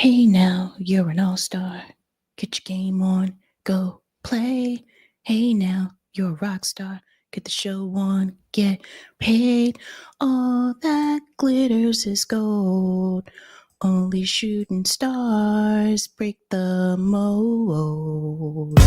Hey now, you're an all-star. Get your game on, go play. Hey now, you're a rock star. Get the show on, get paid. All that glitters is gold. Only shooting stars break the mold.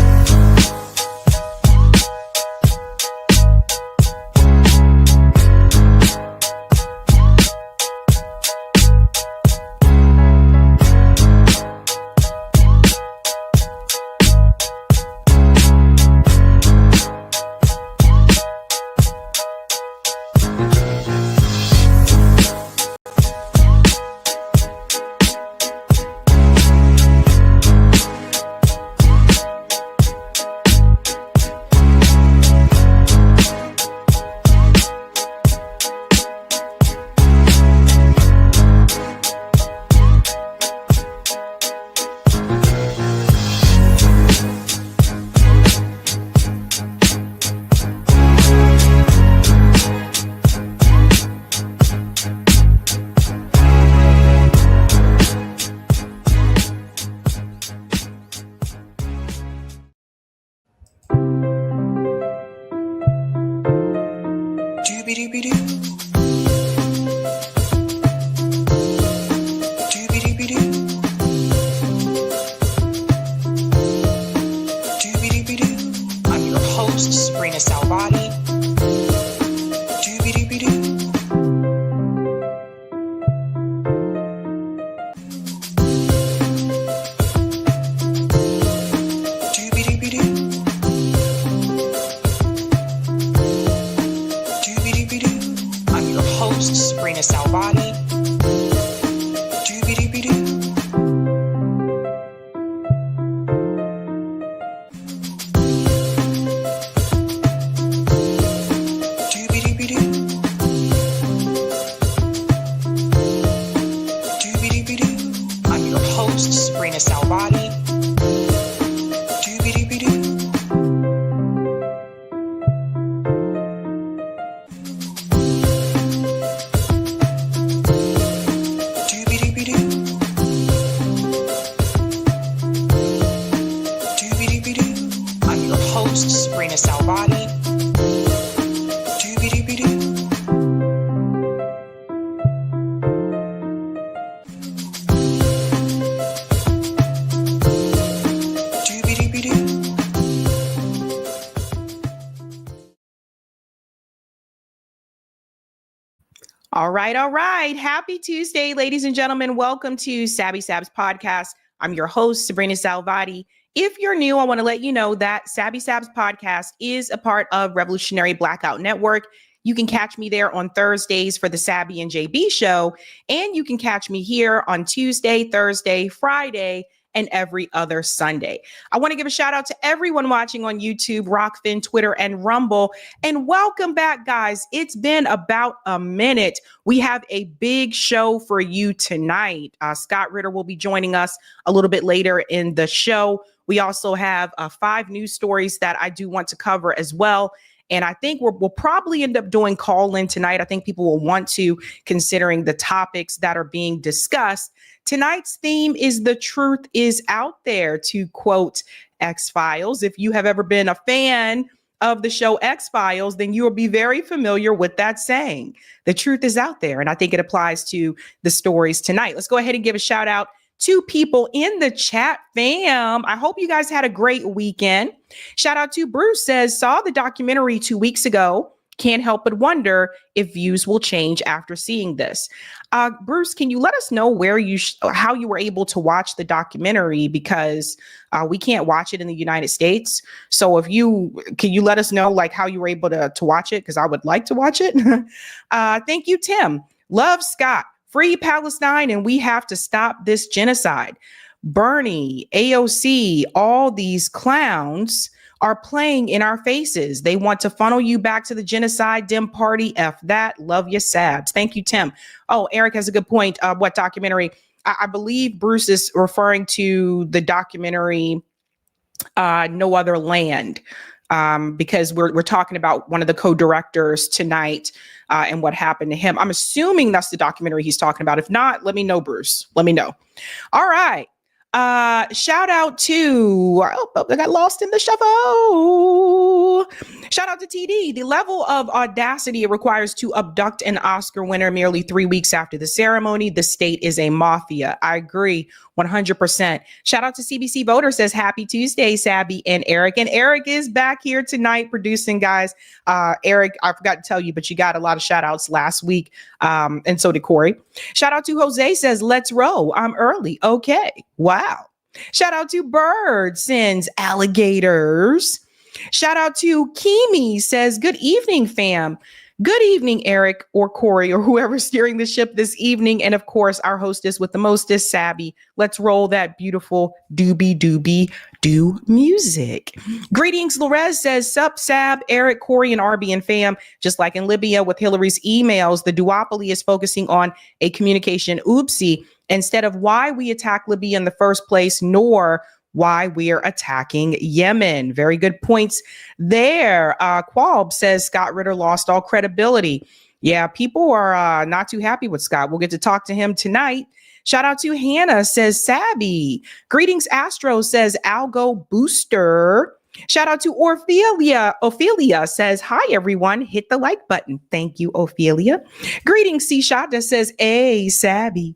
I'm your host, sabrinasalvati. I'm your host, sabrinasalvati. I'm your host, sabrinasalvati. I'm your host, sabrinasalvati. All right. Happy Tuesday, ladies and gentlemen. Welcome to Sab's podcast. I'm your host, Sabrina Salvati. If you're new, I want to let you know that Sab's podcast is a part of Revolutionary Blackout Network. You can catch me there on Thursdays for the Sabby and JB show, and you can catch me here on Tuesday, Thursday, Friday, and every other Sunday. I want to give a shout out to everyone watching on YouTube, Rockfin, Twitter, and Rumble. And welcome back, guys. It's been about a minute. We have a big show for you tonight. Scott Ritter will be joining us a little bit later in the show. We also have 5 news stories that I do want to cover as well. And I think we'll probably end up doing call-in tonight. I think people will want to, considering the topics that are being discussed. Tonight's theme is "The Truth is Out There," to quote X-Files. If you have ever been a fan of the show X-Files, then you will be very familiar with that saying. The truth is out there. And I think it applies to the stories tonight. Let's go ahead and give a shout out to people in the chat, fam. I hope you guys had a great weekend. Shout out to Bruce, says, saw the documentary 2 weeks ago. Can't help but wonder if views will change after seeing this. Bruce, can you let us know where how you were able to watch the documentary? Because we can't watch it in the United States. So can you let us know like how you were able to watch it? Because I would like to watch it. Thank you, Tim. Love Scott. Free Palestine, and we have to stop this genocide. Bernie, AOC, all these clowns are playing in our faces. They want to funnel you back to the genocide. Dem party, F that. Love you, Sabs. Thank you, Tim. Oh, Eric has a good point. What documentary? I believe Bruce is referring to the documentary No Other Land. because we're talking about one of the co-directors tonight and what happened to him. I'm assuming that's the documentary he's talking about. If not, let me know, Bruce. Let me know. All right. Shout out to, I got lost in the shuffle. Shout out to TD. The level of audacity it requires to abduct an Oscar winner merely 3 weeks after the ceremony. The state is a mafia. I agree 100%. Shout out to CBC Voter says, happy Tuesday, Sabby and Eric. And Eric is back here tonight producing, guys. Eric, I forgot to tell you, but you got a lot of shout outs last week. And so did Corey. Shout out to Jose says, let's roll. I'm early. Okay. Wow. Shout out to Bird sends alligators. Shout out to Kimi says, good evening, fam. Good evening, Eric or Corey or whoever's steering the ship this evening. And of course, our hostess with the mostest, Sabby. Let's roll that beautiful doobie-doobie-doo music. Greetings, Lorez says, sup, Sab, Eric, Corey, and RB and fam. Just like in Libya with Hillary's emails, the duopoly is focusing on a communication oopsie instead of why we attack Libya in the first place, nor why we are attacking Yemen. Very good points there. Qualb says Scott Ritter lost all credibility. Yeah, people are not too happy with Scott. We'll get to talk to him tonight. Shout out to Hannah says Sabby. Greetings, Astro says Algo Booster. Shout out to Ophelia. Ophelia says, hi, everyone. Hit the like button. Thank you, Ophelia. Greetings, C-Shot says, hey, Sabby.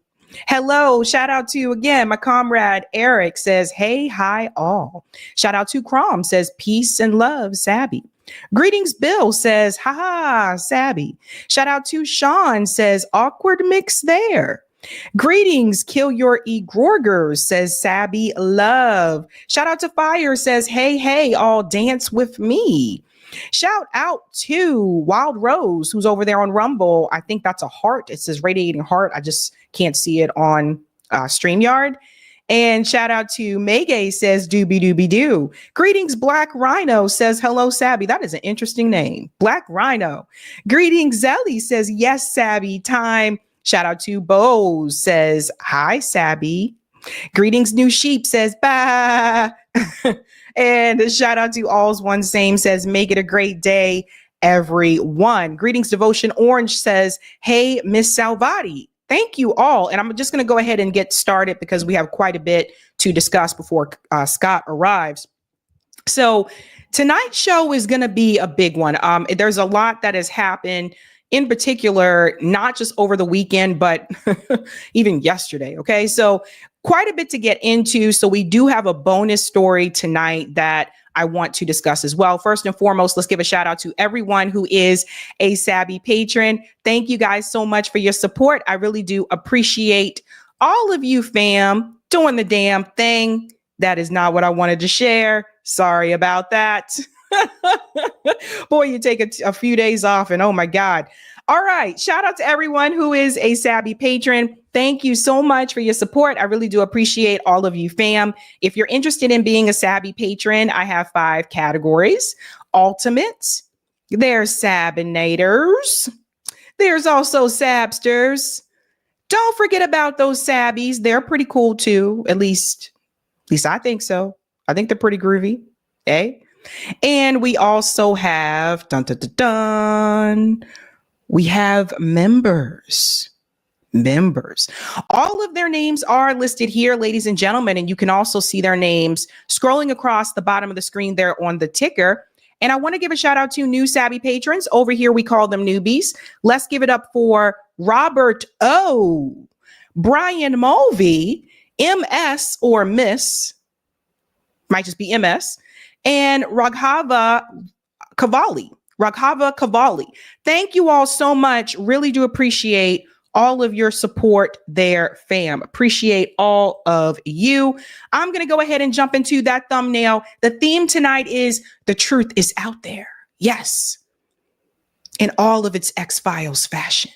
Hello. Shout out to, again, my comrade Eric says, hey, hi, all. Shout out to Crom says, peace and love, Sabby. Greetings, Bill says, ha, Sabby. Shout out to Sean says, awkward mix there. Greetings, kill your Egrorgers says, Sabby love. Shout out to Fire says, hey, all dance with me. Shout out to Wild Rose, who's over there on Rumble. I think that's a heart. It says radiating heart. I just can't see it on StreamYard. And shout out to Megay says doobie-doobie-doo. Greetings, Black Rhino says hello, Sabby. That is an interesting name. Black Rhino. Greetings, Zelly says yes, Sabby time. Shout out to Bose says hi, Sabby. Greetings, New Sheep says bah. And shout out to All's One Same says, make it a great day, everyone. Greetings, Devotion Orange says, hey, Miss Salvati. Thank you all. And I'm just going to go ahead and get started because we have quite a bit to discuss before Scott arrives. So tonight's show is going to be a big one. There's a lot that has happened, in particular, not just over the weekend, but even yesterday. Okay, so quite a bit to get into. So we do have a bonus story tonight that I want to discuss as well. First and foremost, let's give a shout out to everyone who is a Sabby patron. Thank you guys so much for your support. I really do appreciate all of you, fam, doing the damn thing. That is not what I wanted to share. Sorry about that. Boy, you take a few days off and oh my God. All right. Shout out to everyone who is a Sabby patron. Thank you so much for your support. I really do appreciate all of you, fam. If you're interested in being a Sabby patron, I have 5 categories. Ultimate. There's Sabinators. There's also Sabsters. Don't forget about those Sabbies. They're pretty cool too. At least I think so. I think they're pretty groovy. Okay. And we also have we have members. All of their names are listed here, ladies and gentlemen, and you can also see their names scrolling across the bottom of the screen there on the ticker. And I want to give a shout out to new Sabby patrons. Over here, we call them newbies. Let's give it up for Robert O, Brian Mulvey, MS or Miss, might just be MS, and Raghava Kavali. Thank you all so much. Really do appreciate all of your support there, fam. Appreciate all of you. I'm going to go ahead and jump into that thumbnail. The theme tonight is the truth is out there. Yes. In all of its X-Files fashion.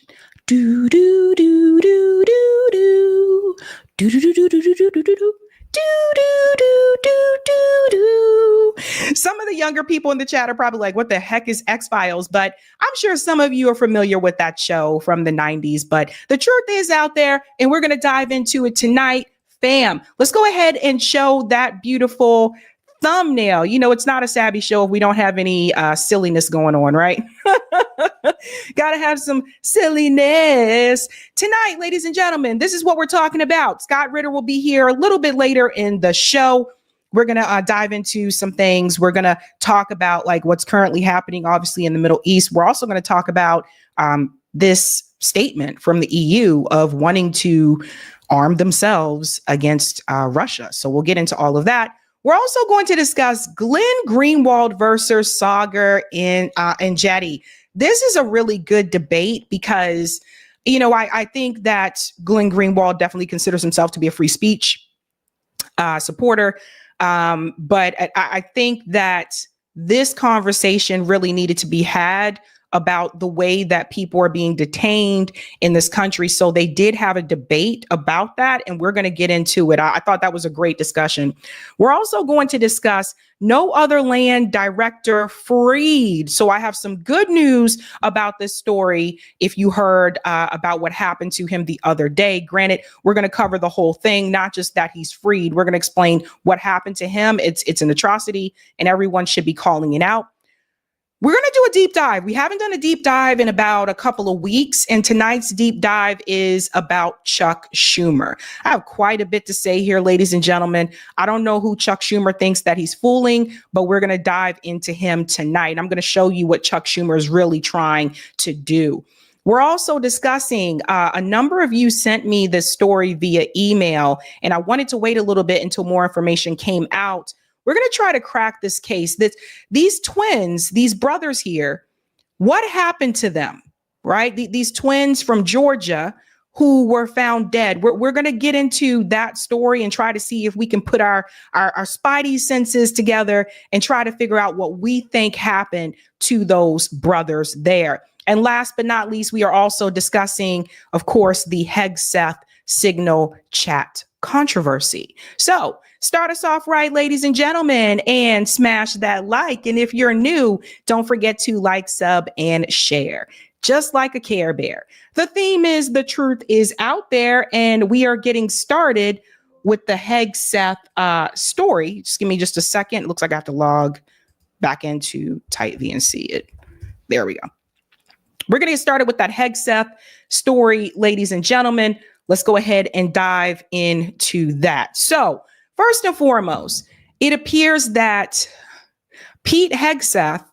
Do, do, do, do, do, do. Do, do, do, do, do, do, do, do, do. Do, do, do, do, do, do. Some of the younger people in the chat are probably like, what the heck is X-Files? But I'm sure some of you are familiar with that show from the 90s. But the truth is out there, and we're going to dive into it tonight. Fam, let's go ahead and show that beautiful thumbnail. You know, it's not a Sabby show if we don't have any silliness going on, right? Gotta have some silliness. Tonight, ladies and gentlemen, this is what we're talking about. Scott Ritter will be here a little bit later in the show. We're going to dive into some things. We're going to talk about like what's currently happening, obviously, in the Middle East. We're also going to talk about this statement from the EU of wanting to arm themselves against Russia. So we'll get into all of that. We're also going to discuss Glenn Greenwald versus SAAGAR in Jetty. This is a really good debate because, you know, I think that Glenn Greenwald definitely considers himself to be a free speech supporter. But I think that this conversation really needed to be had about the way that people are being detained in this country. So they did have a debate about that, and we're going to get into it. I thought that was a great discussion. We're also going to discuss No Other Land director freed. So I have some good news about this story. If you heard about what happened to him the other day, granted, we're going to cover the whole thing, not just that he's freed. We're going to explain what happened to him. It's an atrocity, and everyone should be calling it out. We're going to do a deep dive. We haven't done a deep dive in about a couple of weeks, and tonight's deep dive is about Chuck Schumer. I have quite a bit to say here, ladies and gentlemen. I don't know who Chuck Schumer thinks that he's fooling, but we're going to dive into him tonight. I'm going to show you what Chuck Schumer is really trying to do. We're also discussing, a number of you sent me this story via email, and I wanted to wait a little bit until more information came out. We're going to try to crack this case. These twins, these brothers here, what happened to them, right? These twins from Georgia who were found dead. We're going to get into that story and try to see if we can put our spidey senses together and try to figure out what we think happened to those brothers there. And last but not least, we are also discussing, of course, the Hegseth signal chat controversy. So start us off right, ladies and gentlemen, and smash that like. And if you're new, don't forget to like, sub, and share, just like a Care Bear. The theme is the truth is out there, and we are getting started with the Hegseth story. Just give me just a second. It looks like I have to log back into Tight V and see it. There we go. We're going to get started with that Hegseth story, ladies and gentlemen. Let's go ahead and dive into that. So first and foremost, it appears that Pete Hegseth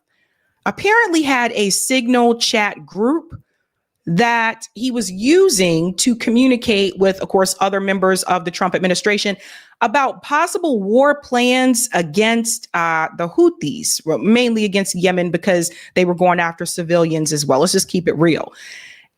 apparently had a signal chat group that he was using to communicate with, of course, other members of the Trump administration about possible war plans against the Houthis, well, mainly against Yemen, because they were going after civilians as well. Let's just keep it real.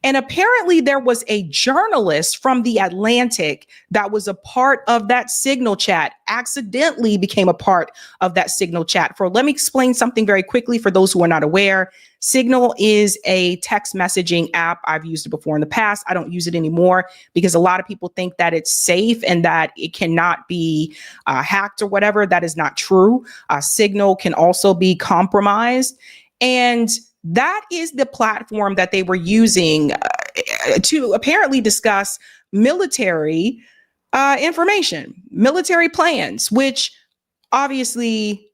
And apparently there was a journalist from The Atlantic that was a part of that signal chat, accidentally became a part of that signal chat. Let me explain something very quickly for those who are not aware. Signal is a text messaging app. I've used it before in the past. I don't use it anymore because a lot of people think that it's safe and that it cannot be hacked or whatever. That is not true. Signal can also be compromised. And that is the platform that they were using to apparently discuss military information, military plans, which obviously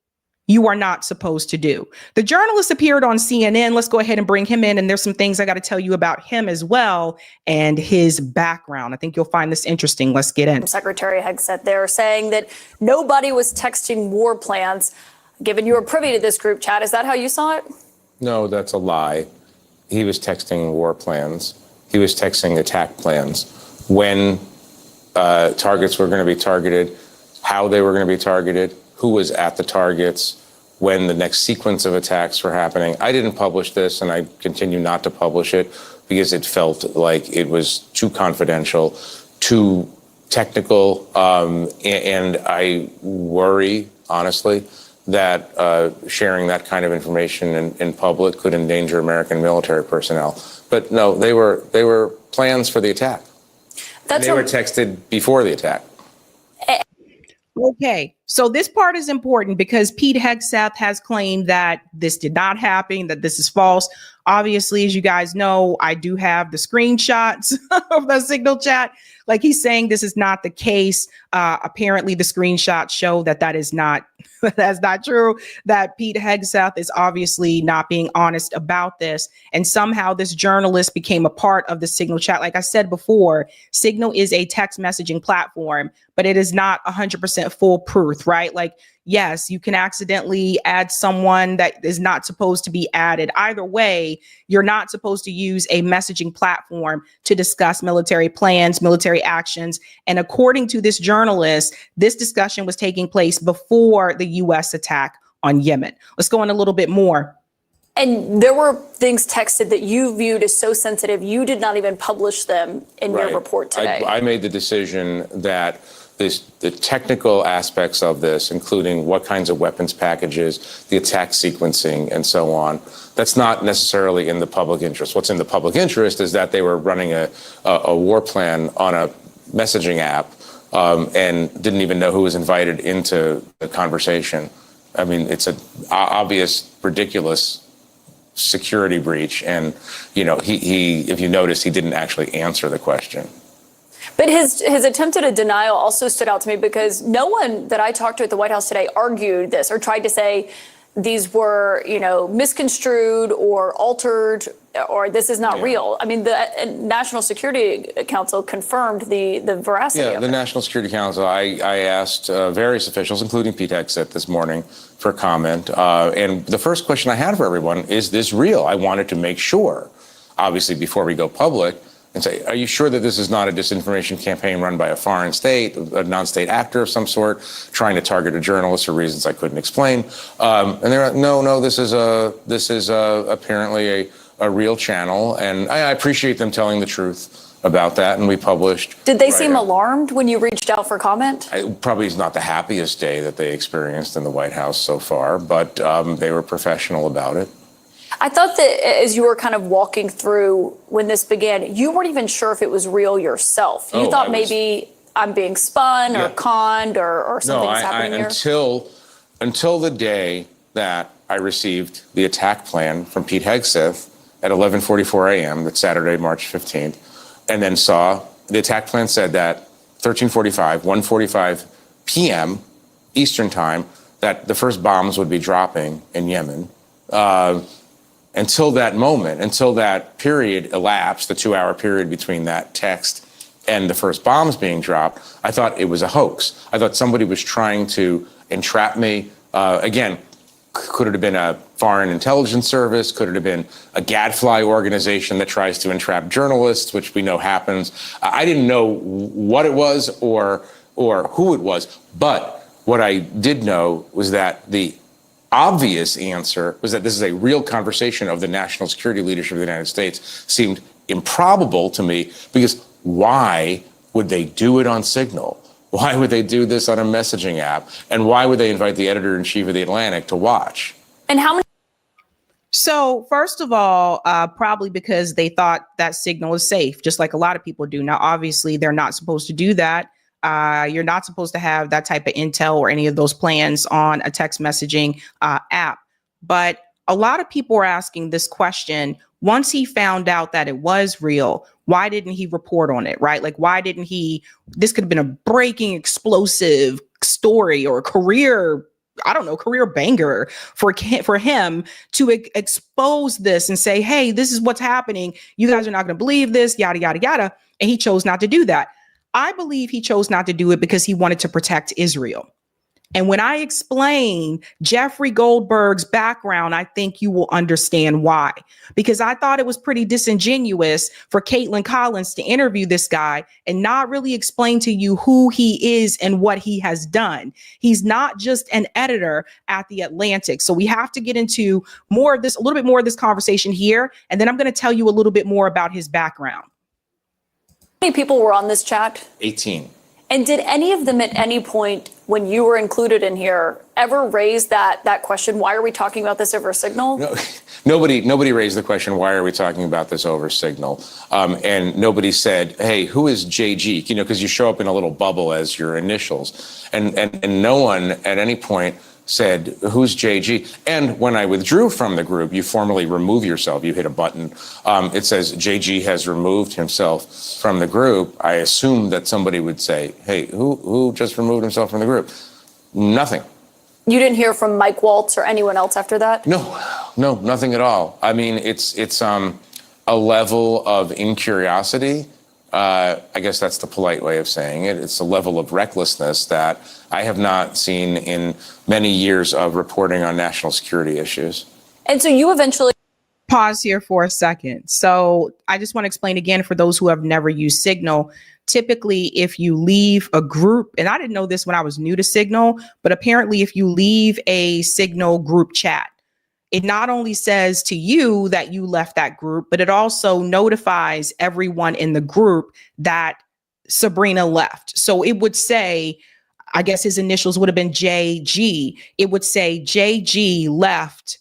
you are not supposed to do. The journalist appeared on CNN. Let's go ahead and bring him in. And there's some things I got to tell you about him as well and his background. I think you'll find this interesting. Let's get in. Secretary Hegseth there saying that nobody was texting war plans. Given you were privy to this group chat, is that how you saw it? No, that's a lie. He was texting war plans. He was texting attack plans. When targets were going to be targeted, how they were going to be targeted, who was at the targets, when the next sequence of attacks were happening. I didn't publish this, and I continue not to publish it because it felt like it was too confidential, too technical, and I worry, honestly, that sharing that kind of information in public could endanger American military personnel. But no, they were plans for the attack. They were texted before the attack. Okay, So this part is important because Pete Hegseth has claimed that this did not happen, that this is false. Obviously, as you guys know, I do have the screenshots of the signal chat. Like he's saying this is not the case. Apparently, the screenshots show that that is not that's not true. That Pete Hegseth is obviously not being honest about this. And somehow this journalist became a part of the Signal chat. Like I said before, Signal is a text messaging platform, but it is not 100% foolproof, right? Like, yes, you can accidentally add someone that is not supposed to be added. Either way, you're not supposed to use a messaging platform to discuss military plans, military actions. And according to this journalist, this discussion was taking place before the U.S. attack on Yemen. Let's go on a little bit more. And there were things texted that you viewed as so sensitive, you did not even publish them in your report today. I made the decision that the technical aspects of this, including what kinds of weapons packages, the attack sequencing, and so on, that's not necessarily in the public interest. What's in the public interest is that they were running a war plan on a messaging app and didn't even know who was invited into the conversation. I mean, it's an obvious, ridiculous security breach. And, you know, he if you notice, he didn't actually answer the question. But his attempt at a denial also stood out to me because no one that I talked to at the White House today argued this or tried to say these were, you know, misconstrued or altered or this is not real. I mean, the National Security Council confirmed the veracity of it. The National Security Council, I asked various officials, including Pete Hegseth this morning, for comment. And the first question I had for everyone is this real? I wanted to make sure, obviously, before we go public, and say, are you sure that this is not a disinformation campaign run by a foreign state, a non-state actor of some sort, trying to target a journalist for reasons I couldn't explain? And they're like, no, this is apparently a real channel, and I appreciate them telling the truth about that. And we published. Did they seem alarmed when you reached out for comment? Probably is not the happiest day that they experienced in the White House so far, but they were professional about it. I thought that as you were kind of walking through when this began, you weren't even sure if it was real yourself. You thought maybe I'm being spun or conned or something's happening here. Until the day that I received the attack plan from Pete Hegseth at 11:44 a.m. that Saturday, March 15th, and then saw the attack plan said that 1:45 p.m. Eastern time, that the first bombs would be dropping in Yemen. Until that moment, until that period elapsed, the 2-hour period between that text and the first bombs being dropped, I thought it was a hoax. I thought somebody was trying to entrap me. Again, could it have been a foreign intelligence service? Could it have been a gadfly organization that tries to entrap journalists, which we know happens? I didn't know what it was or who it was, but what I did know was that the obvious answer was that this is a real conversation of the national security leadership of the United States. Seemed improbable to me because why would they do it on Signal? Why would they do this on a messaging app? And why would they invite the editor-in-chief of The Atlantic to watch? And how many? So first of all, probably because they thought that Signal is safe, just like a lot of people do. Now, obviously, they're not supposed to do that. You're not supposed to have that type of intel or any of those plans on a text messaging app. But a lot of people are asking this question. Once he found out that it was real, why didn't he report on it, right? Like, why didn't he? This could have been a breaking, explosive story or a career, career banger for him to expose this and say, hey, this is what's happening. You guys are not going to believe this, yada, yada, yada. And he chose not to do that. I believe he chose not to do it because he wanted to protect Israel. And when I explain Jeffrey Goldberg's background, I think you will understand why. Because I thought it was pretty disingenuous for Caitlin Collins to interview this guy and not really explain to you who he is and what he has done. He's not just an editor at The Atlantic. So we have to get into a little bit more of this conversation here. And then I'm going to tell you a little bit more about his background. How many people were on this chat? 18. And did any of them at any point when you were included in here ever raise that question? Why are we talking about this over Signal? No, nobody raised the question, why are we talking about this over Signal? And nobody said, hey, who is JG? Because you show up in a little bubble as your initials. And no one at any point said, who's JG? And when I withdrew from the group, you formally remove yourself. You hit a button. It says JG has removed himself from the group. I assumed that somebody would say, hey, who just removed himself from the group? Nothing. You didn't hear from Mike Waltz or anyone else after that? No, nothing at all. I mean, it's a level of incuriosity. I guess that's the polite way of saying it. It's a level of recklessness that I have not seen in many years of reporting on national security issues. And so you eventually... Pause here for a second. So I just want to explain again for those who have never used Signal. Typically, if you leave a group, and I didn't know this when I was new to Signal, but apparently if you leave a Signal group chat, it not only says to you that you left that group, but it also notifies everyone in the group that Sabrina left. So it would say, I guess his initials would have been JG. It would say JG left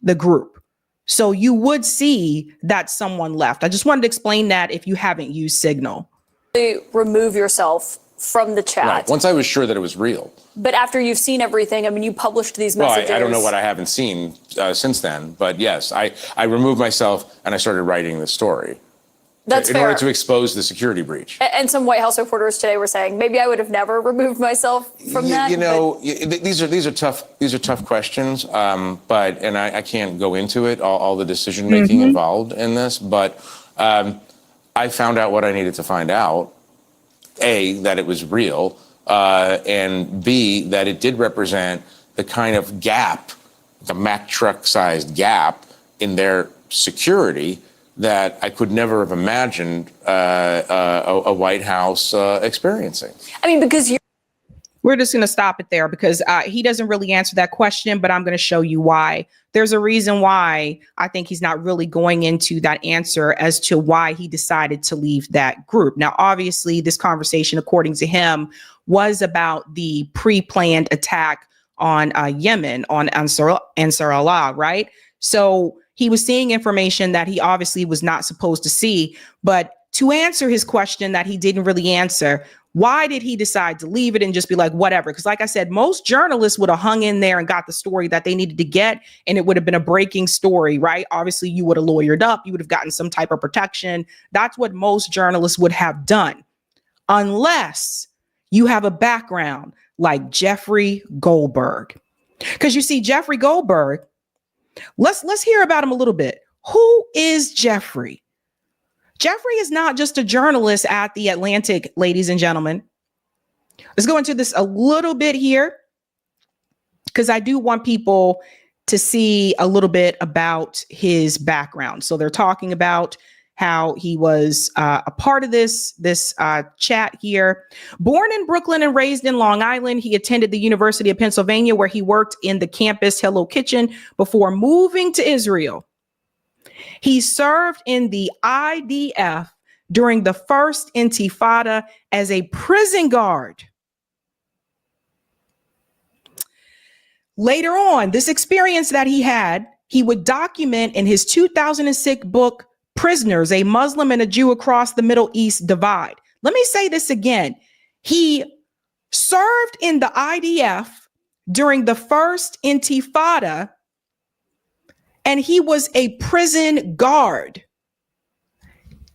the group. So you would see that someone left. I just wanted to explain that if you haven't used Signal. Remove yourself from the chat. Right. Once I was sure that it was real. But after you've seen everything, I mean, you published these messages. Well, I don't know what I haven't seen since then. But yes, I removed myself and I started writing the story. That's fair. In order to expose the security breach. And some White House reporters today were saying, maybe I would have never removed myself from that. These are tough questions. But I can't go into it, all the decision making involved in this. But I found out what I needed to find out. A, that it was real, and B, that it did represent the kind of gap, the Mack truck-sized gap in their security that I could never have imagined a White House experiencing. I mean, because we're just going to stop it there because he doesn't really answer that question, but I'm going to show you why. There's a reason why I think he's not really going into that answer as to why he decided to leave that group. Now, obviously, this conversation, according to him, was about the pre-planned attack on Yemen, on Ansar Allah, right? So he was seeing information that he obviously was not supposed to see. But to answer his question that he didn't really answer, why did he decide to leave it and just be like, whatever? Because like I said, most journalists would have hung in there and got the story that they needed to get, and it would have been a breaking story, right? Obviously, you would have lawyered up. You would have gotten some type of protection. That's what most journalists would have done, unless you have a background like Jeffrey Goldberg. Because you see, Jeffrey Goldberg, let's hear about him a little bit. Who is Jeffrey? Jeffrey is not just a journalist at The Atlantic, ladies and gentlemen. Let's go into this a little bit here because I do want people to see a little bit about his background. So they're talking about how he was a part of this chat here. Born in Brooklyn and raised in Long Island, he attended the University of Pennsylvania, where he worked in the campus Hello Kitchen before moving to Israel. He served in the IDF during the first Intifada as a prison guard. Later on, this experience that he had, he would document in his 2006 book, Prisoners, a Muslim and a Jew Across the Middle East Divide. Let me say this again. He served in the IDF during the first Intifada, and he was a prison guard.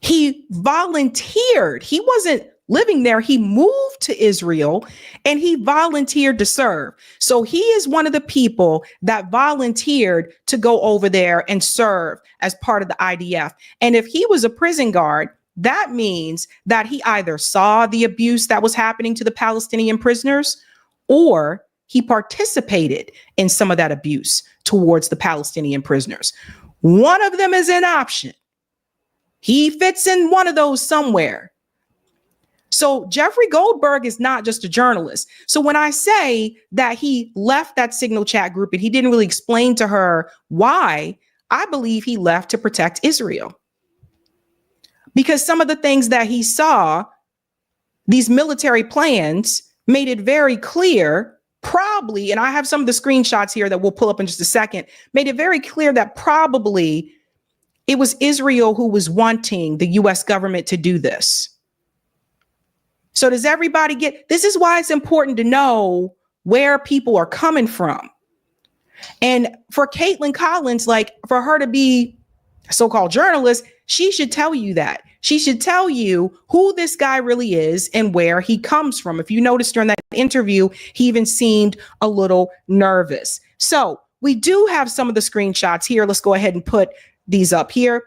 He volunteered. He wasn't living there. He moved to Israel and he volunteered to serve. So he is one of the people that volunteered to go over there and serve as part of the IDF. And if he was a prison guard, that means that he either saw the abuse that was happening to the Palestinian prisoners, or he participated in some of that abuse towards the Palestinian prisoners. One of them is an option. He fits in one of those somewhere. So Jeffrey Goldberg is not just a journalist. So when I say that he left that Signal chat group and he didn't really explain to her why, I believe he left to protect Israel. Because some of the things that he saw these military plans made it very clear, probably, and I have some of the screenshots here that we'll pull up in just a second, made it very clear that probably it was Israel who was wanting the US government to do this. So does everybody get, this is why it's important to know where people are coming from. And for Caitlin Collins, like for her to be a so-called journalist, she should tell you that. She should tell you who this guy really is and where he comes from. If you noticed during that interview, he even seemed a little nervous. So we do have some of the screenshots here. Let's go ahead and put these up here.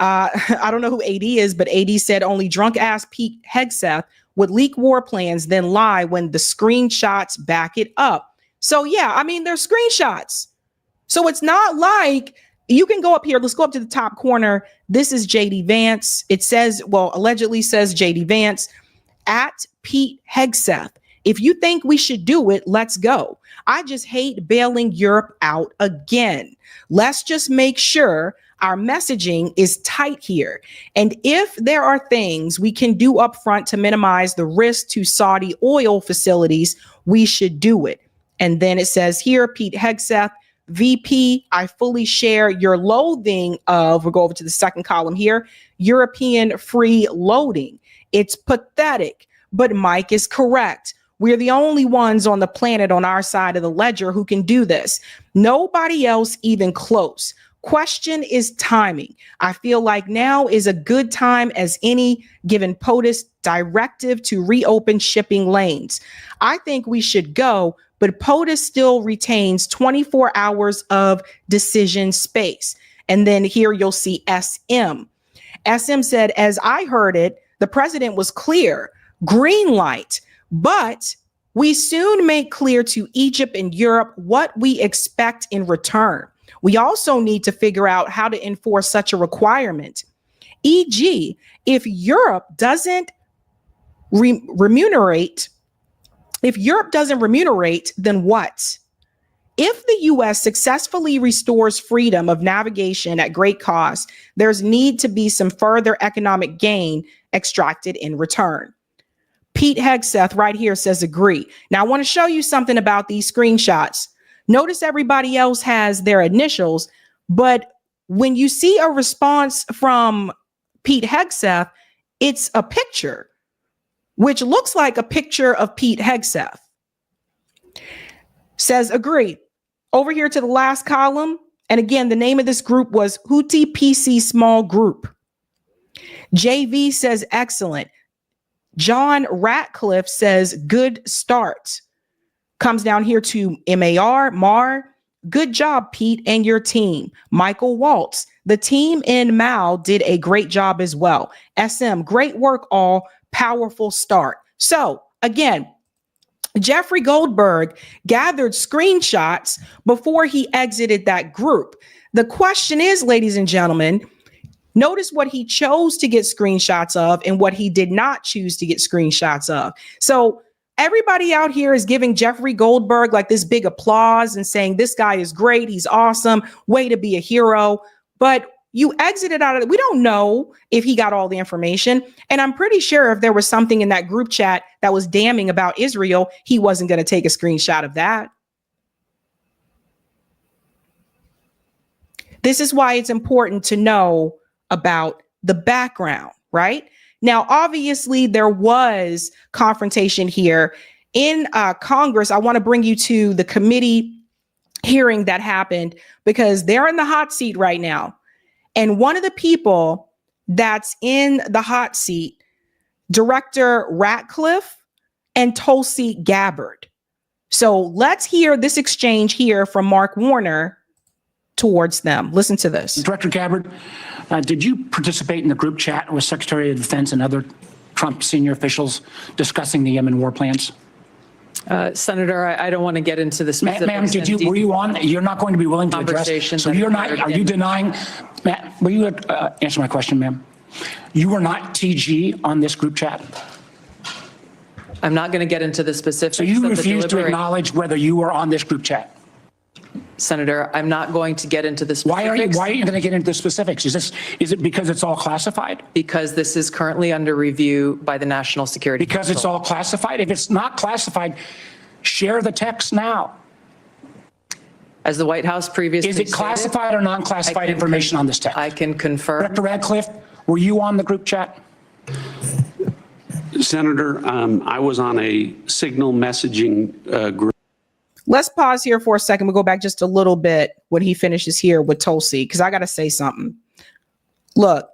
I don't know who AD is, but AD said only drunk ass Pete Hegseth would leak war plans, then lie when the screenshots back it up. So yeah, I mean, there's screenshots. So it's not like you can go up here. Let's go up to the top corner. This is JD Vance. It says, well, allegedly says JD Vance at Pete Hegseth. If you think we should do it, let's go. I just hate bailing Europe out again. Let's just make sure our messaging is tight here. And if there are things we can do up front to minimize the risk to Saudi oil facilities, we should do it. And then it says here, Pete Hegseth, VP, I fully share your loathing of, we'll go over to the second column here, European free loading. It's pathetic, but Mike is correct. We're the only ones on the planet on our side of the ledger who can do this. Nobody else even close. Question is timing. I feel like now is a good time as any given POTUS directive to reopen shipping lanes. I think we should go, but POTUS still retains 24 hours of decision space. And then here you'll see SM. SM said, as I heard it, the president was clear, green light, but we soon make clear to Egypt and Europe what we expect in return. We also need to figure out how to enforce such a requirement. E.g., if Europe doesn't remunerate, then what? If the U.S. successfully restores freedom of navigation at great cost, there's need to be some further economic gain extracted in return. Pete Hegseth right here says agree. Now, I want to show you something about these screenshots. Notice everybody else has their initials, but when you see a response from Pete Hegseth, it's a picture, which looks like a picture of Pete Hegseth. Says agree. Over here to the last column, and again, the name of this group was Houthi PC Small Group. JV says excellent. John Ratcliffe says good start. Comes down here to Mar. Good job, Pete, and your team. Michael Waltz. The team in Mao did a great job as well. SM, great work, all. Powerful start. So again, Jeffrey Goldberg gathered screenshots before he exited that group. The question is, ladies and gentlemen, notice what he chose to get screenshots of and what he did not choose to get screenshots of. So everybody out here is giving Jeffrey Goldberg like this big applause and saying, this guy is great. He's awesome. Way to be a hero. But you exited out of it. We don't know if he got all the information. And I'm pretty sure if there was something in that group chat that was damning about Israel, he wasn't going to take a screenshot of that. This is why it's important to know about the background, right? Now, obviously, there was confrontation here in Congress. I want to bring you to the committee hearing that happened because they're in the hot seat right now. And one of the people that's in the hot seat, Director Ratcliffe and Tulsi Gabbard. So let's hear this exchange here from Mark Warner towards them. Listen to this. Director Gabbard, did you participate in the group chat with Secretary of Defense and other Trump senior officials discussing the Yemen war plans? Senator, I don't want to get into the specifics. Ma'am, were you on? You're not going to be willing to address. So you're not, are you denying, ma'am, will you answer my question, ma'am? You were not TG on this group chat? I'm not going to get into the specifics. So you refuse to acknowledge whether you were on this group chat? Senator, I'm not going to get into the specifics. Why are you going to get into the specifics? Is it because it's all classified? Because this is currently under review by the National Security Because it's Council. all classified? If it's not classified, share the text now. As the White House previously Is it classified or non-classified information on this text? I can confirm. Director Radcliffe, were you on the group chat? Senator, I was on a signal messaging group. Let's pause here for a second. We'll go back just a little bit when he finishes here with Tulsi, because I got to say something. Look,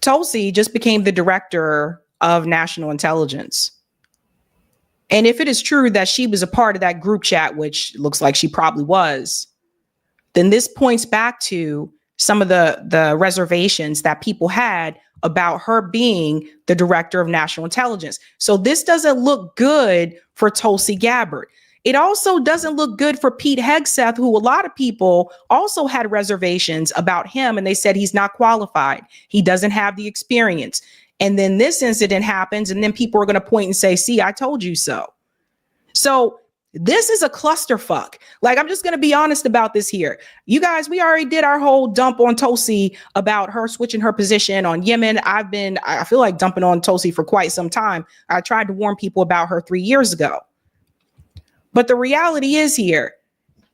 Tulsi just became the director of national intelligence. And if it is true that she was a part of that group chat, which looks like she probably was, then this points back to some of the reservations that people had about her being the director of national intelligence. So this doesn't look good for Tulsi Gabbard. It also doesn't look good for Pete Hegseth, who a lot of people also had reservations about him, and they said he's not qualified. He doesn't have the experience. And then this incident happens, and then people are going to point and say, see, I told you so. So this is a clusterfuck. Like, I'm just going to be honest about this here. You guys, we already did our whole dump on Tulsi about her switching her position on Yemen. I feel like dumping on Tulsi for quite some time. I tried to warn people about her 3 years ago. But the reality is here,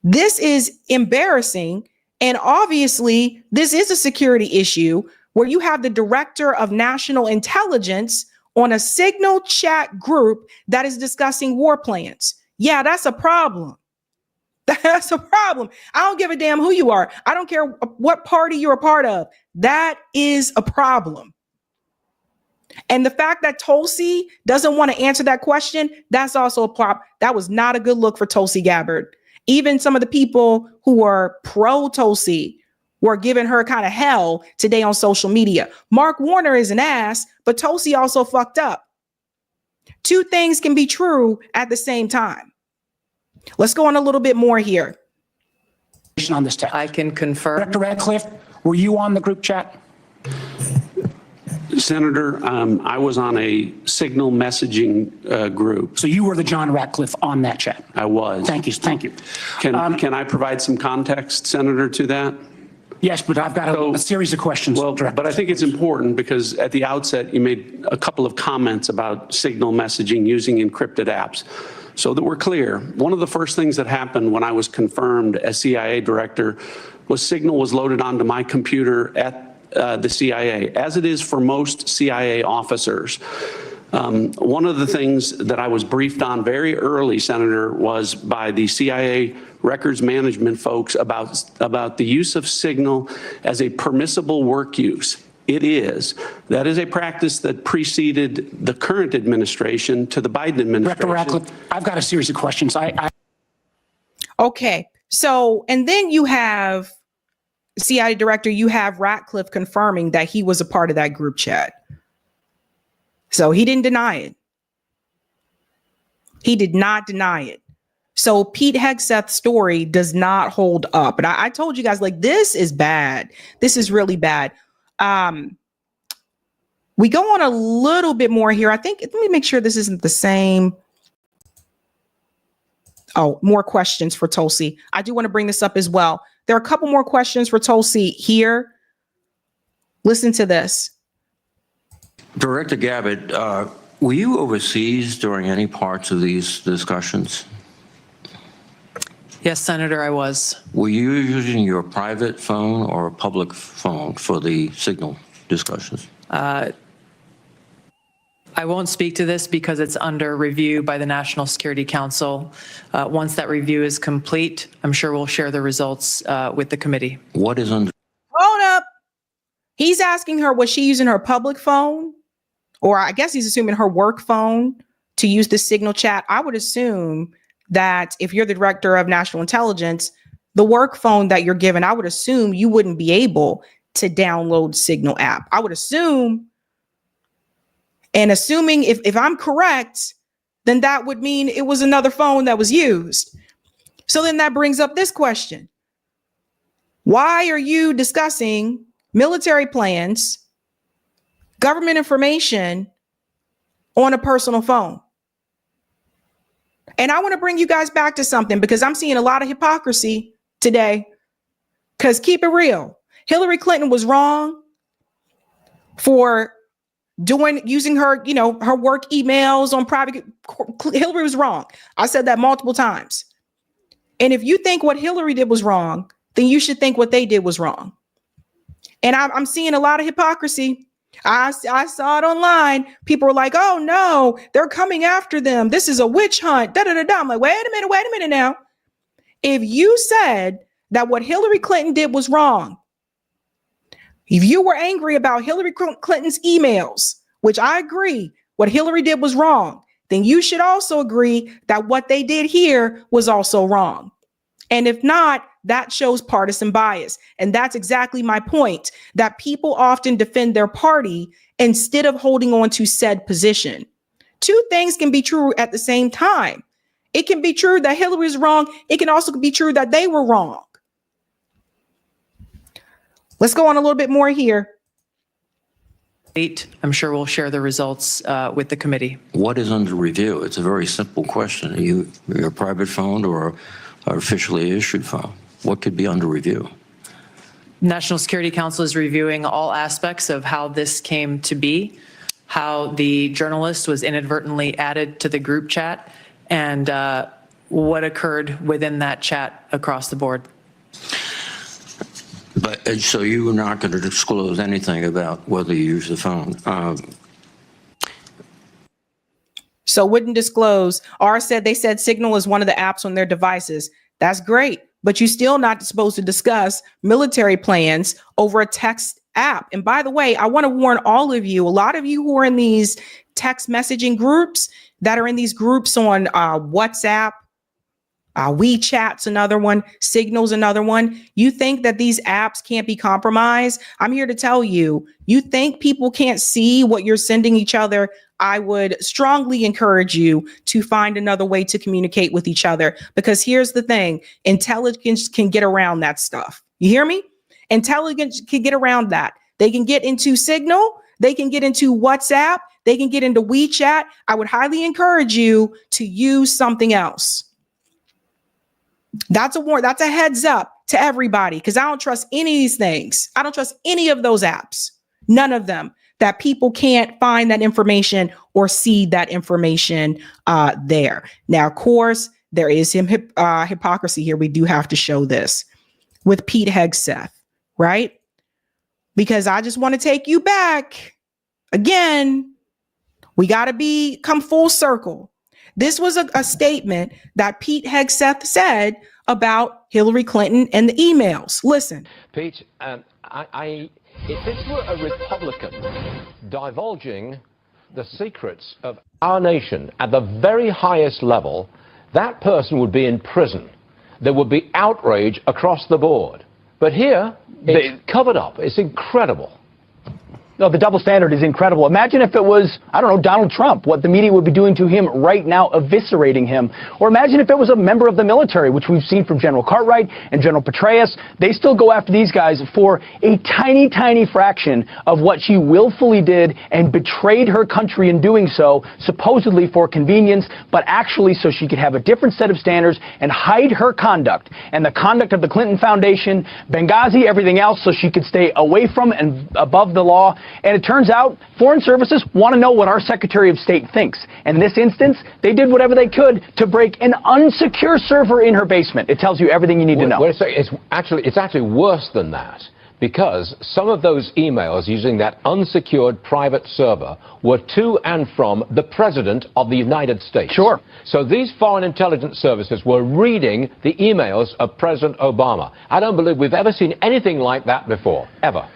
this is embarrassing. And obviously, this is a security issue where you have the director of national intelligence on a signal chat group that is discussing war plans. Yeah, that's a problem. That's a problem. I don't give a damn who you are. I don't care what party you're a part of. That is a problem. And the fact that Tulsi doesn't want to answer that question, that's also a problem. That was not a good look for Tulsi Gabbard. Even some of the people who are pro-Tulsi were giving her kind of hell today on social media. Mark Warner is an ass, but Tulsi also fucked up. Two things can be true at the same time. Let's go on a little bit more here. On this text. I can confirm. Director Radcliffe, were you on the group chat? Senator, I was on a signal messaging group. So you were the John Radcliffe on that chat? I was. Thank you. Thank you. Can I provide some context, Senator, to that? Yes, but I've got a series of questions. Well, but I think it's important because at the outset, you made a couple of comments about signal messaging using encrypted apps. So that we're clear, one of the first things that happened when I was confirmed as CIA director was signal was loaded onto my computer at the CIA, as it is for most CIA officers. One of the things that I was briefed on very early, Senator, was by the CIA records management folks about the use of signal as a permissible work use. It is. That is a practice that preceded the current administration to the Biden administration. Director Radcliffe, I've got a series of questions. Okay. So, and then you have CIA director, you have Ratcliffe confirming that he was a part of that group chat. So he didn't deny it. He did not deny it. So Pete Hegseth's story does not hold up. And I told you guys, like, this is bad. This is really bad. We go on a little bit more here. I think, let me make sure this isn't the same. Oh, more questions for Tulsi. I do want to bring this up as well. There are a couple more questions for Tulsi here. Listen to this. Director Gabbard, were you overseas during any parts of these discussions? Yes, Senator, I was. Were you using your private phone or a public phone for the signal discussions? I won't speak to this because it's under review by the National Security Council. Once that review is complete, I'm sure we'll share the results with the committee. What is under? Hold up. He's asking her, was she using her public phone? Or I guess he's assuming her work phone to use the signal chat. I would assume that if you're the director of national intelligence, the work phone that you're given, I would assume you wouldn't be able to download Signal app. I would assume, and assuming if I'm correct, then that would mean it was another phone that was used. So then that brings up this question. Why are you discussing military plans, government information on a personal phone? And I want to bring you guys back to something because I'm seeing a lot of hypocrisy today. Because keep it real, Hillary Clinton was wrong for using her, her work emails on private. Hillary was wrong. I said that multiple times. And if you think what Hillary did was wrong, then you should think what they did was wrong. And I'm seeing a lot of hypocrisy. I saw it online. People were like, oh no, they're coming after them. This is a witch hunt. Da, da, da, da. I'm like, wait a minute now. If you said that what Hillary Clinton did was wrong, if you were angry about Hillary Clinton's emails, which I agree, what Hillary did was wrong, then you should also agree that what they did here was also wrong. And if not, that shows partisan bias. And that's exactly my point, that people often defend their party instead of holding on to said position. Two things can be true at the same time. It can be true that Hillary is wrong. It can also be true that they were wrong. Let's go on a little bit more here. I'm sure we'll share the results with the committee. What is under review? It's a very simple question. Are you a private phone or an officially issued phone? What could be under review? National Security Council is reviewing all aspects of how this came to be, how the journalist was inadvertently added to the group chat, and what occurred within that chat across the board. But so you were not going to disclose anything about whether you use the phone. So wouldn't disclose. R said they said Signal is one of the apps on their devices. That's great, but you're still not supposed to discuss military plans over a text app. And by the way, I want to warn all of you, a lot of you who are in these text messaging groups that are in these groups on WhatsApp, WeChat's another one, Signal's another one. You think that these apps can't be compromised? I'm here to tell you, you think people can't see what you're sending each other? I would strongly encourage you to find another way to communicate with each other, because here's the thing, intelligence can get around that stuff. You hear me? Intelligence can get around that. They can get into Signal. They can get into WhatsApp. They can get into WeChat. I would highly encourage you to use something else. That's a warning. That's a heads up to everybody, because I don't trust any of these things. I don't trust any of those apps. None of them, that people can't find that information or see that information there. Now, of course, there is hypocrisy here. We do have to show this with Pete Hegseth, right? Because I just want to take you back again. We got to come full circle. This was a statement that Pete Hegseth said about Hillary Clinton and the emails. Listen. Pete, if this were a Republican divulging the secrets of our nation at the very highest level, that person would be in prison. There would be outrage across the board. But here, it's covered up. It's incredible. No, the double standard is incredible. Imagine if it was, I don't know, Donald Trump, what the media would be doing to him right now, eviscerating him. Or imagine if it was a member of the military, which we've seen from General Cartwright and General Petraeus. They still go after these guys for a tiny, tiny fraction of what she willfully did and betrayed her country in doing so, supposedly for convenience, but actually so she could have a different set of standards and hide her conduct and the conduct of the Clinton Foundation, Benghazi, everything else, so she could stay away from and above the law. And it turns out foreign services want to know what our Secretary of State thinks. And in this instance, they did whatever they could to break an unsecure server in her basement. It tells you everything you need to know. Wait a second. It's actually worse than that, because some of those emails using that unsecured private server were to and from the President of the United States. Sure. So these foreign intelligence services were reading the emails of President Obama. I don't believe we've ever seen anything like that before, ever.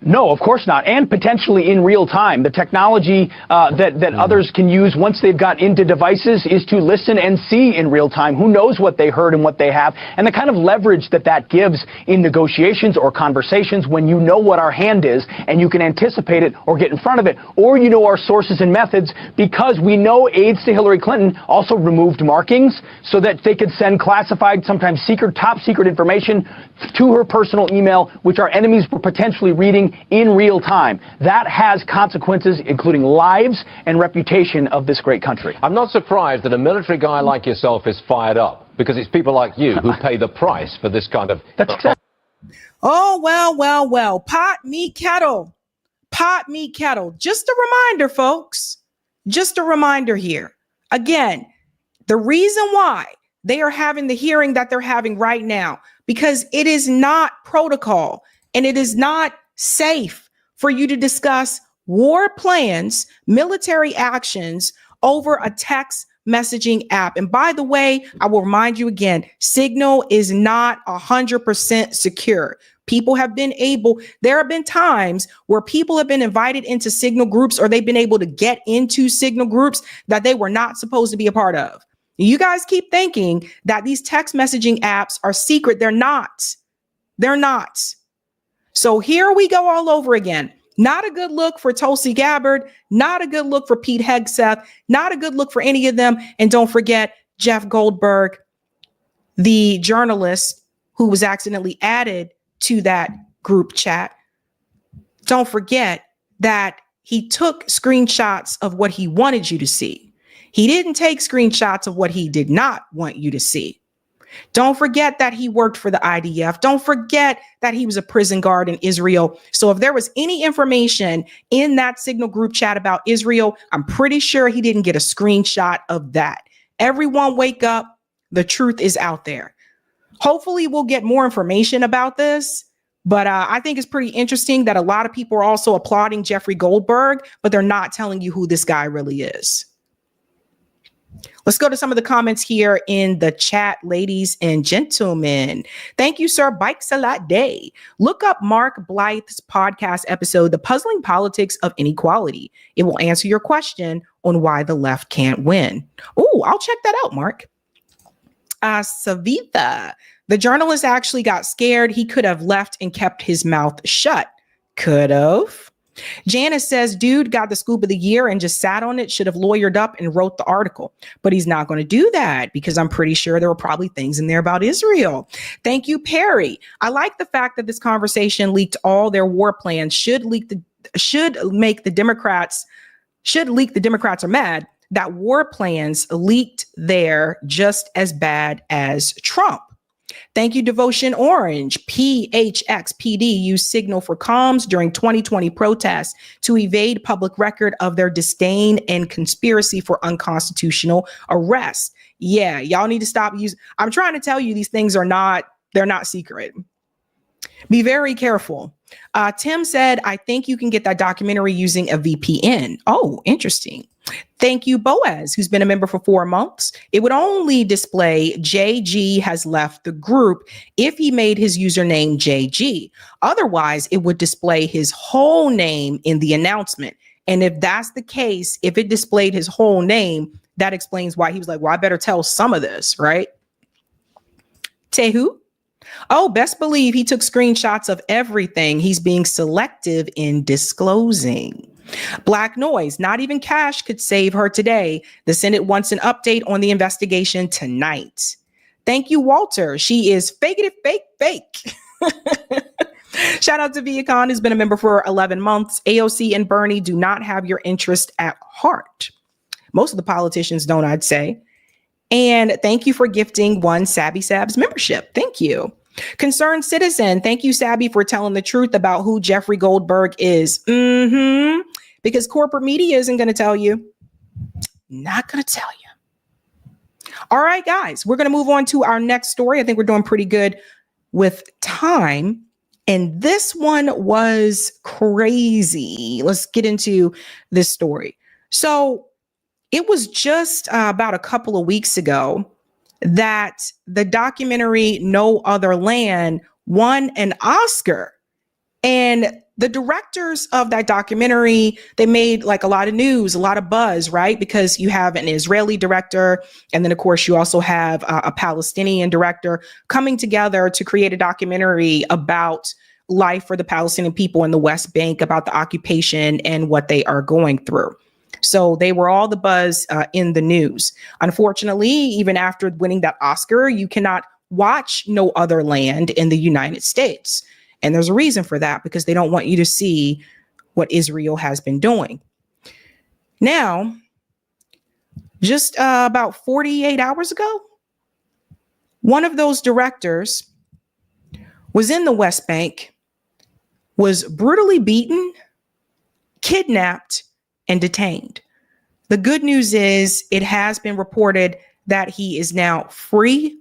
No, of course not. And potentially in real time. The technology that others can use once they've got into devices is to listen and see in real time. Who knows what they heard and what they have, and the kind of leverage that gives in negotiations or conversations when you know what our hand is and you can anticipate it or get in front of it, or you know our sources and methods, because we know aides to Hillary Clinton also removed markings so that they could send classified, sometimes secret, top secret information to her personal email, which our enemies were potentially reading in real time. That has consequences, including lives and reputation of this great country. I'm not surprised that a military guy like yourself is fired up, because it's people like you who pay the price for this kind of... That's exactly. Oh, well. Pot, meat, kettle. Pot, meat, kettle. Just a reminder, folks. Just a reminder here. Again, the reason why they are having the hearing that they're having right now, because it is not protocol and it is not safe for you to discuss war plans, military actions over a text messaging app. And by the way, I will remind you again, Signal is not 100% secure. There have been times where people have been invited into Signal groups, or they've been able to get into Signal groups that they were not supposed to be a part of. You guys keep thinking that these text messaging apps are secret. They're not. They're not. So here we go all over again. Not a good look for Tulsi Gabbard. Not a good look for Pete Hegseth. Not a good look for any of them. And don't forget Jeff Goldberg, the journalist who was accidentally added to that group chat. Don't forget that he took screenshots of what he wanted you to see. He didn't take screenshots of what he did not want you to see. Don't forget that he worked for the IDF. Don't forget that he was a prison guard in Israel. So if there was any information in that Signal group chat about Israel, I'm pretty sure he didn't get a screenshot of that. Everyone wake up. The truth is out there. Hopefully we'll get more information about this. But I think it's pretty interesting that a lot of people are also applauding Jeffrey Goldberg, but they're not telling you who this guy really is. Let's go to some of the comments here in the chat, ladies and gentlemen. Thank you, sir. Bikes a lot day. Look up Mark Blythe's podcast episode, The Puzzling Politics of Inequality. It will answer your question on why the left can't win. Oh, I'll check that out, Mark. Savitha, the journalist actually got scared. He could have left and kept his mouth shut. Could have. Janice says, dude got the scoop of the year and just sat on it, should have lawyered up and wrote the article. But he's not going to do that because I'm pretty sure there were probably things in there about Israel. Thank you, Perry. I like the fact that this conversation leaked all their war plans, should leak the Democrats are mad that war plans leaked there just as bad as Trump. Thank you, Devotion Orange. PHXPD used Signal for comms during 2020 protests to evade public record of their disdain and conspiracy for unconstitutional arrest. Yeah, y'all need to stop using. I'm trying to tell you, these things they're not secret. Be very careful. Tim said, I think you can get that documentary using a VPN. Oh, interesting. Thank you, Boaz, who's been a member for 4 months. It would only display JG has left the group if he made his username JG. Otherwise, it would display his whole name in the announcement. And if that's the case, if it displayed his whole name, that explains why he was like, well, I better tell some of this, right? Tehu? Oh, best believe he took screenshots of everything. He's being selective in disclosing. Black Noise, not even cash could save her today. The Senate wants an update on the investigation tonight. Thank you, Walter. She is fake. Shout out to Viacon, who's been a member for 11 months. AOC and Bernie do not have your interest at heart. Most of the politicians don't, I'd say. And thank you for gifting one Sabby Sabs membership. Thank you. Concerned Citizen, thank you, Sabby, for telling the truth about who Jeffrey Goldberg is. Because corporate media isn't going to tell you. Not going to tell you. All right, guys, we're going to move on to our next story. I think we're doing pretty good with time. And this one was crazy. Let's get into this story. So it was just about a couple of weeks ago that the documentary No Other Land won an Oscar. And the directors of that documentary, they made like a lot of news, a lot of buzz, right? Because you have an Israeli director. And then, of course, you also have a Palestinian director coming together to create a documentary about life for the Palestinian people in the West Bank, about the occupation and what they are going through. So they were all the buzz in the news. Unfortunately, even after winning that Oscar, you cannot watch No Other Land in the United States. And there's a reason for that, because they don't want you to see what Israel has been doing. Now, just about 48 hours ago, one of those directors was in the West Bank, was brutally beaten, kidnapped, and detained. The good news is it has been reported that he is now free,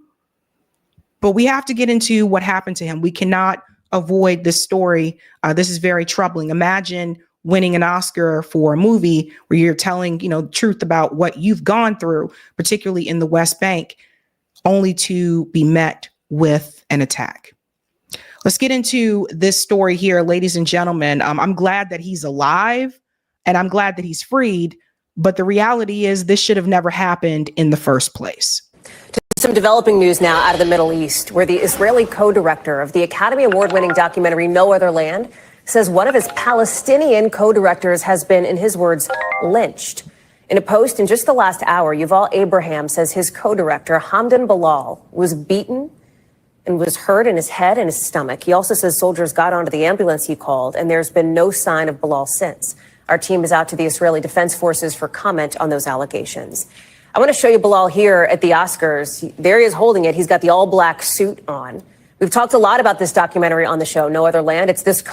but we have to get into what happened to him. We cannot avoid this story. This is very troubling. Imagine winning an Oscar for a movie where you're telling, the truth about what you've gone through, particularly in the West Bank, only to be met with an attack. Let's get into this story here, ladies and gentlemen. I'm glad that he's alive and I'm glad that he's freed, but the reality is this should have never happened in the first place. Some developing news now out of the Middle East, where the Israeli co-director of the Academy Award-winning documentary No Other Land says one of his Palestinian co-directors has been, in his words, lynched. In a post in just the last hour, Yuval Abraham says his co-director, Hamdan Bilal, was beaten and was hurt in his head and his stomach. He also says soldiers got onto the ambulance he called, and there's been no sign of Bilal since. Our team is out to the Israeli Defense Forces for comment on those allegations. I want to show you Bilal here at the Oscars. There he is holding it. He's got the all-black suit on. We've talked a lot about this documentary on the show, No Other Land. It's this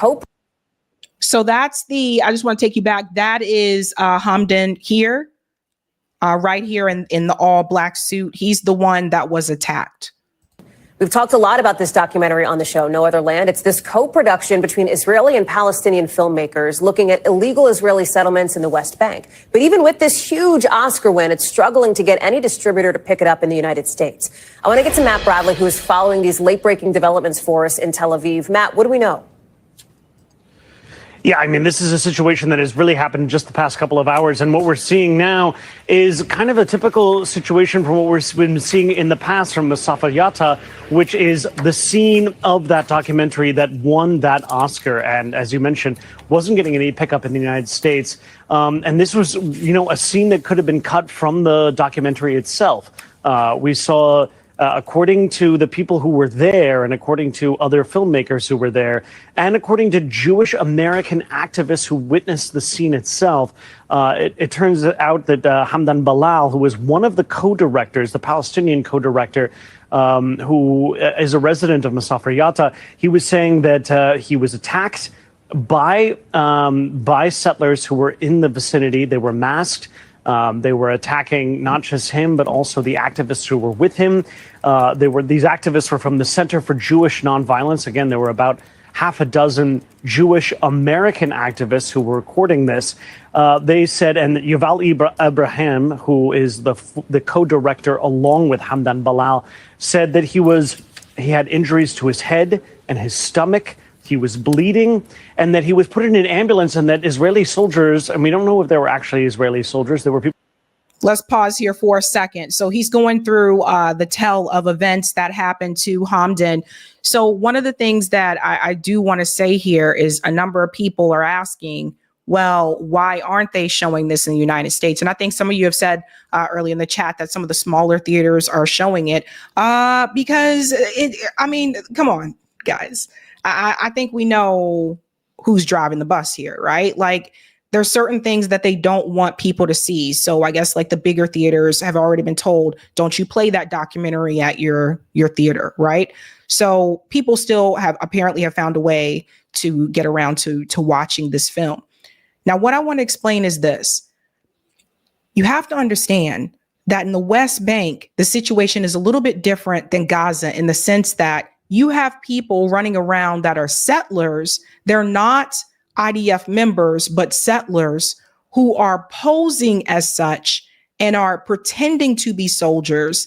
So that's I just want to take you back. That is Hamdan here, right here in the all-black suit. He's the one that was attacked. We've talked a lot about this documentary on the show, No Other Land. It's this co-production between Israeli and Palestinian filmmakers looking at illegal Israeli settlements in the West Bank. But even with this huge Oscar win, it's struggling to get any distributor to pick it up in the United States. I want to get to Matt Bradley, who is following these late-breaking developments for us in Tel Aviv. Matt, what do we know? Yeah, I mean, this is a situation that has really happened just the past couple of hours. And what we're seeing now is kind of a typical situation from what we've been seeing in the past from Massafa Yatta, which is the scene of that documentary that won that Oscar. And as you mentioned, wasn't getting any pickup in the United States. And this was, a scene that could have been cut from the documentary itself. We saw, according to the people who were there and according to other filmmakers who were there, and according to Jewish American activists who witnessed the scene itself, it turns out that Hamdan Bilal, who was one of the co-directors, the Palestinian co-director, who is a resident of Massafa Yatta, he was saying that he was attacked by settlers who were in the vicinity. They were masked. They were attacking not just him, but also the activists who were with him. These activists were from the Center for Jewish Nonviolence. Again, there were about half a dozen Jewish American activists who were recording this. They said, and Yuval Abraham, who is the co-director along with Hamdan Bilal, said that he had injuries to his head and his stomach. He was bleeding, and that he was put in an ambulance, and that Israeli soldiers, and we don't know if they were actually Israeli soldiers, there were people. Let's pause here for a second. So he's going through the tell of events that happened to Hamdan. So one of the things that I do want to say here is a number of people are asking, well, why aren't they showing this in the United States? And I think some of you have said early in the chat that some of the smaller theaters are showing it because come on, guys. I think we know who's driving the bus here, right? Like there's certain things that they don't want people to see. So I guess like the bigger theaters have already been told, don't you play that documentary at your theater, right? So people still have found a way to get around to watching this film. Now, what I want to explain is this. You have to understand that in the West Bank, the situation is a little bit different than Gaza in the sense that you have people running around that are settlers. They're not IDF members, but settlers who are posing as such and are pretending to be soldiers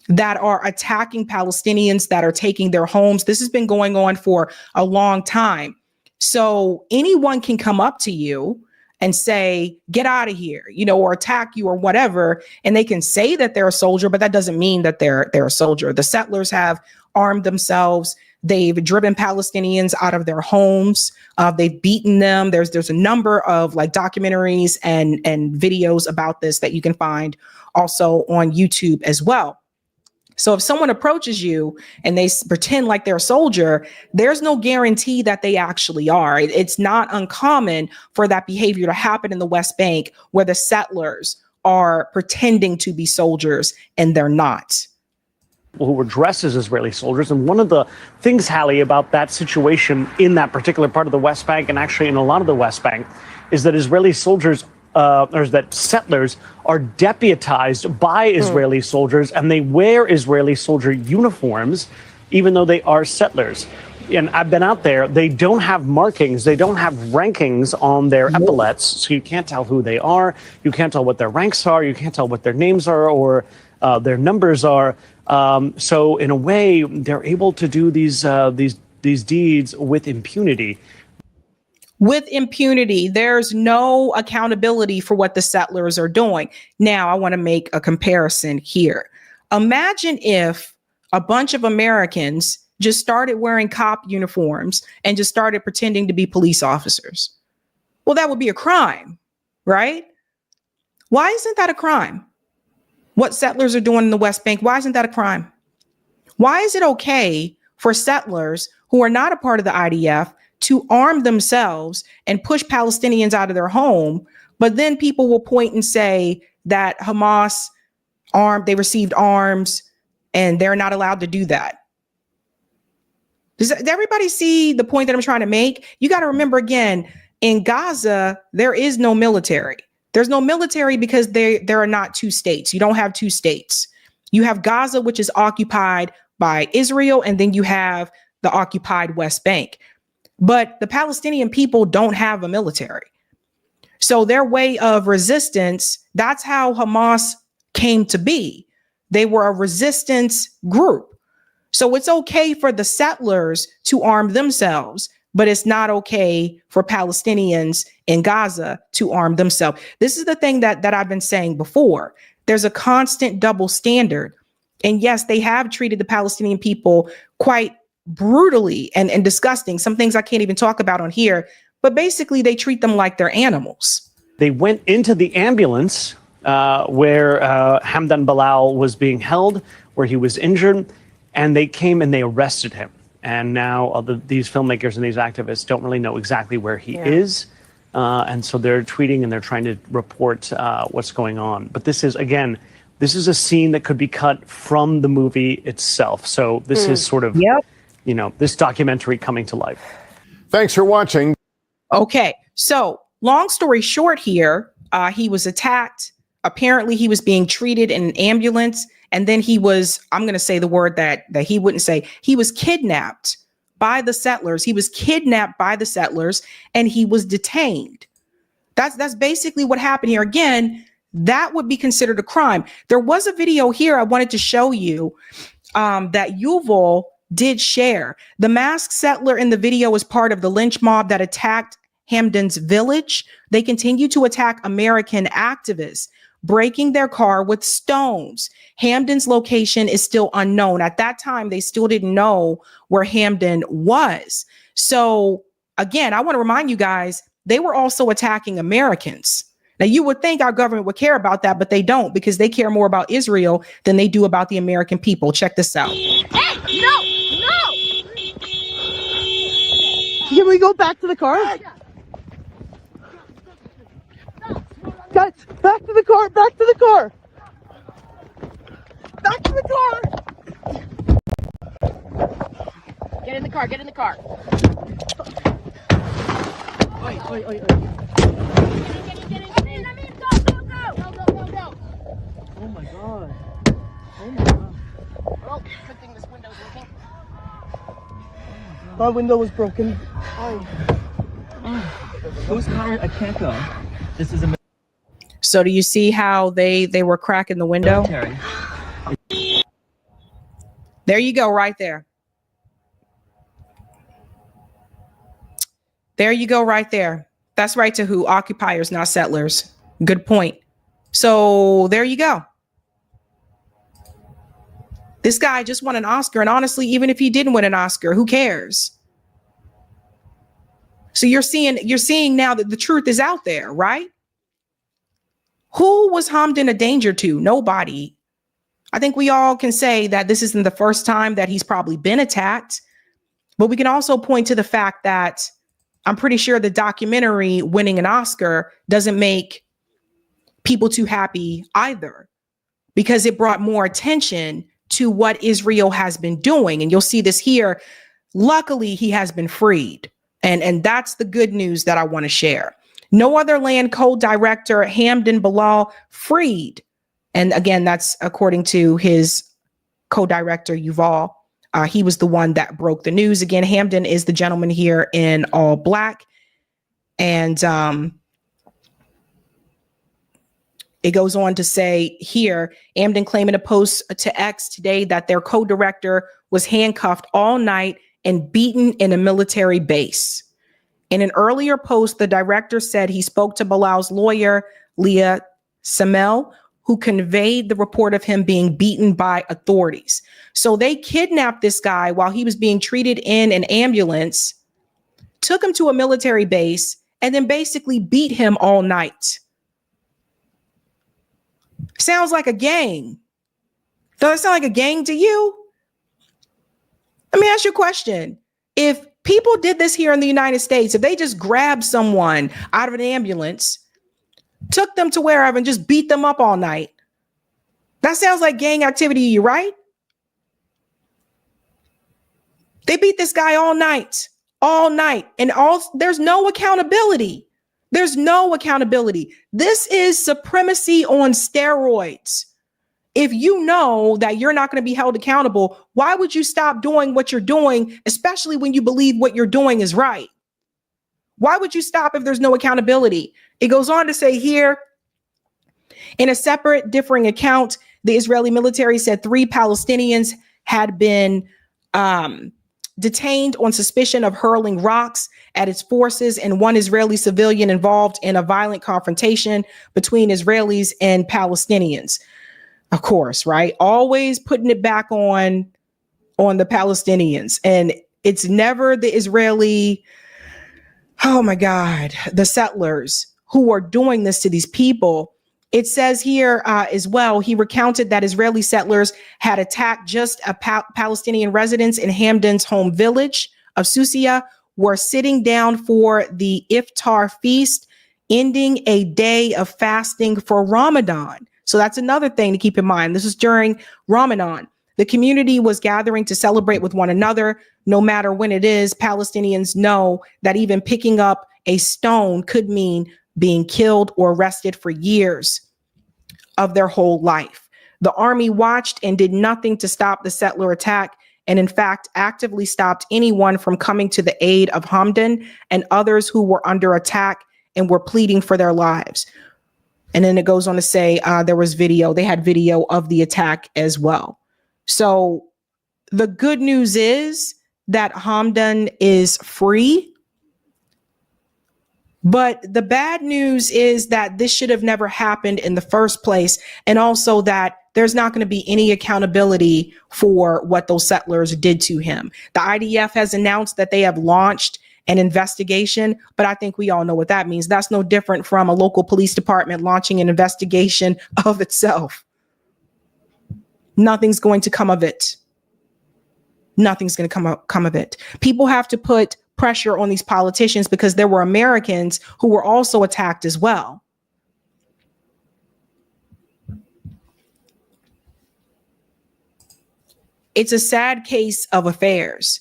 that are attacking Palestinians, that are taking their homes. This has been going on for a long time. So anyone can come up to you and say, get out of here, or attack you or whatever. And they can say that they're a soldier, but that doesn't mean that they're a soldier. The settlers have armed themselves. They've driven Palestinians out of their homes. They've beaten them. There's a number of like documentaries and videos about this that you can find also on YouTube as well. So if someone approaches you and they pretend like they're a soldier, there's no guarantee that they actually are. It's not uncommon for that behavior to happen in the West Bank, where the settlers are pretending to be soldiers and they're not. Who were dressed as Israeli soldiers. And one of the things, Hallie, about that situation in that particular part of the West Bank, and actually in a lot of the West Bank, is that Israeli soldiers, or that settlers are deputized by Israeli soldiers, and they wear Israeli soldier uniforms, even though they are settlers. And I've been out there. They don't have markings. They don't have rankings on their epaulets, so you can't tell who they are. You can't tell what their ranks are. You can't tell what their names are or their numbers are. So in a way, they're able to do these deeds with impunity. With impunity, there's no accountability for what the settlers are doing. Now, I want to make a comparison here. Imagine if a bunch of Americans just started wearing cop uniforms and just started pretending to be police officers. Well, that would be a crime, right? Why isn't that a crime? What settlers are doing in the West Bank, why isn't that a crime? Why is it okay for settlers who are not a part of the IDF to arm themselves and push Palestinians out of their home, but then people will point and say that Hamas they received arms and they're not allowed to do that? Does everybody see the point that I'm trying to make? You got to remember, again, in Gaza, there is no military. There's no military because there are not two states. You don't have two states. You have Gaza, which is occupied by Israel, and then you have the occupied West Bank. But the Palestinian people don't have a military. So their way of resistance, that's how Hamas came to be. They were a resistance group. So it's okay for the settlers to arm themselves, but it's not okay for Palestinians in Gaza to arm themselves. This is the thing that I've been saying before. There's a constant double standard. And yes, they have treated the Palestinian people quite brutally and disgusting. Some things I can't even talk about on here, but basically they treat them like they're animals. They went into the ambulance where Hamdan Bilal was being held, where he was injured, and they came and they arrested him. And now these filmmakers and these activists don't really know exactly where he is. And so they're tweeting and they're trying to report what's going on. But this is, again, this is a scene that could be cut from the movie itself. So this is sort of, you know, this documentary coming to life. Thanks for watching. Okay, so long story short here, he was attacked. Apparently he was being treated in an ambulance. And then he was, I'm going to say the word that he wouldn't say, he was kidnapped by the settlers. He was kidnapped by the settlers and he was detained. That's basically what happened here. Again, that would be considered a crime. There was a video here I wanted to show you that Yuval did share. The masked settler in the video was part of the lynch mob that attacked Hamdan's village. They continue to attack American activists, breaking their car with stones. Hamdan's location is still unknown. At that time, they still didn't know where Hamdan was. So again, I want to remind you guys, they were also attacking Americans. Now, you would think our government would care about that, but they don't, because they care more about Israel than they do about the American people. Check this out. Hey, no! Can we go back to the car? Guys, back to the car, back to the car. Back to the car. Get in the car, get in the car. Oi. Get in, let me go. Oh my god. Well, good thing this window's working. My window was broken. Whose car? I can't go. This is a... So do you see how they were cracking the window? There you go, right there. There you go, right there. That's right to who? Occupiers, not settlers. Good point. So there you go. This guy just won an Oscar, and honestly, even if he didn't win an Oscar, who cares? So you're seeing now that the truth is out there, right? Who was Hamdan a danger to? Nobody. I think we all can say that this isn't the first time that he's probably been attacked, but we can also point to the fact that I'm pretty sure the documentary winning an Oscar doesn't make people too happy either, because it brought more attention to what Israel has been doing. And you'll see this here. Luckily, he has been freed. And that's the good news that I want to share. No Other Land co-director Hamdan Bilal freed. And again, that's according to his co-director, Yuval. He was the one that broke the news. Again, Hamdan is the gentleman here in all black. And it goes on to say here, Hamdan claimed in a post to X today that their co-director was handcuffed all night and beaten in a military base. In an earlier post, the director said he spoke to Bilal's lawyer, Leah Samel, who conveyed the report of him being beaten by authorities. So they kidnapped this guy while he was being treated in an ambulance, took him to a military base, and then basically beat him all night. Sounds like a gang. Does it sound like a gang to you? Let me ask you a question. If people did this here in the United States, if they just grabbed someone out of an ambulance, took them to wherever and just beat them up all night, that sounds like gang activity to you, right? They beat this guy all night, and there's no accountability. There's no accountability. This is supremacy on steroids. If you know that you're not going to be held accountable, why would you stop doing what you're doing, especially when you believe what you're doing is right? Why would you stop if there's no accountability? It goes on to say here, in a separate differing account, the Israeli military said 3 Palestinians had been detained on suspicion of hurling rocks at its forces, and 1 Israeli civilian involved in a violent confrontation between Israelis and Palestinians. Of course, right? Always putting it back on the Palestinians. And it's never the Israeli, oh my God, the settlers who are doing this to these people. It says here as well, he recounted that Israeli settlers had attacked just a Palestinian residents in Hamdan's home village of Susia, were sitting down for the iftar feast, ending a day of fasting for Ramadan. So that's another thing to keep in mind. This is during Ramadan. The community was gathering to celebrate with one another. No matter when it is, Palestinians know that even picking up a stone could mean being killed or arrested for years of their whole life. The army watched and did nothing to stop the settler attack, and in fact, actively stopped anyone from coming to the aid of Hamdan and others who were under attack and were pleading for their lives. And then it goes on to say there was video. They had video of the attack as well. So the good news is that Hamdan is free. But the bad news is that this should have never happened in the first place. And also that there's not going to be any accountability for what those settlers did to him. The IDF has announced that they have launched an investigation, but I think we all know what that means. That's no different from a local police department launching an investigation of itself. Nothing's going to come of it. Nothing's going to come of it. People have to put pressure on these politicians because there were Americans who were also attacked as well. It's a sad case of affairs.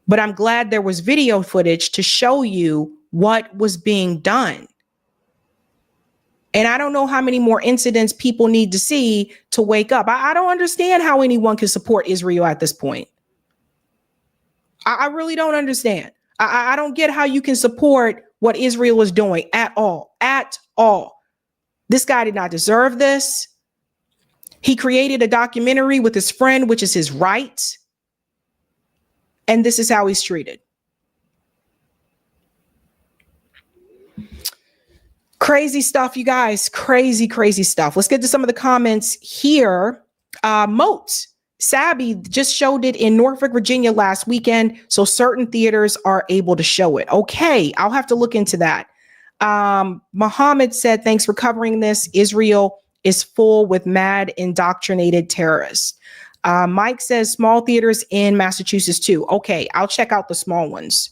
But I'm glad there was video footage to show you what was being done. And I don't know how many more incidents people need to see to wake up. I don't understand how anyone can support Israel at this point. I really don't understand. I don't get how you can support what Israel is doing at all. At all. This guy did not deserve this. He created a documentary with his friend, which is his right. And this is how he's treated. Crazy stuff, you guys. Crazy, crazy stuff. Let's get to some of the comments here. Moat, Sabby just showed it in Norfolk, Virginia last weekend, so certain theaters are able to show it. Okay, I'll have to look into that. Muhammad said, thanks for covering this. Israel is full with mad, indoctrinated terrorists. Mike says small theaters in Massachusetts too. Okay, I'll check out the small ones.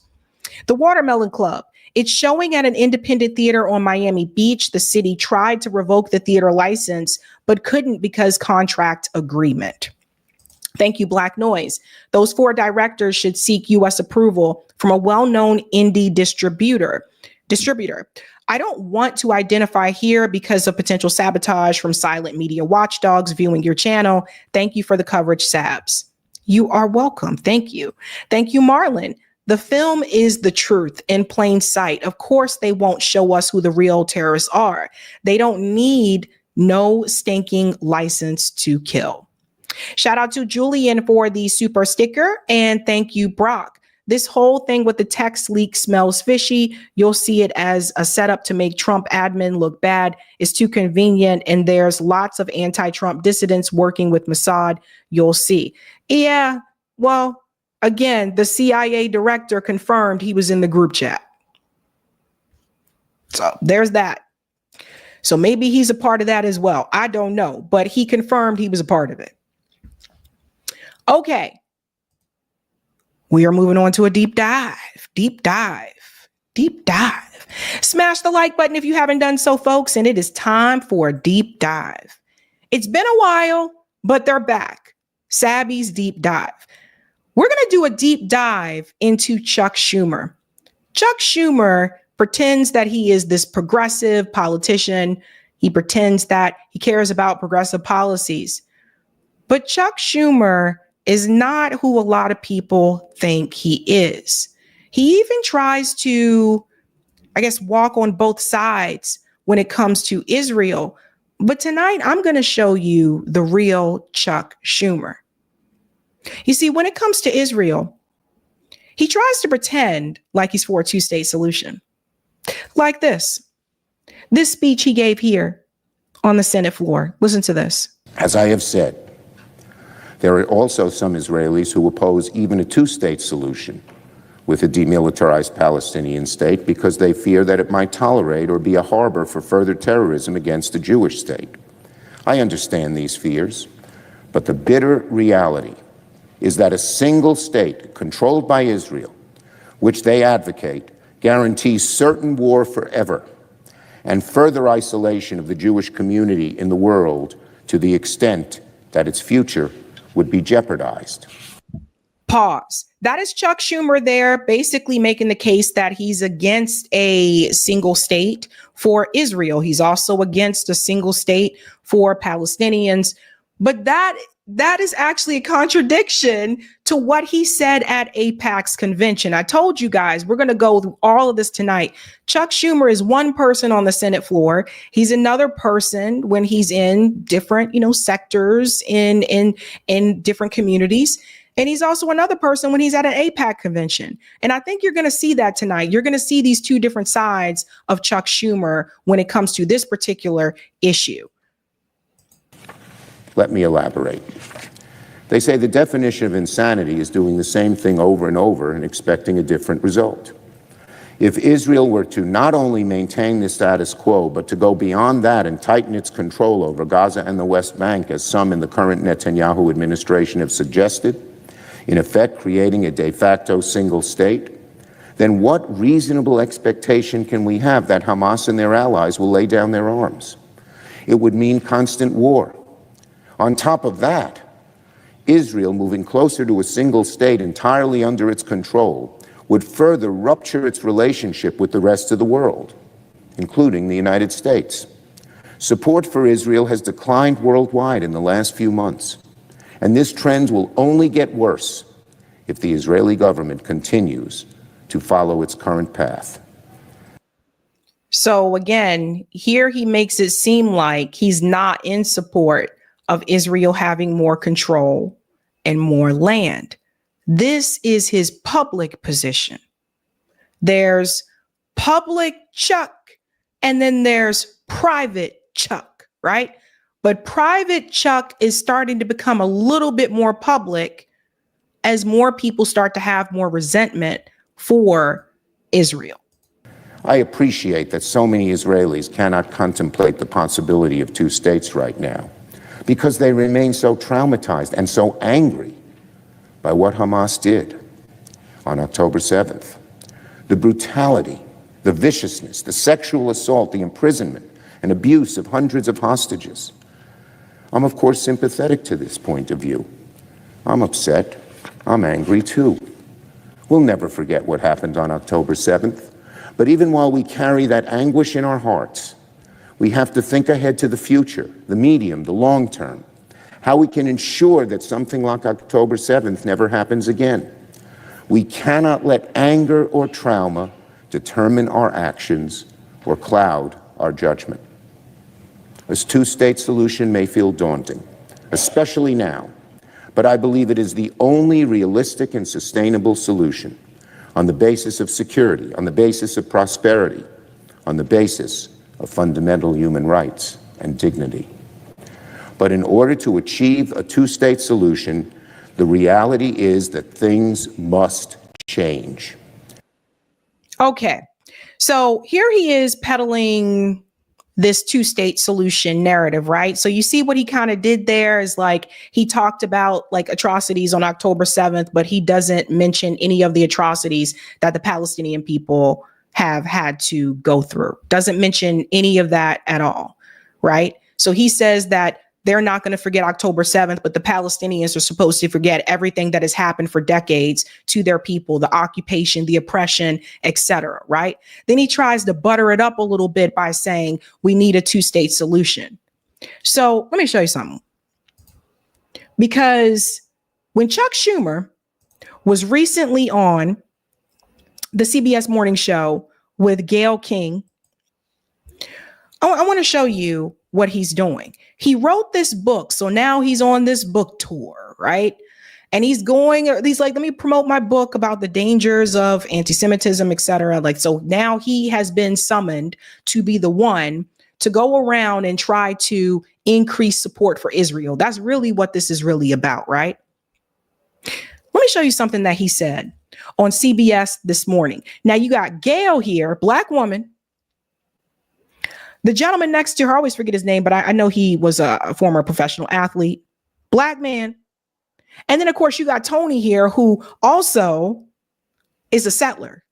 The Watermelon Club. It's showing at an independent theater on Miami Beach. The city tried to revoke the theater license, but couldn't because contract agreement. Thank you, Black Noise. Those 4 directors should seek U.S. approval from a well-known indie distributor. I don't want to identify here because of potential sabotage from silent media watchdogs viewing your channel. Thank you for the coverage, Sabs. You are welcome. Thank you. Thank you, Marlon. The film is the truth in plain sight. Of course, they won't show us who the real terrorists are. They don't need no stinking license to kill. Shout out to Julian for the super sticker. And thank you, Brock. This whole thing with the text leak smells fishy. You'll see it as a setup to make Trump admin look bad. It's too convenient. And there's lots of anti-Trump dissidents working with Mossad. You'll see. Yeah, well, again, the CIA director confirmed he was in the group chat. So there's that. So maybe he's a part of that as well. I don't know, but he confirmed he was a part of it. Okay. We are moving on to a deep dive. Smash the like button if you haven't done so, folks, and it is time for a deep dive. It's been a while, but they're back. Sabby's deep dive. We're going to do a deep dive into Chuck Schumer. Chuck Schumer pretends that he is this progressive politician. He pretends that he cares about progressive policies. But Chuck Schumer is not who a lot of people think he is. He even tries to, I guess, walk on both sides when it comes to Israel. But tonight, I'm going to show you the real Chuck Schumer. You see, when it comes to Israel, he tries to pretend like he's for a 2-state solution. Like this speech he gave here on the Senate floor. Listen to this. As I have said, there are also some Israelis who oppose even a 2-state solution with a demilitarized Palestinian state because they fear that it might tolerate or be a harbor for further terrorism against a Jewish state. I understand these fears, but the bitter reality is that a single state controlled by Israel, which they advocate, guarantees certain war forever and further isolation of the Jewish community in the world to the extent that its future would be jeopardized. Pause. That is Chuck Schumer there, basically making the case that he's against a single state for Israel. He's also against a single state for Palestinians. But that is actually a contradiction to what he said at AIPAC's convention. I told you guys, we're going to go through all of this tonight. Chuck Schumer is one person on the Senate floor. He's another person when he's in different, sectors in different communities. And he's also another person when he's at an AIPAC convention. And I think you're going to see that tonight. You're going to see these two different sides of Chuck Schumer when it comes to this particular issue. Let me elaborate. They say the definition of insanity is doing the same thing over and over and expecting a different result. If Israel were to not only maintain the status quo, but to go beyond that and tighten its control over Gaza and the West Bank, as some in the current Netanyahu administration have suggested, in effect creating a de facto single state, then what reasonable expectation can we have that Hamas and their allies will lay down their arms? It would mean constant war. On top of that, Israel moving closer to a single state entirely under its control would further rupture its relationship with the rest of the world, including the United States. Support for Israel has declined worldwide in the last few months, and this trend will only get worse if the Israeli government continues to follow its current path. So again, here he makes it seem like he's not in support of Israel having more control and more land. This is his public position. There's public Chuck, and then there's private Chuck, right? But private Chuck is starting to become a little bit more public as more people start to have more resentment for Israel. I appreciate that so many Israelis cannot contemplate the possibility of two states right now because they remain so traumatized and so angry by what Hamas did on October 7th. The brutality, the viciousness, the sexual assault, the imprisonment and abuse of hundreds of hostages. I'm, of course, sympathetic to this point of view. I'm upset. I'm angry, too. We'll never forget what happened on October 7th. But even while we carry that anguish in our hearts, we have to think ahead to the future, the medium, the long term, how we can ensure that something like October 7th never happens again. We cannot let anger or trauma determine our actions or cloud our judgment. A two-state solution may feel daunting, especially now, but I believe it is the only realistic and sustainable solution on the basis of security, on the basis of prosperity, on the basis of fundamental human rights and dignity. But in order to achieve a two-state solution, the reality is that things must change. Okay, so here he is peddling this two-state solution narrative, right? So you see what he kind of did there is like he talked about like atrocities on October 7th, but he doesn't mention any of the atrocities that the Palestinian people have had to go through. Doesn't mention any of that at all, right? So he says that they're not going to forget October 7th, but the Palestinians are supposed to forget everything that has happened for decades to their people, the occupation, the oppression, etc. Right? Then he tries to butter it up a little bit by saying we need a two-state solution. So let me show you something. Because when Chuck Schumer was recently on the CBS morning show with Gayle King, I want to show you what he's doing. He wrote this book. So now he's on this book tour, right? And he's like, let me promote my book about the dangers of anti-Semitism, et cetera. Like, so now he has been summoned to be the one to go around and try to increase support for Israel. That's really what this is really about, right? Let me show you something that he said on CBS this morning. Now you got Gayle here, Black woman. The gentleman next to her, I always forget his name, but I know he was a former professional athlete, Black man. And then, of course, you got Tony here, who also is a settler.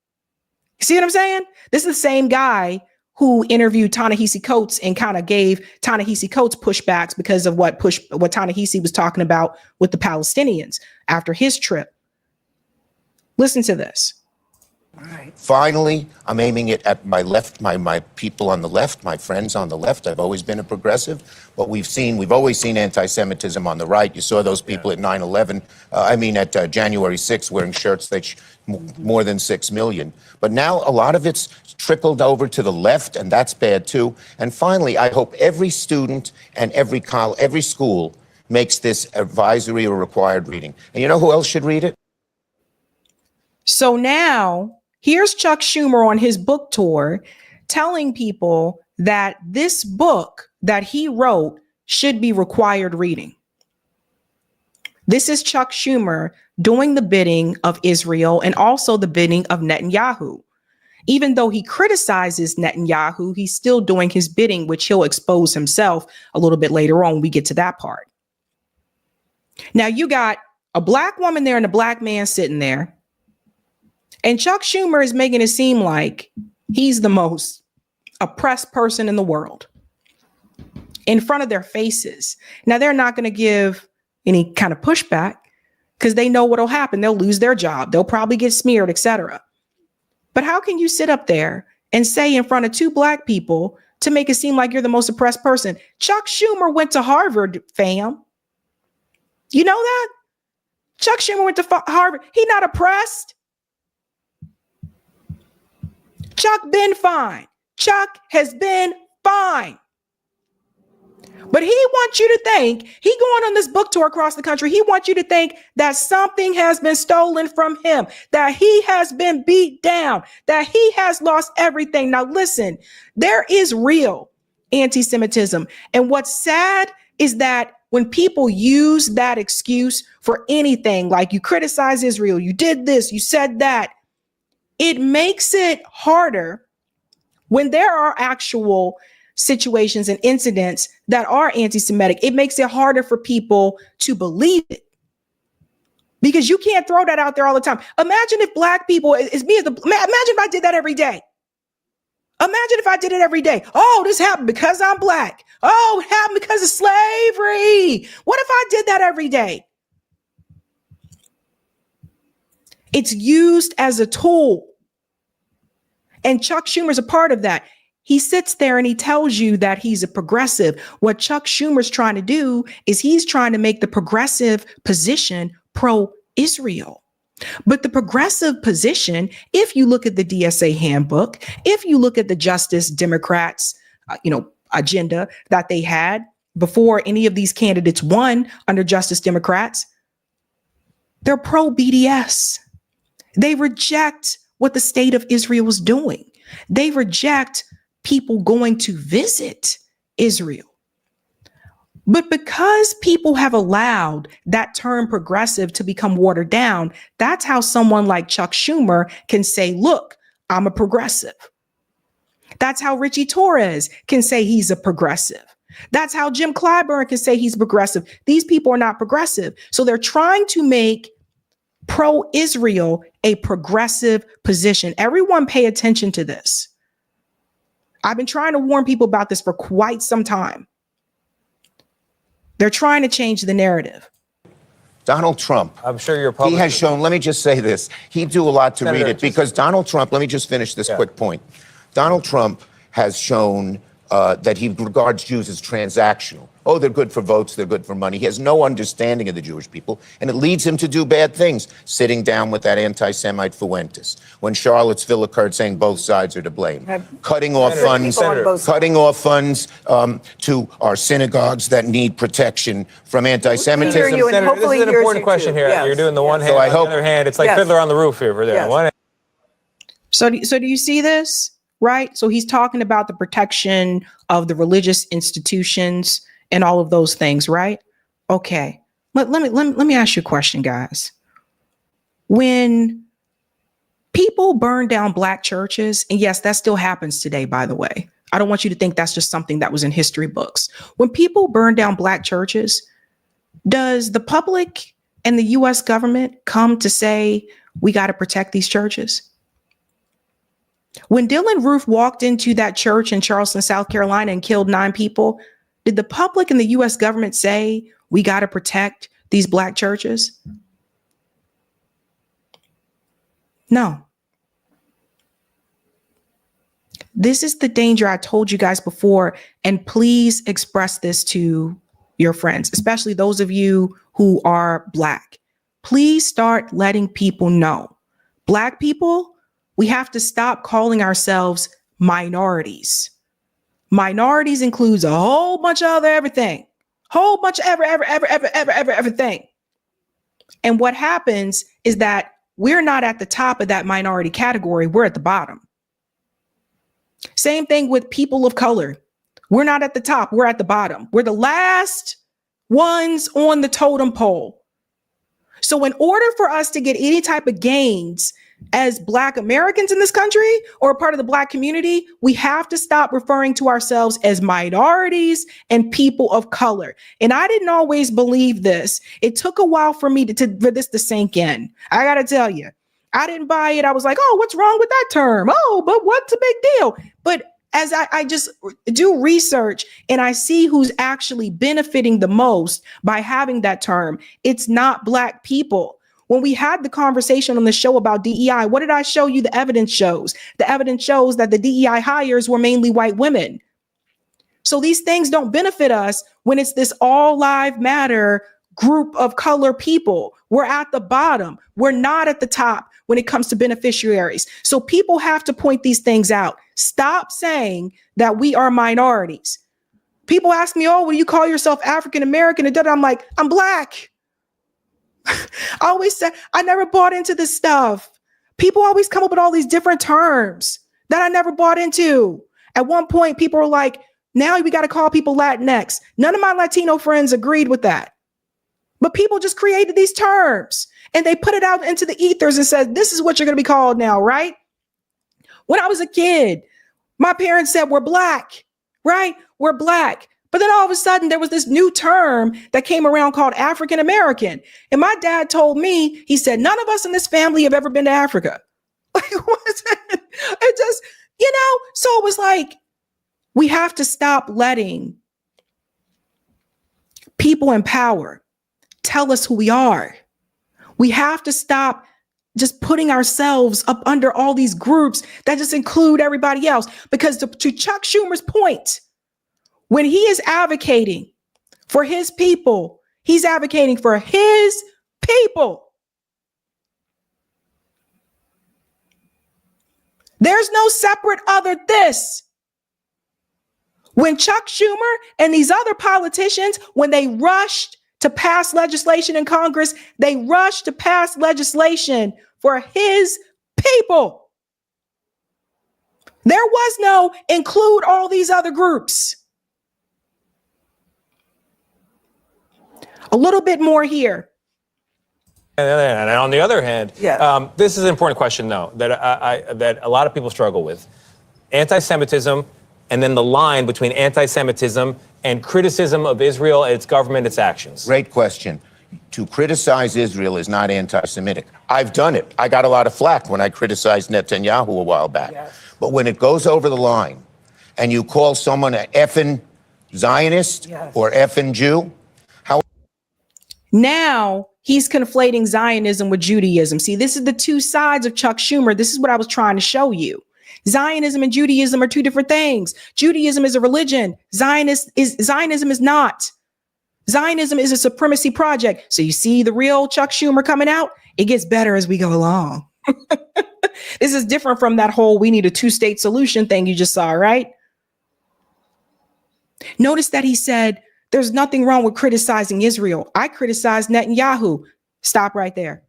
You see what I'm saying? This is the same guy who interviewed Ta-Nehisi Coates and kind of gave Ta-Nehisi Coates pushbacks because of what Ta-Nehisi was talking about with the Palestinians after his trip. Listen to this. All right. Finally, I'm aiming it at my left, my people on the left, my friends on the left. I've always been a progressive, but we've always seen anti-Semitism on the right. You saw those people at 9/11, at January 6th wearing shirts that more than 6 million. But now a lot of it's trickled over to the left, and that's bad too. And finally, I hope every student and every school makes this advisory or required reading. And you know who else should read it? So now here's Chuck Schumer on his book tour telling people that this book that he wrote should be required reading. This is Chuck Schumer doing the bidding of Israel and also the bidding of Netanyahu. Even though he criticizes Netanyahu, he's still doing his bidding, which he'll expose himself a little bit later on when we get to that part. Now you got a Black woman there and a Black man sitting there. And Chuck Schumer is making it seem like he's the most oppressed person in the world in front of their faces. Now, they're not going to give any kind of pushback because they know what'll happen. They'll lose their job. They'll probably get smeared, etc. But how can you sit up there and say in front of two Black people to make it seem like you're the most oppressed person? Chuck Schumer went to Harvard, fam. You know that? Chuck Schumer went to Harvard. He not oppressed. Chuck been fine. Chuck has been fine. But he wants you to think, he going on this book tour across the country, he wants you to think that something has been stolen from him, that he has been beat down, that he has lost everything. Now listen, there is real anti-Semitism. And what's sad is that when people use that excuse for anything, like you criticize Israel, you did this, you said that, it makes it harder When there are actual situations and incidents that are anti-Semitic, it makes it harder for people to believe it. Because you can't throw that out there all the time. Imagine if black people, imagine if I did that every day. Imagine if I did it every day. Oh, this happened because I'm black. Oh, it happened because of slavery. What if I did that every day? It's used as a tool. And Chuck Schumer's a part of that. He sits there and he tells you that he's a progressive. What Chuck Schumer's trying to do is he's trying to make the progressive position pro-Israel. But the progressive position, if you look at the DSA handbook, if you look at the Justice Democrats, agenda that they had before any of these candidates won under Justice Democrats, they're pro-BDS. They reject what the state of Israel is doing. They reject people going to visit Israel. But because people have allowed that term progressive to become watered down, that's how someone like Chuck Schumer can say, look, I'm a progressive. That's how Richie Torres can say he's a progressive. That's how Jim Clyburn can say he's progressive. These people are not progressive. So they're trying to make pro-Israel a progressive position. Everyone pay attention to this. I've been trying to warn people about this for quite some time. They're trying to change the narrative. Donald Trump. I'm sure you're he has shown, let me just say this. He'd do a lot to read it because Donald Trump, let me just finish this quick point. Donald Trump has shown that he regards Jews as transactional. Oh, they're good for votes, they're good for money. He has no understanding of the Jewish people, and it leads him to do bad things, sitting down with that anti-Semite Fuentes. When Charlottesville occurred, saying both sides are to blame. Cutting off funds to our synagogues that need protection from anti-Semitism. This is an important question here. Yes. You're doing the one hand, on the other hand, it's like Fiddler on the Roof here. Yes. So do you see this? Right? So he's talking about the protection of the religious institutions and all of those things, right? Okay. Let me ask you a question, guys. When people burn down Black churches, and yes, that still happens today, by the way. I don't want you to think that's just something that was in history books. When people burn down Black churches, does the public and the US government come to say, we got to protect these churches? When Dylan Roof walked into that church in Charleston, South Carolina and killed 9 people, did the public and the US government say, we got to protect these Black churches? No. This is the danger I told you guys before, and please express this to your friends, especially those of you who are Black. Please start letting people know. Black people, we have to stop calling ourselves minorities. Minorities includes a whole bunch of other everything, whole bunch of everything. And what happens is that we're not at the top of that minority category. We're at the bottom. Same thing with people of color. We're not at the top. We're at the bottom. We're the last ones on the totem pole. So in order for us to get any type of gains as Black Americans in this country or a part of the Black community, we have to stop referring to ourselves as minorities and people of color. And I didn't always believe this. It took a while for me for this to sink in. I got to tell you, I didn't buy it. I was like, oh, what's wrong with that term? Oh, but what's a big deal? But as I just do research and I see who's actually benefiting the most by having that term, it's not Black people. When we had the conversation on the show about DEI, what did I show you? The evidence shows. The evidence shows that the DEI hires were mainly white women. So these things don't benefit us when it's this all live matter group of color people. We're at the bottom. We're not at the top when it comes to beneficiaries. So people have to point these things out. Stop saying that we are minorities. People ask me, oh, well, you call yourself African American? And I'm like, I'm Black. I always said, I never bought into this stuff. People always come up with all these different terms that I never bought into. At one point, people were like, now we got to call people Latinx. None of my Latino friends agreed with that. But people just created these terms and they put it out into the ethers and said, this is what you're going to be called now, right? When I was a kid, My parents said we're black, right? We're black. But then all of a sudden there was this new term that came around called African American. And my dad told me, he said, none of us in this family have ever been to Africa. Like, it just, so it was like, we have to stop letting people in power tell us who we are. We have to stop just putting ourselves up under all these groups that just include everybody else. Because to Chuck Schumer's point, when he is advocating for his people, he's advocating for his people. There's no separate other this. When Chuck Schumer and these other politicians, when they rushed to pass legislation in Congress, they rushed to pass legislation for his people. There was no include all these other groups. A little bit more here. And on the other hand, this is an important question, though, that a lot of people struggle with. Anti-Semitism, and then the line between anti-Semitism and criticism of Israel, its government, its actions. Great question. To criticize Israel is not anti-Semitic. I've done it. I got a lot of flack when I criticized Netanyahu a while back. Yes. But when it goes over the line and you call someone an effing Zionist or effing Jew, now he's conflating Zionism with Judaism. See, this is the two sides of Chuck Schumer. This is what I was trying to show you. Zionism and Judaism are two different things. Judaism is a religion. Zionism is not. Zionism is a supremacy project. So you see the real Chuck Schumer coming out? It gets better as we go along. This is different from that whole we need a two-state solution thing you just saw, right? Notice that he said, there's nothing wrong with criticizing Israel. I criticize Netanyahu. Stop right there.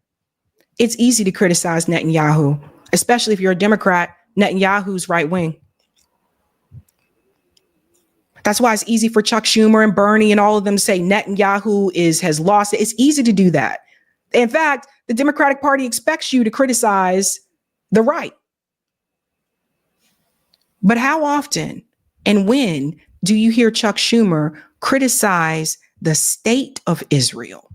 It's easy to criticize Netanyahu, especially if you're a Democrat. Netanyahu's right wing. That's why it's easy for Chuck Schumer and Bernie and all of them to say Netanyahu has lost it. It's easy to do that. In fact, the Democratic Party expects you to criticize the right. But how often and when do you hear Chuck Schumer criticize the state of Israel?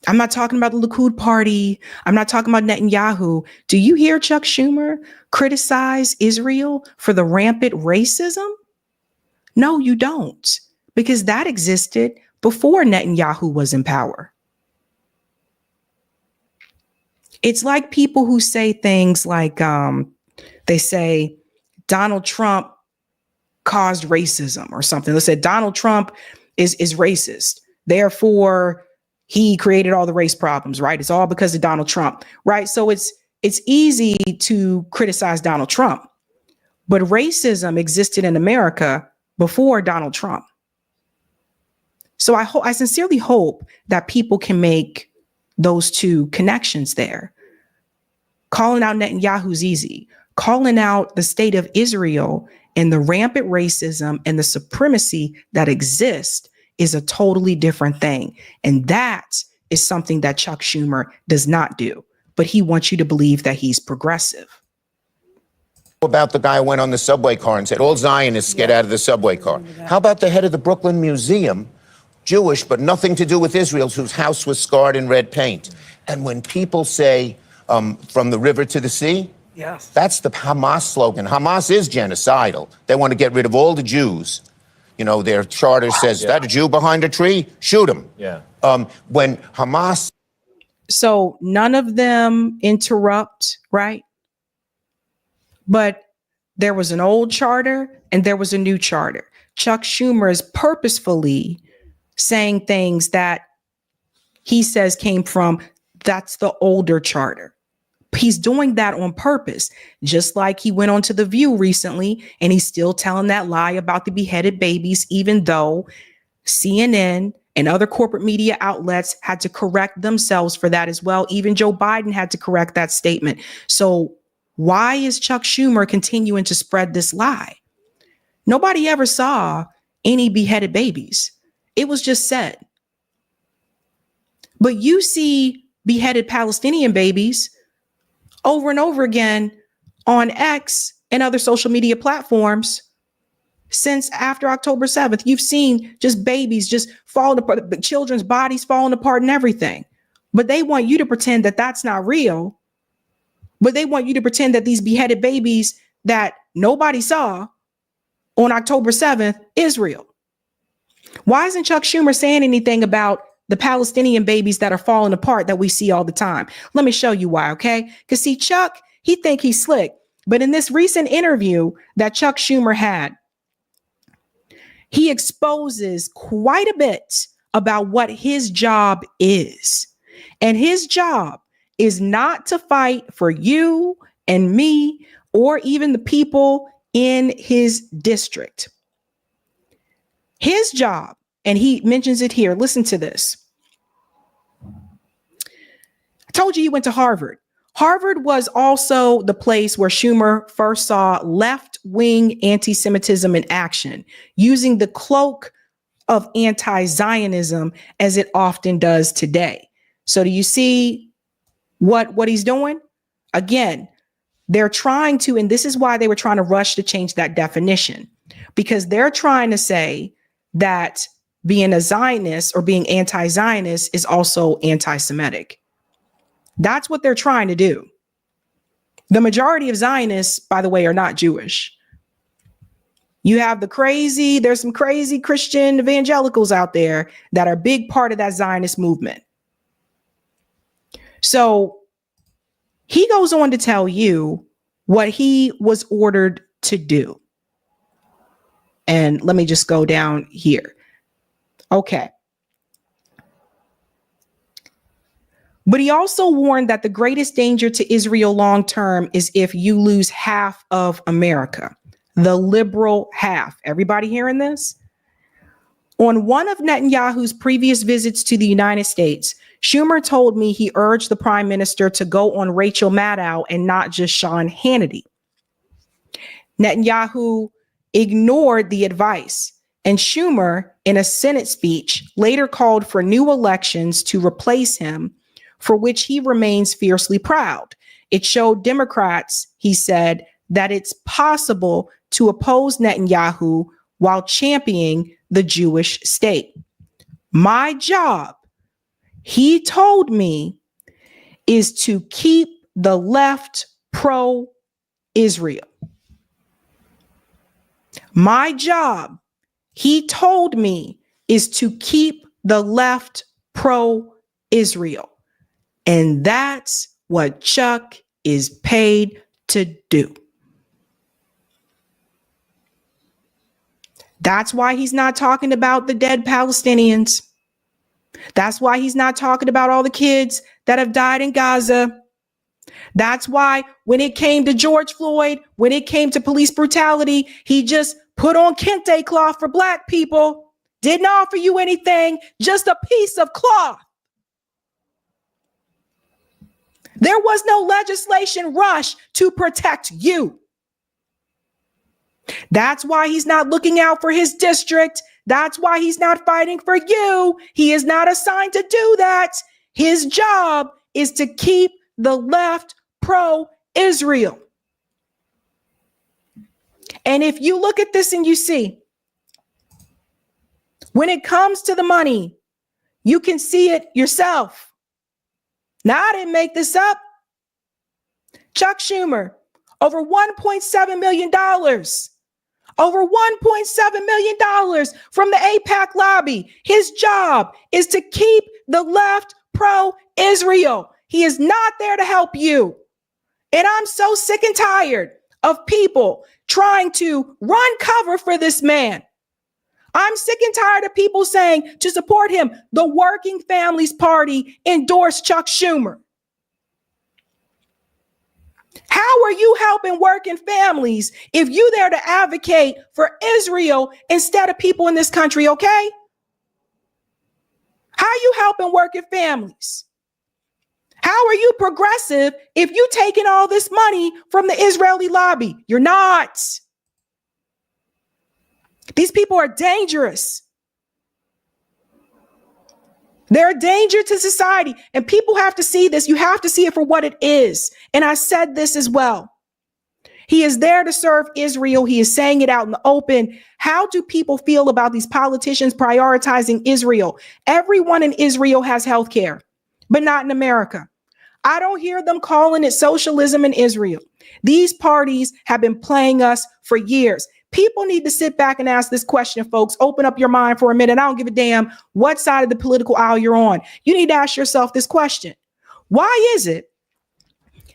I'm not talking about the Likud party. I'm not talking about Netanyahu. Do you hear Chuck Schumer criticize Israel for the rampant racism? No, you don't, because that existed before Netanyahu was in power. It's like people who say things like, they say Donald Trump caused racism or something. They said Donald Trump is racist. Therefore, he created all the race problems, right? It's all because of Donald Trump, right? So it's easy to criticize Donald Trump, but racism existed in America before Donald Trump. So I sincerely hope that people can make those two connections there. Calling out Netanyahu's easy. Calling out the state of Israel and the rampant racism and the supremacy that exists is a totally different thing. And that is something that Chuck Schumer does not do. But he wants you to believe that he's progressive. About the guy who went on the subway car and said, all Zionists get out of the subway car. How about the head of the Brooklyn Museum, Jewish, but nothing to do with Israel, whose house was scarred in red paint? And when people say, from the river to the sea, that's the Hamas slogan. Hamas is genocidal. They want to get rid of all the Jews. You know, their charter says, that a Jew behind a tree? Shoot him. When Hamas... So none of them interrupt, right? But there was an old charter and there was a new charter. Chuck Schumer is purposefully saying things that he says came from, that's the older charter. He's doing that on purpose, just like he went on to The View recently, and he's still telling that lie about the beheaded babies, even though CNN and other corporate media outlets had to correct themselves for that as well. Even Joe Biden had to correct that statement. So why is Chuck Schumer continuing to spread this lie? Nobody ever saw any beheaded babies. It was just said. But you see beheaded Palestinian babies over and over again on X and other social media platforms since after October 7th. You've seen just babies just falling apart, children's bodies falling apart and everything. But they want you to pretend that that's not real. But they want you to pretend that these beheaded babies that nobody saw on October 7th is real. Why isn't Chuck Schumer saying anything about the Palestinian babies that are falling apart that we see all the time? Let me show you why, okay? Because see, Chuck, he think he's slick. But in this recent interview that Chuck Schumer had, he exposes quite a bit about what his job is. And his job is not to fight for you and me or even the people in his district. His job, and he mentions it here, listen to this. I told you he went to Harvard. Harvard was also the place where Schumer first saw left-wing anti-Semitism in action, using the cloak of anti-Zionism as it often does today. So do you see what he's doing? Again, they're trying to, and this is why they were trying to rush to change that definition, because they're trying to say that being a Zionist or being anti-Zionist is also anti-Semitic. That's what they're trying to do. The majority of Zionists, by the way, are not Jewish. You have there's some crazy Christian evangelicals out there that are a big part of that Zionist movement. So he goes on to tell you what he was ordered to do. And let me just go down here. Okay. But he also warned that the greatest danger to Israel long term is if you lose half of America, the liberal half. Everybody hearing this? On one of Netanyahu's previous visits to the United States, Schumer told me he urged the prime minister to go on Rachel Maddow and not just Sean Hannity. Netanyahu ignored the advice, and Schumer, in a Senate speech, later called for new elections to replace him, for which he remains fiercely proud. It showed Democrats, he said, that it's possible to oppose Netanyahu while championing the Jewish state. My job, he told me, is to keep the left pro-Israel. My job, he told me, is to keep the left pro-Israel. And that's what Chuck is paid to do. That's why he's not talking about the dead Palestinians. That's why he's not talking about all the kids that have died in Gaza. That's why when it came to George Floyd, when it came to police brutality, he just put on kente cloth for Black people, didn't offer you anything, just a piece of cloth. There was no legislation rush to protect you. That's why he's not looking out for his district. That's why he's not fighting for you. He is not assigned to do that. His job is to keep the left pro-Israel. And if you look at this and you see, when it comes to the money, you can see it yourself. Now, I didn't make this up. Chuck Schumer, over $1.7 million. Over $1.7 million from the AIPAC lobby. His job is to keep the left pro-Israel. He is not there to help you. And I'm so sick and tired of people trying to run cover for this man. I'm sick and tired of people saying to support him, the Working Families Party endorsed Chuck Schumer. How are you helping working families if you're there to advocate for Israel instead of people in this country, okay? How are you helping working families? How are you progressive if you're taking all this money from the Israeli lobby? You're not. These people are dangerous. They're a danger to society, and people have to see this. You have to see it for what it is. And I said this as well. He is there to serve Israel. He is saying it out in the open. How do people feel about these politicians prioritizing Israel? Everyone in Israel has health care, but not in America. I don't hear them calling it socialism in Israel. These parties have been playing us for years. People need to sit back and ask this question, folks. Open up your mind for a minute. I don't give a damn what side of the political aisle you're on. You need to ask yourself this question. Why is it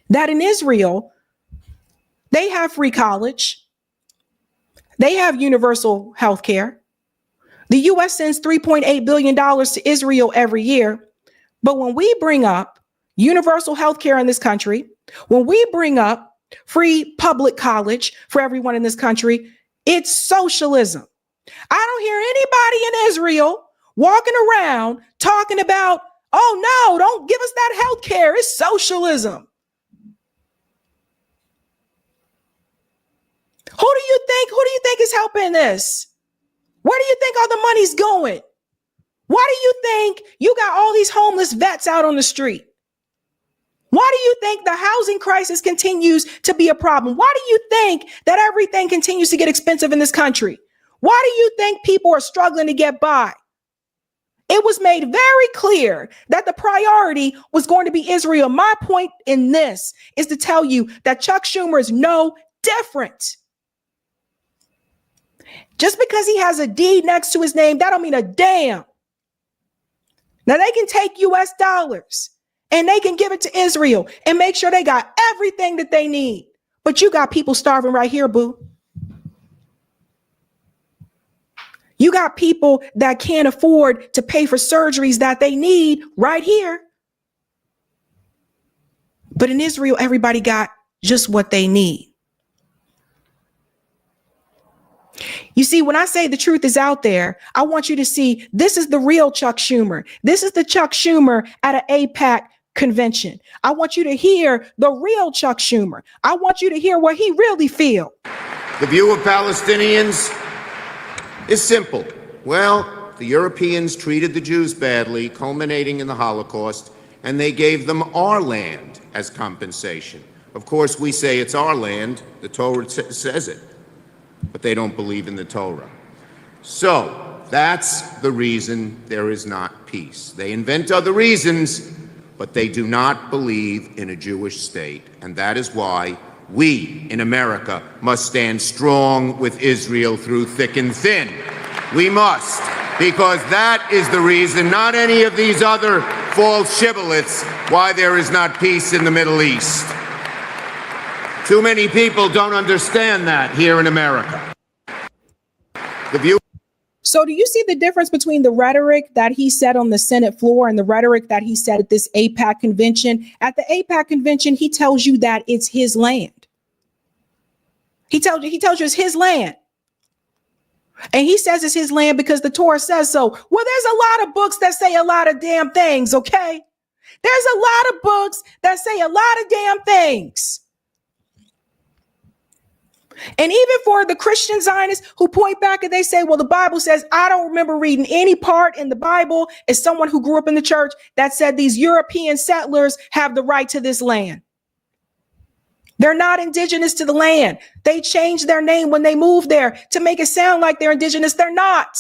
that in Israel, they have free college, they have universal health care, the U.S. sends $3.8 billion to Israel every year, but when we bring up universal health care in this country, when we bring up free public college for everyone in this country, it's socialism. I don't hear anybody in Israel walking around talking about, oh no, don't give us that health care. It's socialism. Who do you think is helping this? Where do you think all the money's going? Why do you think you got all these homeless vets out on the street? Why do you think the housing crisis continues to be a problem? Why do you think that everything continues to get expensive in this country? Why do you think people are struggling to get by? It was made very clear that the priority was going to be Israel. My point in this is to tell you that Chuck Schumer is no different. Just because he has a D next to his name, that don't mean a damn. Now they can take US dollars and they can give it to Israel and make sure they got everything that they need. But you got people starving right here, boo. You got people that can't afford to pay for surgeries that they need right here. But in Israel, everybody got just what they need. You see, when I say the truth is out there, I want you to see this is the real Chuck Schumer. This is the Chuck Schumer at an AIPAC convention. I want you to hear the real Chuck Schumer. I want you to hear what he really feels. The view of Palestinians is simple. Well, the Europeans treated the Jews badly, culminating in the Holocaust, and they gave them our land as compensation. Of course, we say it's our land. The Torah says it. But they don't believe in the Torah. So that's the reason there is not peace. They invent other reasons, but they do not believe in a Jewish state. And that is why we in America must stand strong with Israel through thick and thin. We must, because that is the reason, not any of these other false shibboleths, why there is not peace in the Middle East. Too many people don't understand that here in America. So do you see the difference between the rhetoric that he said on the Senate floor and the rhetoric that he said at this AIPAC convention? At the AIPAC convention, he tells you that it's his land. He tells you it's his land. And he says it's his land because the Torah says so. Well, there's a lot of books that say a lot of damn things, okay? There's a lot of books that say a lot of damn things. And even for the Christian Zionists who point back and they say, well, the Bible says, I don't remember reading any part in the Bible as someone who grew up in the church that said these European settlers have the right to this land. They're not indigenous to the land. They changed their name when they moved there to make it sound like they're indigenous. They're not.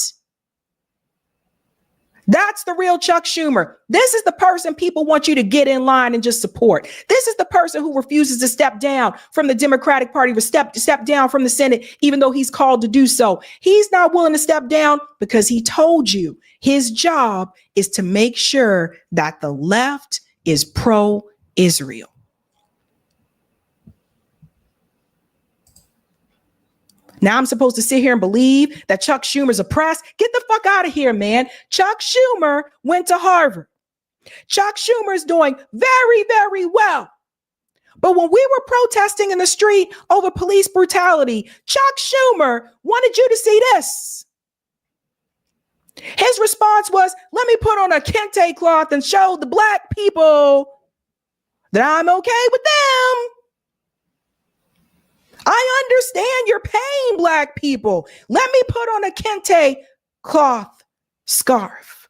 That's the real Chuck Schumer. This is the person people want you to get in line and just support. This is the person who refuses to step down from the Democratic Party, step down from the Senate, even though he's called to do so. He's not willing to step down because he told you his job is to make sure that the left is pro-Israel. Now I'm supposed to sit here and believe that Chuck Schumer's oppressed? Get the fuck out of here, man. Chuck Schumer went to Harvard. Chuck Schumer is doing very, very well. But when we were protesting in the street over police brutality, Chuck Schumer wanted you to see this. His response was, let me put on a kente cloth and show the black people that I'm okay with them. I understand your pain, black people. Let me put on a kente cloth scarf.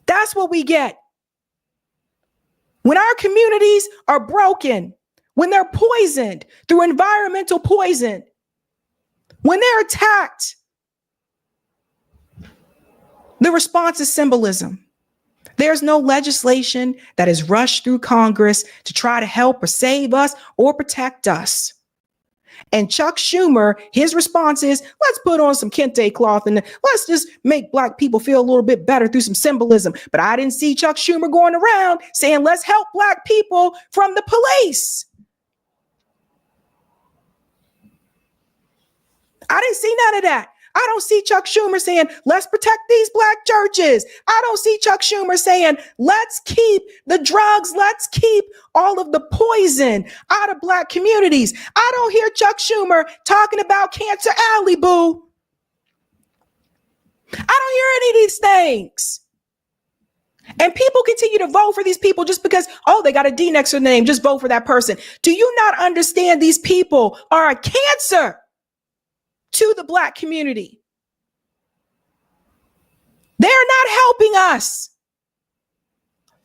That's what we get. When our communities are broken, when they're poisoned through environmental poison, when they're attacked, the response is symbolism. There's no legislation that is rushed through Congress to try to help or save us or protect us. And Chuck Schumer, his response is, let's put on some kente cloth and let's just make black people feel a little bit better through some symbolism. But I didn't see Chuck Schumer going around saying, let's help black people from the police. I didn't see none of that. I don't see Chuck Schumer saying, let's protect these black churches. I don't see Chuck Schumer saying, let's keep the drugs, let's keep all of the poison out of black communities. I don't hear Chuck Schumer talking about Cancer Alley, boo. I don't hear any of these things. And people continue to vote for these people just because, oh, they got a D next to their name, just vote for that person. Do you not understand these people are a cancer to the black community? They're not helping us.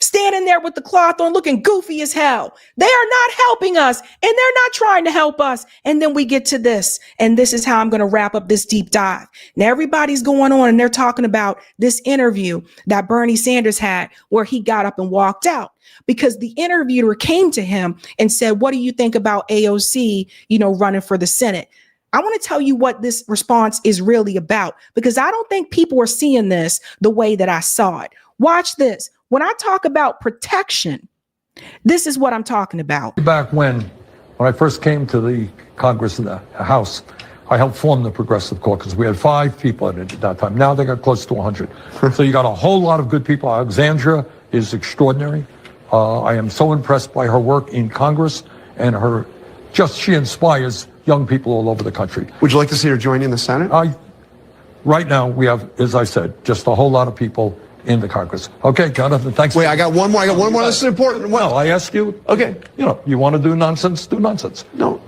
Standing there with the cloth on looking goofy as hell. They are not helping us, and they're not trying to help us. And then we get to this, and this is how I'm going to wrap up this deep dive. Now everybody's going on and they're talking about this interview that Bernie Sanders had where he got up and walked out because the interviewer came to him and said, what do you think about AOC, running for the Senate? I want to tell you what this response is really about, because I don't think people are seeing this the way that I saw it. Watch this. When I talk about protection, this is what I'm talking about. Back when I first came to the Congress and the House, I helped form the Progressive Caucus. We had 5 people in it at that time. Now they got close to 100. So you got a whole lot of good people. Alexandra is extraordinary. I am so impressed by her work in Congress and she inspires young people all over the country. Would you like to see her joining the Senate? Right now we have, as I said, just a whole lot of people in the Congress. Okay, Jonathan, thanks. Wait, I got one more. This is important. No, I asked you. Okay. You want to do nonsense, do nonsense. No.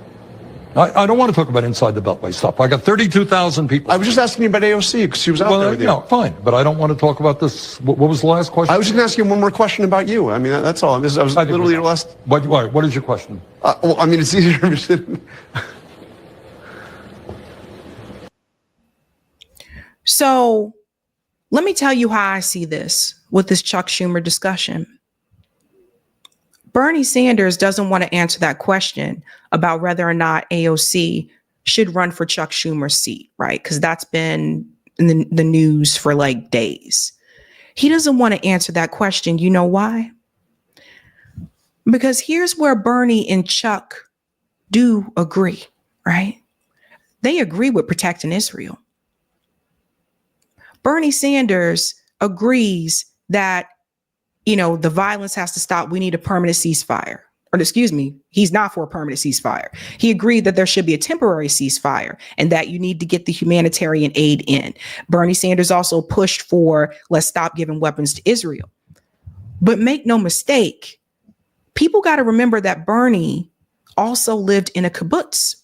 I don't want to talk about inside the Beltway stuff. I got 32,000 people. I was just asking you about AOC because she was out there with you. Fine, but I don't want to talk about this. What was the last question? I was just going to ask you one more question about you. I mean, that's all. I was literally your last. What is your question? Well, I mean, it's easier. So let me tell you how I see this with this Chuck Schumer discussion. Bernie Sanders doesn't want to answer that question about whether or not AOC should run for Chuck Schumer's seat, right? Because that's been in the news for like days. He doesn't want to answer that question. You know why? Because here's where Bernie and Chuck do agree, right? They agree with protecting Israel. Bernie Sanders agrees that, the violence has to stop. We need a permanent ceasefire. Or excuse me, he's not for a permanent ceasefire. He agreed that there should be a temporary ceasefire and that you need to get the humanitarian aid in. Bernie Sanders also pushed for let's stop giving weapons to Israel. But make no mistake, people got to remember that Bernie also lived in a kibbutz.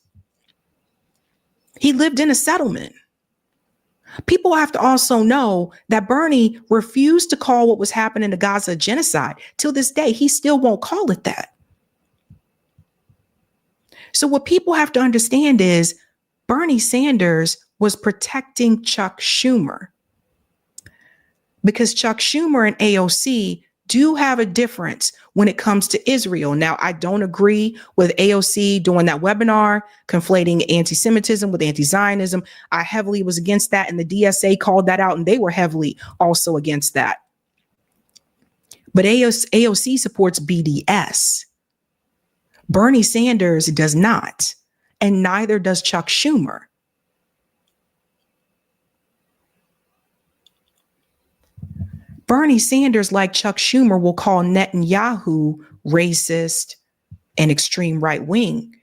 He lived in a settlement. People have to also know that Bernie refused to call what was happening to Gaza genocide. Till this day, he still won't call it that. So what people have to understand is Bernie Sanders was protecting Chuck Schumer because Chuck Schumer and AOC do have a difference when it comes to Israel. Now, I don't agree with AOC doing that webinar, conflating anti-Semitism with anti-Zionism. I heavily was against that, and the DSA called that out, and they were heavily also against that. But AOC supports BDS. Bernie Sanders does not, and neither does Chuck Schumer. Bernie Sanders, like Chuck Schumer, will call Netanyahu racist and extreme right wing.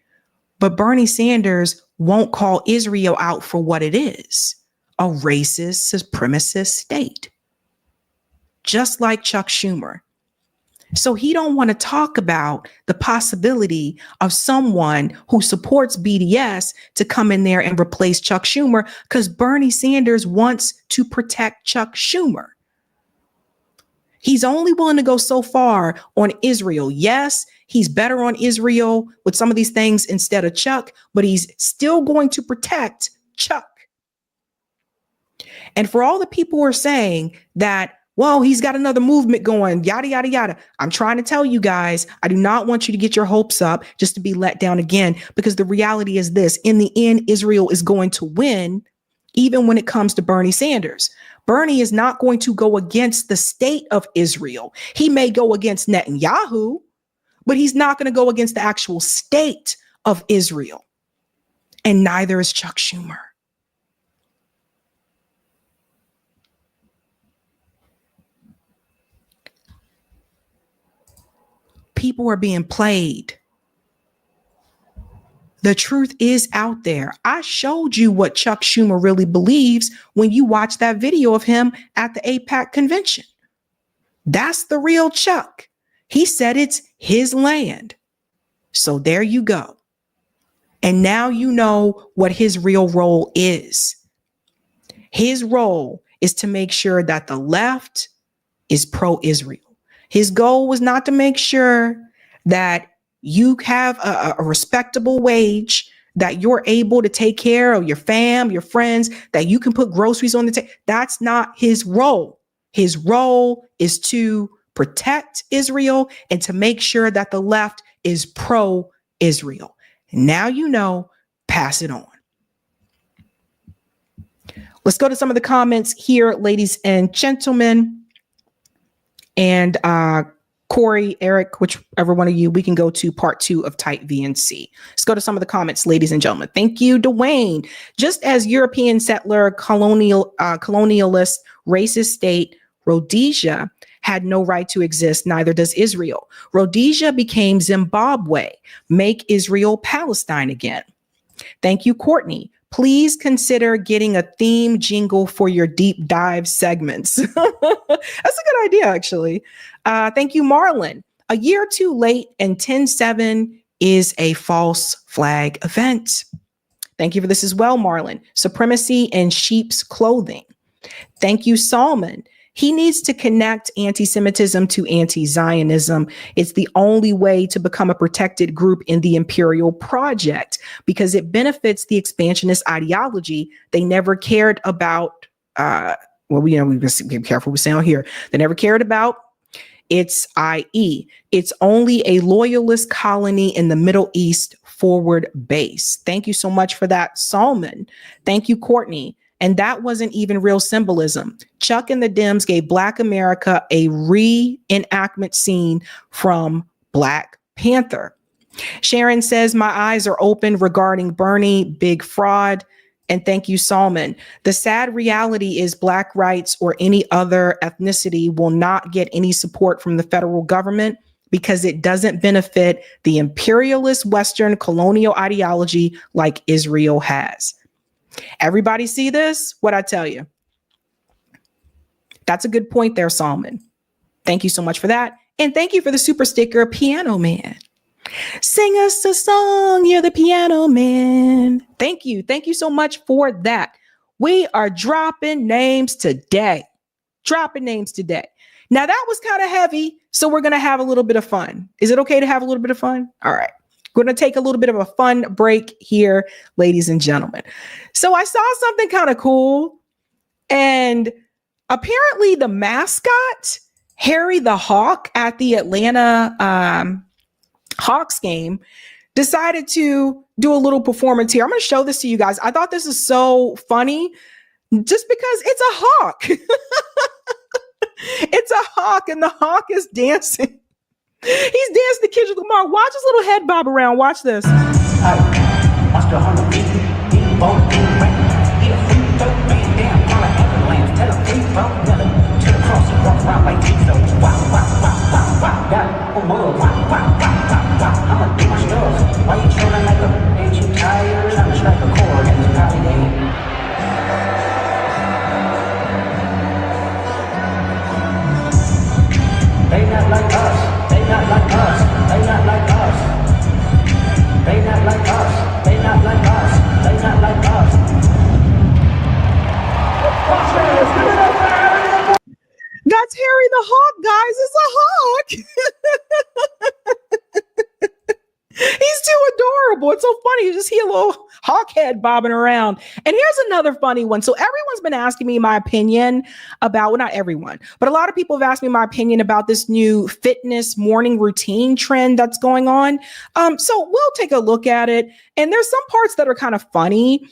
But Bernie Sanders won't call Israel out for what it is, a racist, supremacist state, just like Chuck Schumer. So he don't want to talk about the possibility of someone who supports BDS to come in there and replace Chuck Schumer because Bernie Sanders wants to protect Chuck Schumer. He's only willing to go so far on Israel. Yes, he's better on Israel with some of these things instead of Chuck, but he's still going to protect Chuck. And for all the people who are saying that, well, he's got another movement going, yada, yada, yada. I'm trying to tell you guys, I do not want you to get your hopes up just to be let down again, because the reality is this: in the end, Israel is going to win, even when it comes to Bernie Sanders. Bernie is not going to go against the state of Israel. He may go against Netanyahu, but he's not going to go against the actual state of Israel. And neither is Chuck Schumer. People are being played. The truth is out there. I showed you what Chuck Schumer really believes when you watch that video of him at the AIPAC convention. That's the real Chuck. He said it's his land. So there you go. And now you know what his real role is. His role is to make sure that the left is pro-Israel. His goal was not to make sure that you have a respectable wage, that you're able to take care of your fam, your friends, that you can put groceries on the table. That's not his role. His role is to protect Israel and to make sure that the left is pro-Israel. Now you know, pass it on. Let's go to some of the comments here, ladies and gentlemen. And Corey, Eric, whichever one of you, we can go to part 2 of Type VNC. Let's go to some of the comments, ladies and gentlemen. Thank you, Dwayne. Just as European settler, colonialist, racist state, Rhodesia had no right to exist, neither does Israel. Rhodesia became Zimbabwe. Make Israel Palestine again. Thank you, Courtney. Please consider getting a theme jingle for your deep dive segments. That's a good idea, actually. Thank you, Marlon. A year too late and 10-7 is a false flag event. Thank you for this as well, Marlon. Supremacy in sheep's clothing. Thank you, Salman. He needs to connect anti-Semitism to anti-Zionism. It's the only way to become a protected group in the imperial project, because it benefits the expansionist ideology. They never cared about, we must be careful with saying here. They never cared about its IE. It's only a loyalist colony in the Middle East forward base. Thank you so much for that, Salman. Thank you, Courtney. And that wasn't even real symbolism. Chuck and the Dems gave Black America a reenactment scene from Black Panther. Sharon says, my eyes are open regarding Bernie, big fraud. And thank you, Salman. The sad reality is Black rights or any other ethnicity will not get any support from the federal government because it doesn't benefit the imperialist Western colonial ideology like Israel has. Everybody see this? What I tell you. That's a good point there, Salman. Thank you so much for that. And thank you for the super sticker, Piano Man. Sing us a song, you're the piano man. Thank you. Thank you so much for that. We are dropping names today. Dropping names today. Now that was kind of heavy, so we're going to have a little bit of fun. Is it okay to have a little bit of fun? All right. We're going to take a little bit of a fun break here, ladies and gentlemen. So I saw something kind of cool. And apparently the mascot, Harry the Hawk, at the Atlanta Hawks game, decided to do a little performance here. I'm going to show this to you guys. I thought this is so funny just because it's a hawk. It's a hawk, and the hawk is dancing. He's dancing to Kendrick Lamar. Watch his little head bob around. Watch this. They not like us. They not like us. They not like us. They not like us. They not like us. They not like us. That's Harry the Hawk, guys. It's a hawk. terrible. It's so funny. You just hear a little hawk head bobbing around. And here's another funny one. So everyone's been asking me my opinion about, well, not everyone, but a lot of people have asked me my opinion about this new fitness morning routine trend that's going on. So we'll take a look at it. And there's some parts that are kind of funny.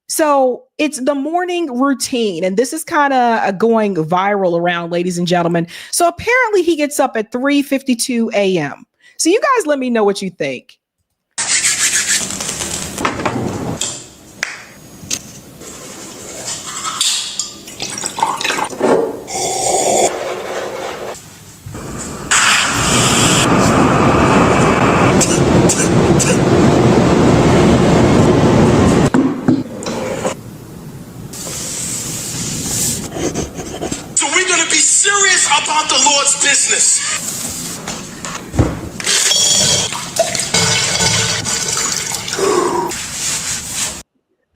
So it's the morning routine, and this is kind of going viral around, ladies and gentlemen. So apparently he gets up at 3:52 a.m. So you guys let me know what you think. About the Lord's business.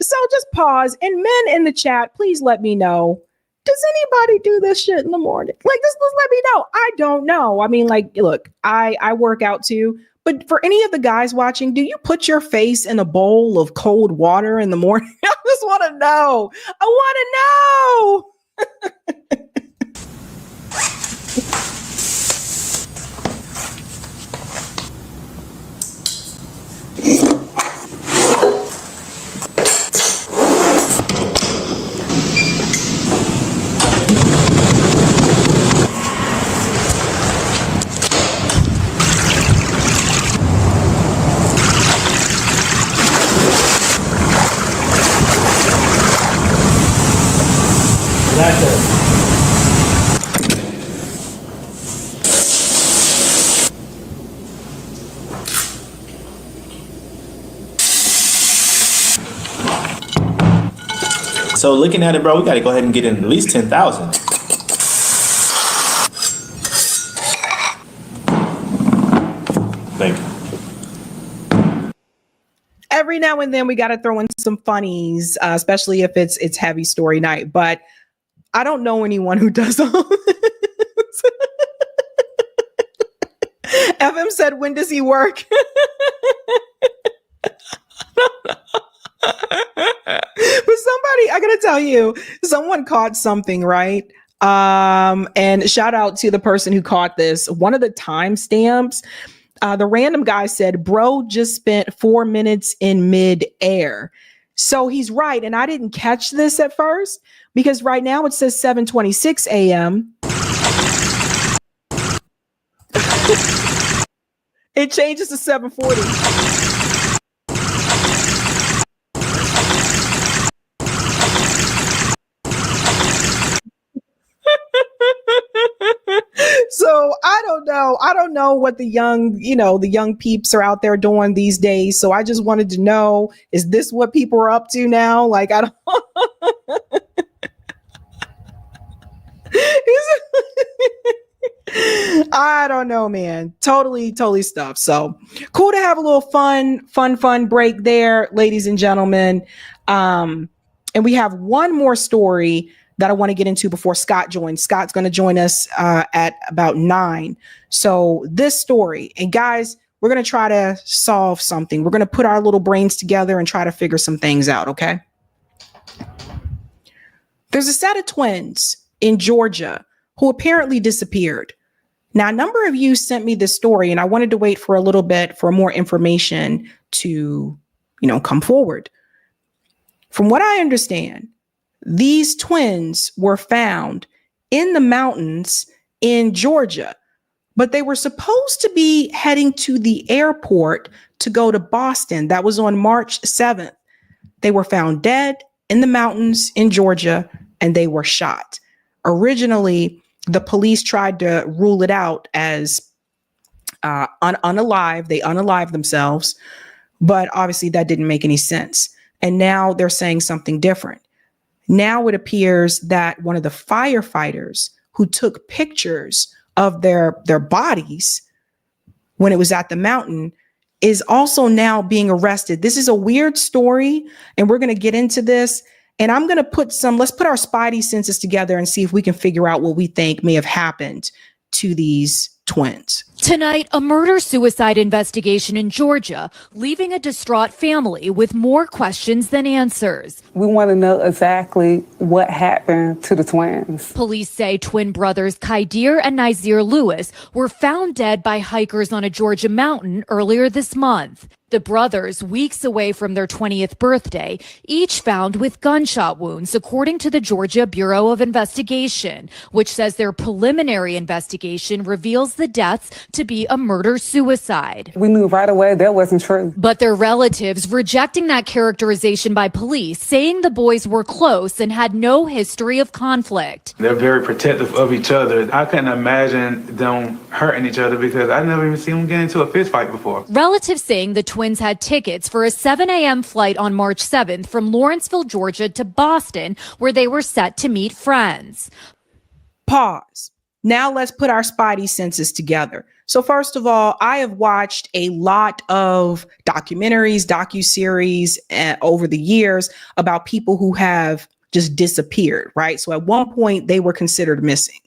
So just pause, and men in the chat, please let me know. Does anybody do this shit in the morning? Like, just let me know. I don't know. I mean, like, look, I work out too, but for any of the guys watching, do you put your face in a bowl of cold water in the morning? I just want to know. I want to know. So looking at it, bro, we got to go ahead and get in at least 10,000. Thank you. Every now and then we got to throw in some funnies, especially if it's heavy story night. But I don't know anyone who does all this. FM said, when does he work? But somebody, I gotta tell you, someone caught something, right? And shout out to the person who caught this. One of the timestamps, the random guy said, bro just spent 4 minutes in mid-air. So he's right. And I didn't catch this at first because right now it says 7:26 a.m. It changes to 7:40. So I don't know. I don't know what the young peeps are out there doing these days. So I just wanted to know, is this what people are up to now? Like, I don't. I don't know, man. Totally stuff. So cool to have a little fun break there, ladies and gentlemen. And we have one more story that I want to get into before Scott joins. Scott's going to join us at about 9. So this story, and guys, we're going to try to solve something. We're going to put our little brains together and try to figure some things out. Okay. There's a set of twins in Georgia who apparently disappeared. Now, a number of you sent me this story, and I wanted to wait for a little bit for more information to, come forward. From what I understand, these twins were found in the mountains in Georgia, but they were supposed to be heading to the airport to go to Boston. That was on March 7th. They were found dead in the mountains in Georgia, and they were shot. Originally, the police tried to rule it out as unalive. They unalived themselves, but obviously that didn't make any sense. And now they're saying something different. Now it appears that one of the firefighters who took pictures of their bodies when it was at the mountain is also now being arrested. This is a weird story, and we're going to get into this. And I'm going to let's put our spidey senses together and see if we can figure out what we think may have happened to these twins. Tonight, a murder-suicide investigation in Georgia, leaving a distraught family with more questions than answers. We want to know exactly what happened to the twins. Police say twin brothers Khaidir and Nazir Lewis were found dead by hikers on a Georgia mountain earlier this month. The brothers, weeks away from their 20th birthday, each found with gunshot wounds, according to the Georgia Bureau of Investigation, which says their preliminary investigation reveals the deaths to be a murder-suicide. We knew right away that wasn't true. But their relatives rejecting that characterization by police, saying the boys were close and had no history of conflict. They're very protective of each other. I couldn't imagine them hurting each other because I never even seen them get into a fist fight before. Relatives saying the twins had tickets for a 7 a.m. flight on March 7th from Lawrenceville, Georgia to Boston, where they were set to meet friends. Pause. Now let's put our spidey senses together. So first of all, I have watched a lot of documentaries, docuseries over the years about people who have just disappeared, right? So at one point they were considered missing.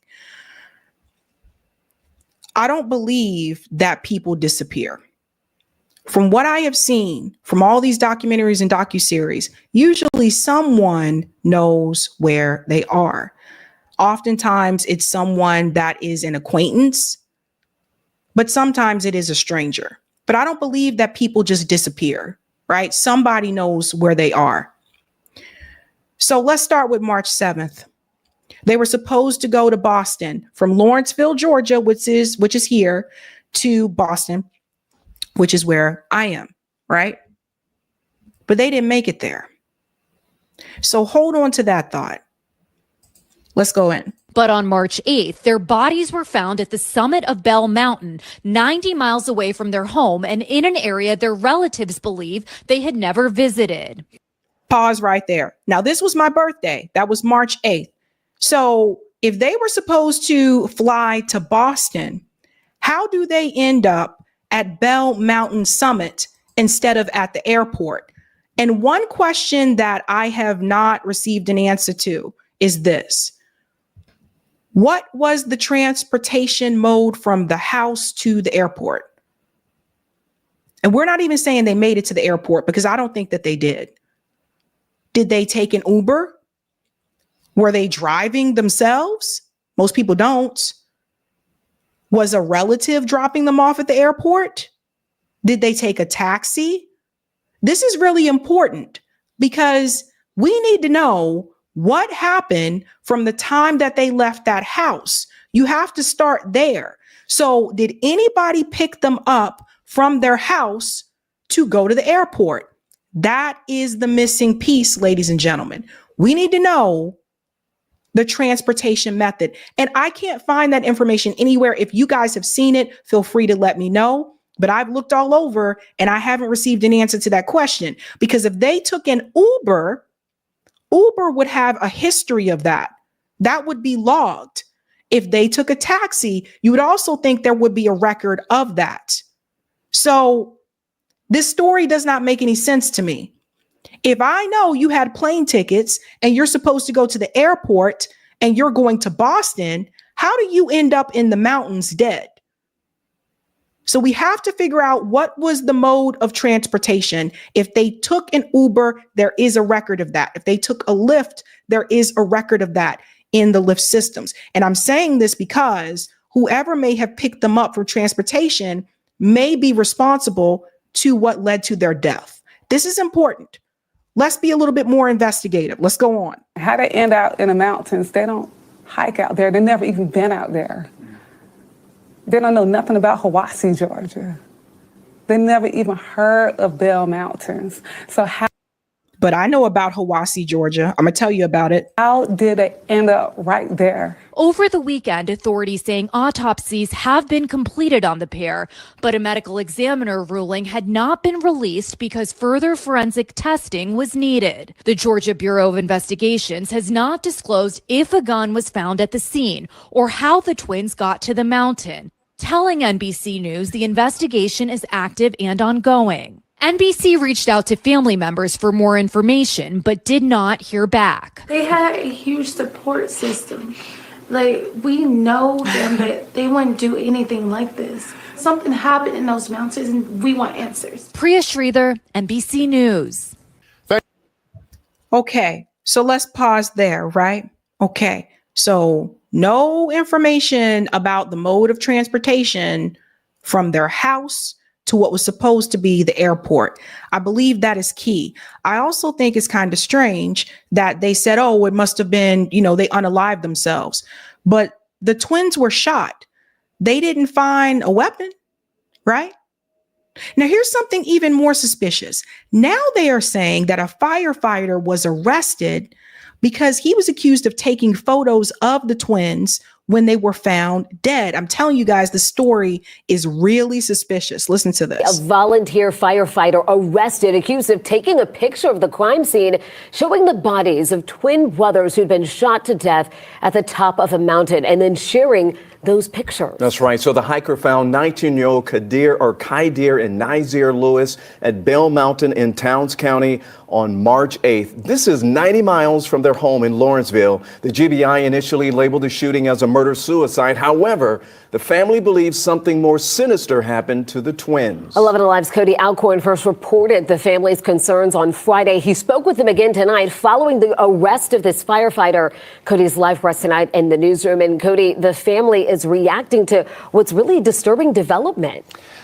I don't believe that people disappear. From what I have seen from all these documentaries and docuseries, usually someone knows where they are. Oftentimes it's someone that is an acquaintance, but sometimes it is a stranger. But I don't believe that people just disappear, right? Somebody knows where they are. So let's start with March 7th. They were supposed to go to Boston from Lawrenceville, Georgia, which is here, to Boston, which is where I am, right? But they didn't make it there. So hold on to that thought. Let's go in. But on March 8th, their bodies were found at the summit of Bell Mountain, 90 miles away from their home and in an area their relatives believe they had never visited. Pause right there. Now, this was my birthday. That was March 8th. So if they were supposed to fly to Boston, how do they end up at Bell Mountain Summit instead of at the airport? And one question that I have not received an answer to is this. What was the transportation mode from the house to the airport? And we're not even saying they made it to the airport because I don't think that they did. Did they take an Uber? Were they driving themselves? Most people don't. Was a relative dropping them off at the airport? Did they take a taxi? This is really important because we need to know what happened from the time that they left that house. You have to start there. So did anybody pick them up from their house to go to the airport? That is the missing piece, ladies and gentlemen. We need to know the transportation method. And I can't find that information anywhere. If you guys have seen it, feel free to let me know. But I've looked all over and I haven't received an answer to that question. Because if they took an Uber, Uber would have a history of that. That would be logged. If they took a taxi, you would also think there would be a record of that. So this story does not make any sense to me. If I know you had plane tickets and you're supposed to go to the airport and you're going to Boston, how do you end up in the mountains dead? So we have to figure out what was the mode of transportation. If they took an Uber, there is a record of that. If they took a Lyft, there is a record of that in the Lyft systems. And I'm saying this because whoever may have picked them up for transportation may be responsible to what led to their death. This is important. Let's be a little bit more investigative. Let's go on. How they end out in the mountains, they don't hike out there. They've never even been out there. They don't know nothing about Hiwassee, Georgia. They never even heard of Bell Mountains. So how? But I know about Hiwassee, Georgia. I'm going to tell you about it. How did they end up right there? Over the weekend, authorities saying autopsies have been completed on the pair, but a medical examiner ruling had not been released because further forensic testing was needed. The Georgia Bureau of Investigations has not disclosed if a gun was found at the scene or how the twins got to the mountain, telling NBC News the investigation is active and ongoing. NBC reached out to family members for more information, but did not hear back. They had a huge support system. Like, we know them, that they wouldn't do anything like this. Something happened in those mountains, and we want answers. Priya Sridhar, NBC News. Okay, so let's pause there, right? Okay, so no information about the mode of transportation from their house to what was supposed to be the airport. I believe that is key. I also think it's kind of strange that they said, oh, it must have been, they unalived themselves. But the twins were shot. They didn't find a weapon, right? Now, here's something even more suspicious. Now they are saying that a firefighter was arrested because he was accused of taking photos of the twins when they were found dead. I'm telling you guys, the story is really suspicious. Listen to this. A volunteer firefighter arrested, accused of taking a picture of the crime scene showing the bodies of twin brothers who'd been shot to death at the top of a mountain and then sharing those pictures. That's right. So the hiker found 19-year-old Kaidir and Nazir Lewis at Bell Mountain in Towns County on March 8th. This is 90 miles from their home in Lawrenceville. The GBI initially labeled the shooting as a murder-suicide. However, the family believes something more sinister happened to the twins. 11 Alive's Cody Alcorn first reported the family's concerns on Friday. He spoke with them again tonight following the arrest of this firefighter. Cody's live for us tonight in the newsroom. And Cody, the family is reacting to what's really disturbing development.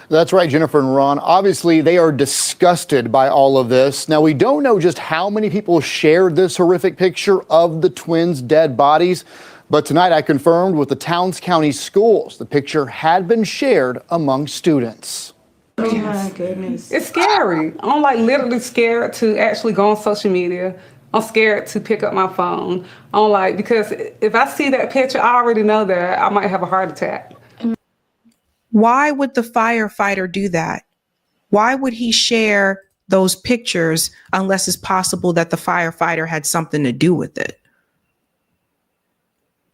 That's right, Jennifer and Ron. Obviously, they are disgusted by all of this. Now, we don't know just how many people shared this horrific picture of the twins' dead bodies, but tonight I confirmed with the Towns County schools the picture had been shared among students. Oh my goodness. It's scary. I'm like literally scared to actually go on social media. I'm scared to pick up my phone. I'm like, because if I see that picture, I already know that I might have a heart attack. Why would the firefighter do that? Why would he share those pictures unless it's possible that the firefighter had something to do with it?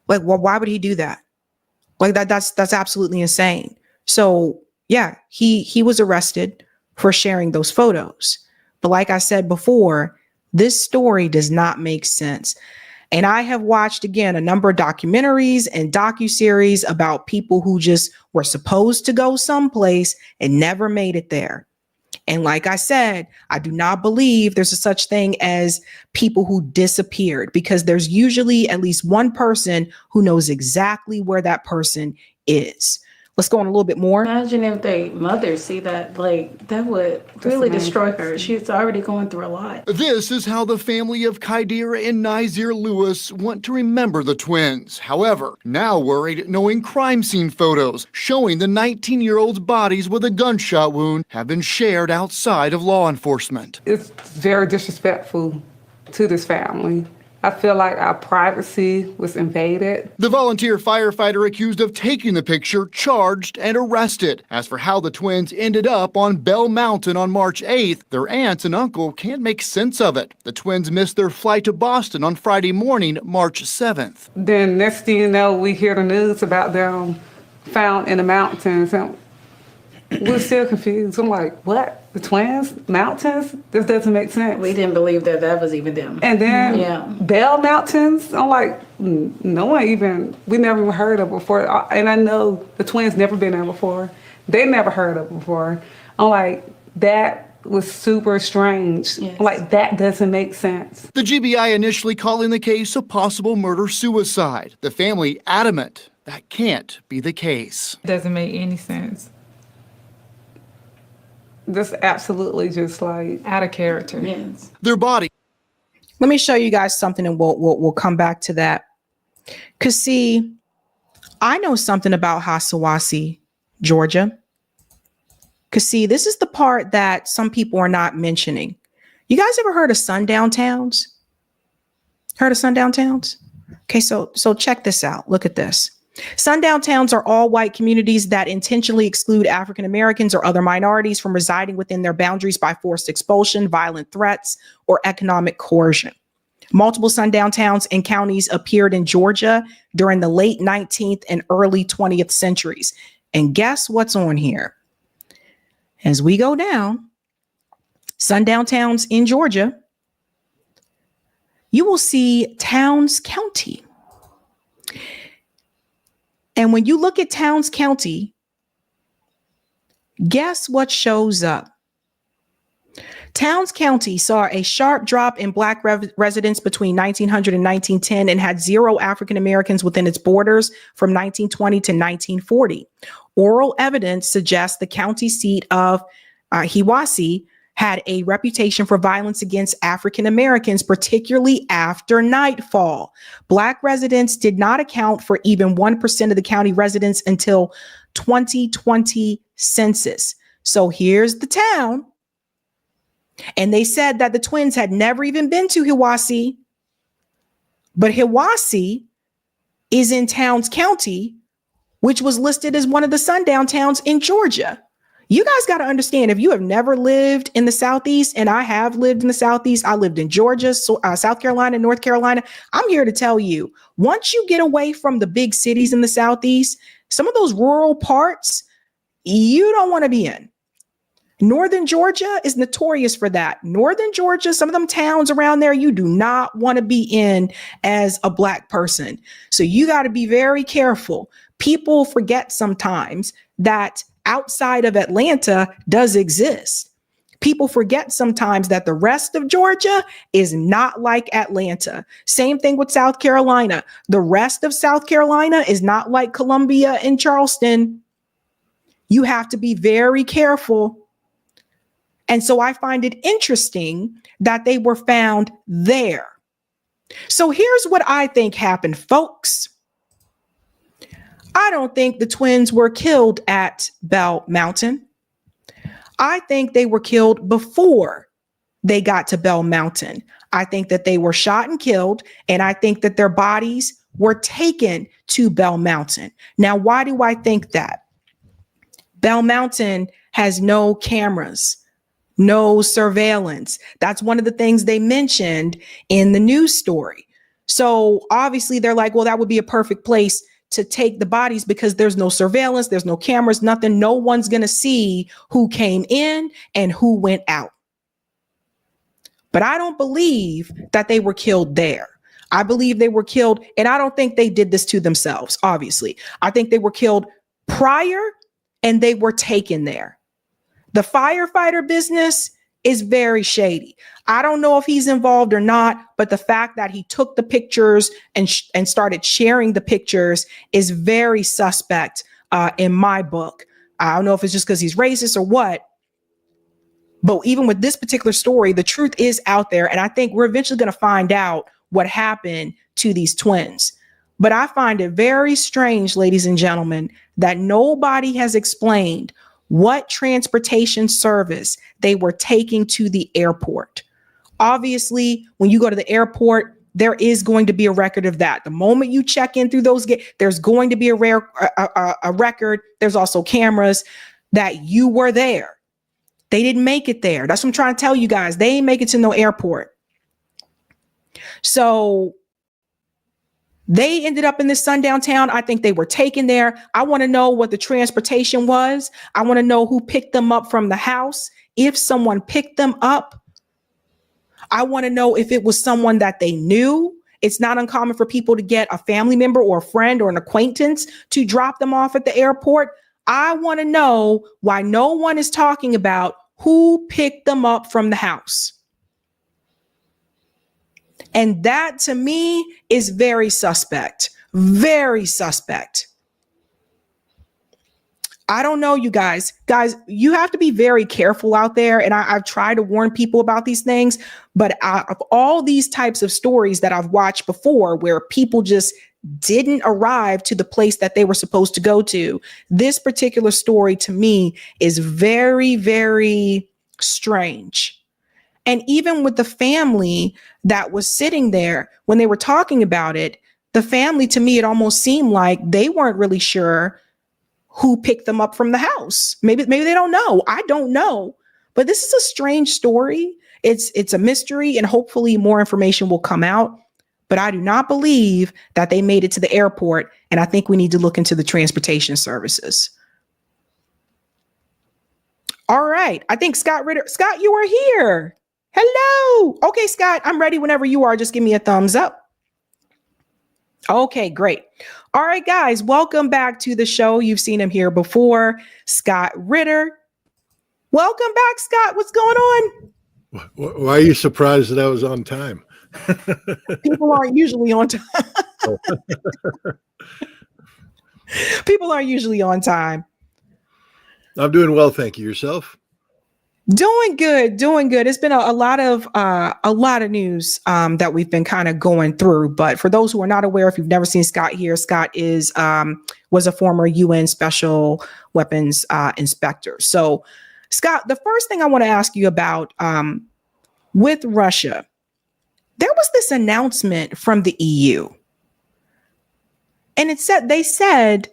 Like, well, why would he do that? Like that's absolutely insane. So yeah, he was arrested for sharing those photos. But like I said before, this story does not make sense. And I have watched, again, a number of documentaries and docuseries about people who just were supposed to go someplace and never made it there. And like I said, I do not believe there's a such thing as people who disappeared, because there's usually at least one person who knows exactly where that person is. Let's go on a little bit more. Imagine if they mother see that, like, that would really destroy her. She's already going through a lot. This is how the family of Kaidir and Nazir Lewis want to remember the twins. However, now worried knowing crime scene photos showing the 19-year-old's bodies with a gunshot wound have been shared outside of law enforcement. It's very disrespectful to this family. I feel like our privacy was invaded. The volunteer firefighter accused of taking the picture charged and arrested. As for how the twins ended up on Bell Mountain on March 8th, their aunts and uncle can't make sense of it. The twins missed their flight to Boston on Friday morning, March 7th. Then next thing you know, we hear the news about them found in the mountains. And we're still confused. I'm like, what? The twins? Mountains? This doesn't make sense. We didn't believe that was even them. And then Bell Mountains, I'm like, no one even, we never even heard of before. And I know the twins never been there before. They never heard of it before. I'm like, that was super strange. Yes. I'm like, that doesn't make sense. The GBI initially calling the case a possible murder-suicide. The family adamant that can't be the case. It doesn't make any sense. This absolutely just like out of character. Yes. Their body. Let me show you guys something, and we'll come back to that. Cause see, I know something about Hasawasi, Georgia. Cause see, this is the part that some people are not mentioning. You guys ever heard of sundown towns? Heard of sundown towns? Okay, so check this out. Look at this. Sundown towns are all white communities that intentionally exclude African Americans or other minorities from residing within their boundaries by forced expulsion, violent threats, or economic coercion. Multiple sundown towns and counties appeared in Georgia during the late 19th and early 20th centuries. And guess what's on here? As we go down, sundown towns in Georgia, you will see Towns County. And when you look at Towns County, guess what shows up? Towns County saw a sharp drop in Black residents between 1900 and 1910 and had 0 African Americans within its borders from 1920 to 1940. Oral evidence suggests the county seat of Hiwassee had a reputation for violence against African Americans, particularly after nightfall. Black residents did not account for even 1% of the county residents until 2020 census. So here's the town. And they said that the twins had never even been to Hiwassee, but Hiwassee is in Towns County, which was listed as one of the sundown towns in Georgia. You guys got to understand, if you have never lived in the Southeast, and I have lived in the Southeast, I lived in Georgia, South Carolina, North Carolina. I'm here to tell you, once you get away from the big cities in the Southeast, some of those rural parts, you don't want to be in. Northern Georgia is notorious for that. Northern Georgia, some of them towns around there, you do not want to be in as a Black person. So you got to be very careful. People forget sometimes that outside of Atlanta does exist. People forget sometimes that the rest of Georgia is not like Atlanta. Same thing with South Carolina. The rest of South Carolina is not like Columbia and Charleston. You have to be very careful. And so I find it interesting that they were found there. So here's what I think happened, folks. I don't think the twins were killed at Bell Mountain. I think they were killed before they got to Bell Mountain. I think that they were shot and killed, and I think that their bodies were taken to Bell Mountain. Now, why do I think that? Bell Mountain has no cameras, no surveillance. That's one of the things they mentioned in the news story. So obviously they're like, well, that would be a perfect place to take the bodies because there's no surveillance, there's no cameras, nothing. No one's going to see who came in and who went out. But I don't believe that they were killed there. I believe they were killed, and I don't think they did this to themselves, obviously. I think they were killed prior and they were taken there. The firefighter business is very shady. I don't know if he's involved or not, but the fact that he took the pictures and started sharing the pictures is very suspect in my book. I don't know if it's just because he's racist or what, but even with this particular story, the truth is out there. And I think we're eventually going to find out what happened to these twins. But I find it very strange, ladies and gentlemen, that nobody has explained what transportation service they were taking to the airport. Obviously, when you go to the airport, there is going to be a record of that. The moment you check in through those gates, there's going to be a record. There's also cameras that you were there. They didn't make it there. That's what I'm trying to tell you guys. They didn't make it to no airport. So they ended up in this sundown town. I think they were taken there. I want to know what the transportation was. I want to know who picked them up from the house. If someone picked them up, I want to know if it was someone that they knew. It's not uncommon for people to get a family member or a friend or an acquaintance to drop them off at the airport. I want to know why no one is talking about who picked them up from the house. And that to me is very suspect, very suspect. I don't know, you guys. Guys, you have to be very careful out there. And I've tried to warn people about these things. But of all these types of stories that I've watched before where people just didn't arrive to the place that they were supposed to go to, this particular story to me is very, very strange. And even with the family that was sitting there, when they were talking about it, the family, to me, it almost seemed like they weren't really sure who picked them up from the house. Maybe they don't know. I don't know. But this is a strange story. It's a mystery, and hopefully more information will come out. But I do not believe that they made it to the airport. And I think we need to look into the transportation services. All right. I think Scott Ritter. Scott, you are here. Hello. Okay, Scott, I'm ready whenever you are. Just give me a thumbs up. Okay, great. All right, guys, welcome back to the show. You've seen him here before. Scott Ritter. Welcome back, Scott. What's going on? Why are you surprised that I was on time? People aren't usually on time. People aren't usually on time. I'm doing well, thank you. Yourself? Doing good, doing good. It's been a lot of news that we've been kind of going through. But for those who are not aware, if you've never seen Scott here, Scott is was a former UN Special Weapons Inspector. So, Scott, the first thing I want to ask you about with Russia, there was this announcement from the EU, and they said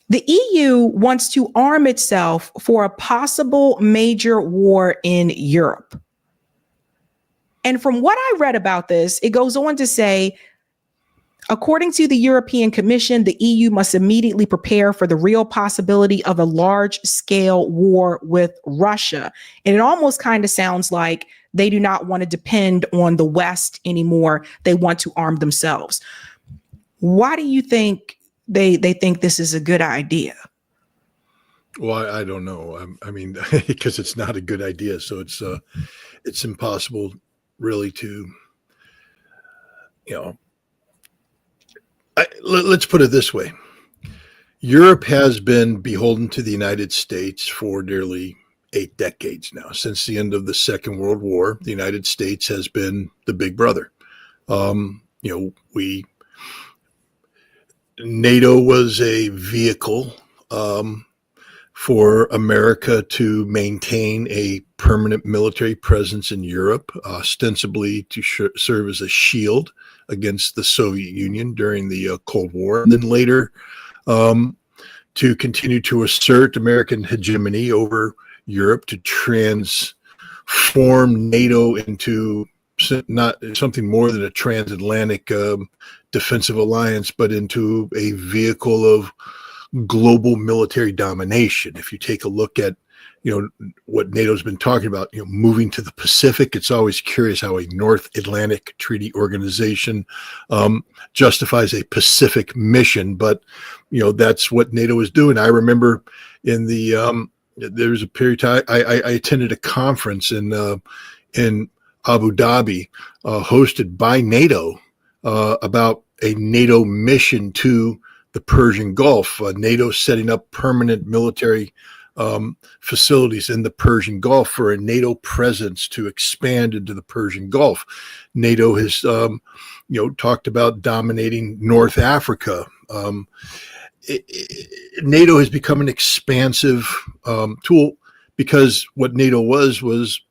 the EU wants to arm itself for a possible major war in Europe. And from what I read about this, it goes on to say, according to the European Commission, the EU must immediately prepare for the real possibility of a large-scale war with Russia. And it almost kind of sounds like they do not want to depend on the West anymore. They want to arm themselves. Why do you think they think this is a good idea? Well, I don't know. I mean, because it's not a good idea. So it's impossible really to, let's put it this way. Europe has been beholden to the United States for nearly 8 decades now. Since the end of the Second World War, the United States has been the big brother. NATO was a vehicle for America to maintain a permanent military presence in Europe, ostensibly to serve as a shield against the Soviet Union during the Cold War, and then later to continue to assert American hegemony over Europe, to transform NATO into not something more than a transatlantic defensive alliance, but into a vehicle of global military domination. If you take a look at, what NATO's been talking about, moving to the Pacific, it's always curious how a North Atlantic Treaty Organization justifies a Pacific mission, but, that's what NATO is doing. I remember in there was a period of time, I attended a conference in Abu Dhabi, hosted by NATO, about a NATO mission to the Persian Gulf, NATO setting up permanent military facilities in the Persian Gulf for a NATO presence to expand into the Persian Gulf. NATO has, talked about dominating North Africa. NATO has become an expansive tool because what NATO was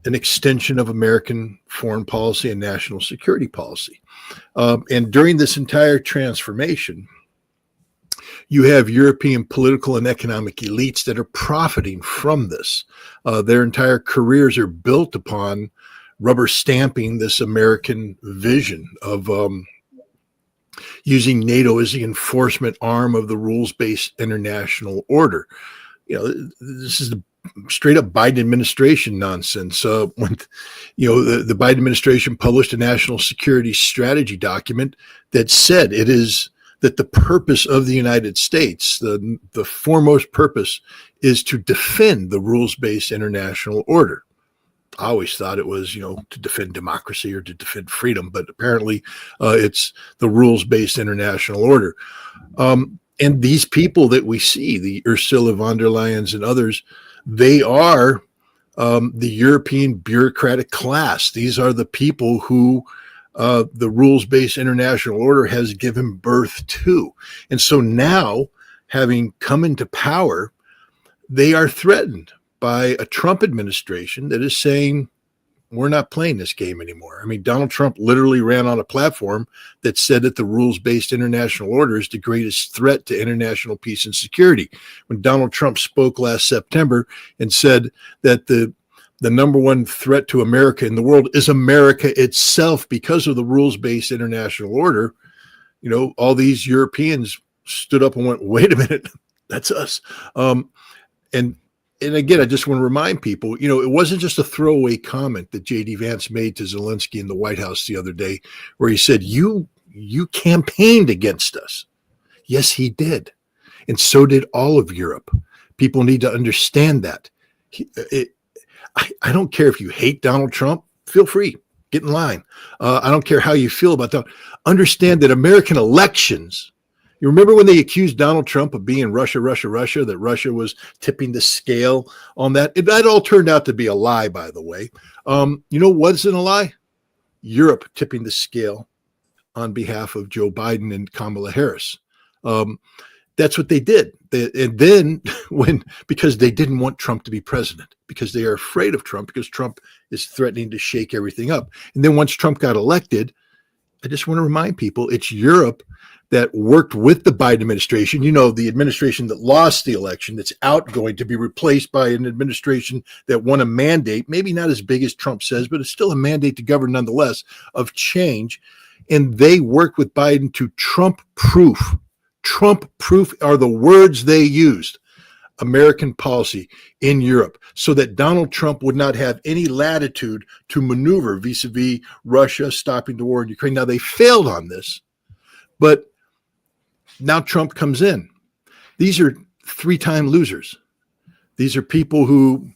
an extension of American foreign policy and national security policy. And during this entire transformation, you have European political and economic elites that are profiting from this. Their entire careers are built upon rubber stamping this American vision of using NATO as the enforcement arm of the rules-based international order. This is the straight up Biden administration nonsense. When the Biden administration published a national security strategy document that said it is that the purpose of the United States, the foremost purpose, is to defend the rules-based international order. I always thought it was, to defend democracy or to defend freedom, but apparently it's the rules-based international order. And these people that we see, the Ursula von der Leyens and others, they are the European bureaucratic class. These are the people who the rules-based international order has given birth to. And so now, having come into power, they are threatened by a Trump administration that is saying, we're not playing this game anymore. I mean, Donald Trump literally ran on a platform that said that the rules-based international order is the greatest threat to international peace and security. When Donald Trump spoke last September and said that the number one threat to America in the world is America itself because of the rules-based international order, all these Europeans stood up and went, wait a minute, that's us. And again, I just want to remind people, it wasn't just a throwaway comment that J.D. Vance made to Zelensky in the White House the other day, where he said, you you campaigned against us. Yes, he did. And so did all of Europe. People need to understand that. I don't care if you hate Donald Trump, feel free, get in line. I don't care how you feel about that. Understand that American elections, you remember when they accused Donald Trump of being Russia, that Russia was tipping the scale on that? That all turned out to be a lie, by the way. You know what's in a lie? Europe tipping the scale on behalf of Joe Biden and Kamala Harris. That's what they did. And then because they didn't want Trump to be president, because they are afraid of Trump, because Trump is threatening to shake everything up. And then once Trump got elected, I just want to remind people, it's Europe that worked with the Biden administration, you know, the administration that lost the election, that's outgoing, to be replaced by an administration that won a mandate, maybe not as big as Trump says, but it's still a mandate to govern nonetheless, of change. And they worked with Biden to Trump-proof. Trump-proof are the words they used, American policy in Europe, so that Donald Trump would not have any latitude to maneuver vis-a-vis Russia stopping the war in Ukraine. Now, they failed on this, but now Trump comes in. These are three-time losers. These are people who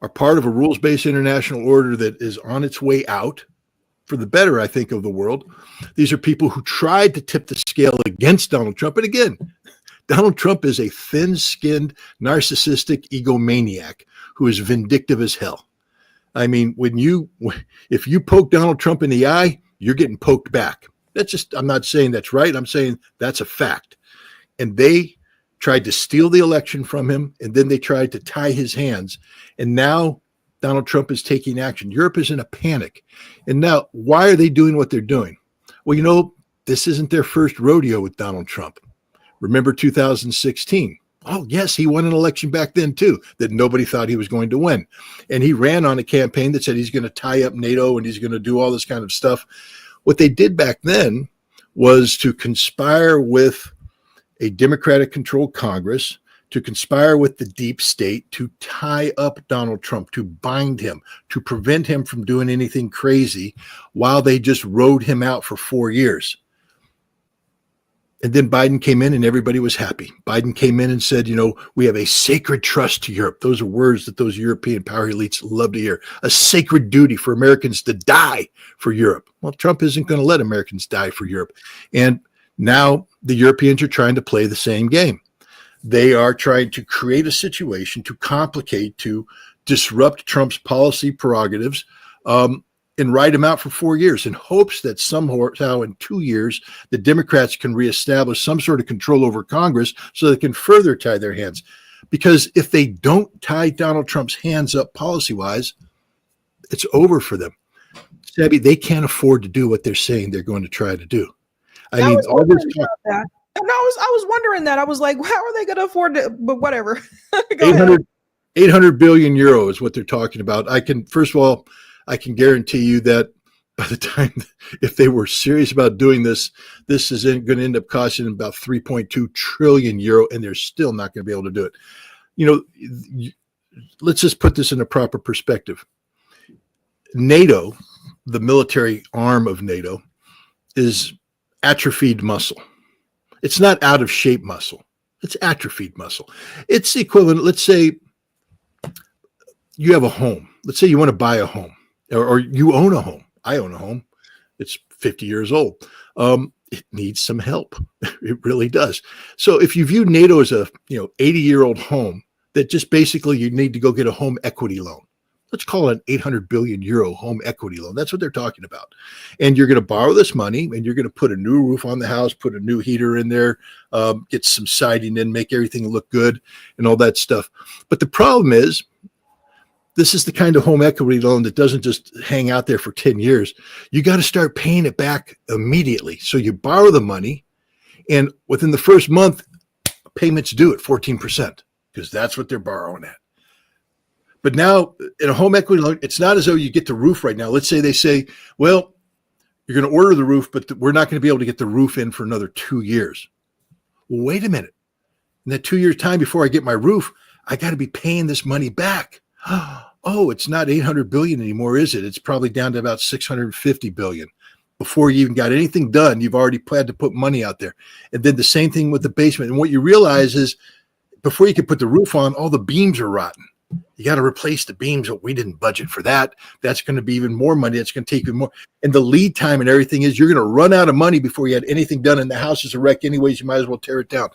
are part of a rules-based international order that is on its way out, for the better, I think, of the world. These are people who tried to tip the scale against Donald Trump. And again, Donald Trump is a thin-skinned, narcissistic egomaniac who is vindictive as hell. I mean, if you poke Donald Trump in the eye, you're getting poked back. I'm not saying that's right. I'm saying that's a fact. And they tried to steal the election from him, and then they tried to tie his hands. And now Donald Trump is taking action. Europe is in a panic. And now, why are they doing what they're doing? Well, you know, this isn't their first rodeo with Donald Trump. Remember 2016? Oh, yes, he won an election back then, too, that nobody thought he was going to win. And he ran on a campaign that said he's going to tie up NATO and he's going to do all this kind of stuff. What they did back then was to conspire with a Democratic-controlled Congress, to conspire with the deep state to tie up Donald Trump, to bind him, to prevent him from doing anything crazy while they just rode him out for 4 years. And then Biden came in and everybody was happy. Biden came in and said, you know, we have a sacred trust to Europe. Those are words that those European power elites love to hear. A sacred duty for Americans to die for Europe. Well, Trump isn't going to let Americans die for Europe. And now the Europeans are trying to play the same game. They are trying to create a situation to complicate, to disrupt Trump's policy prerogatives, and ride him out for 4 years in hopes that somehow in 2 years, the Democrats can reestablish some sort of control over Congress so they can further tie their hands. Because if they don't tie Donald Trump's hands up policy-wise, it's over for them. Sabby, they can't afford to do what they're saying they're going to try to do. I mean, all this talk. And I was wondering that. I was like, how are they going to afford it? But whatever. 800 billion euro is what they're talking about. First of all, I can guarantee you that by the time, if they were serious about doing this, this is going to end up costing them about 3.2 trillion euro, and they're still not going to be able to do it. You know, let's just put this in a proper perspective. NATO, the military arm of NATO, is atrophied muscle. It's not out of shape muscle. It's atrophied muscle. It's equivalent. Let's say you have a home. Let's say you want to buy a home, or you own a home. I own a home. It's 50 years old. It needs some help. It really does. So if you view NATO as a 80-year-old home that just basically you need to go get a home equity loan. Let's call it an 800 billion euro home equity loan. That's what they're talking about. And you're going to borrow this money and you're going to put a new roof on the house, put a new heater in there, get some siding in, make everything look good and all that stuff. But the problem is, this is the kind of home equity loan that doesn't just hang out there for 10 years. You got to start paying it back immediately. So you borrow the money, and within the first month, payments due at 14%, because that's what they're borrowing at. But now in a home equity loan, it's not as though you get the roof right now. Let's say they say, well, you're going to order the roof, but we're not going to be able to get the roof in for another 2 years. Well, wait a minute. In that 2 year time before I get my roof, I got to be paying this money back. Oh, it's not 800 billion anymore, is it? It's probably down to about 650 billion. before you even got anything done. You've already had to put money out there. And then the same thing with the basement. And what you realize is before you could put the roof on, all the beams are rotten. You got to replace the beams. We didn't budget for that. That's going to be even more money. It's going to take even more. And the lead time and everything is you're going to run out of money before you had anything done. And the house is a wreck anyways. You might as well tear it down.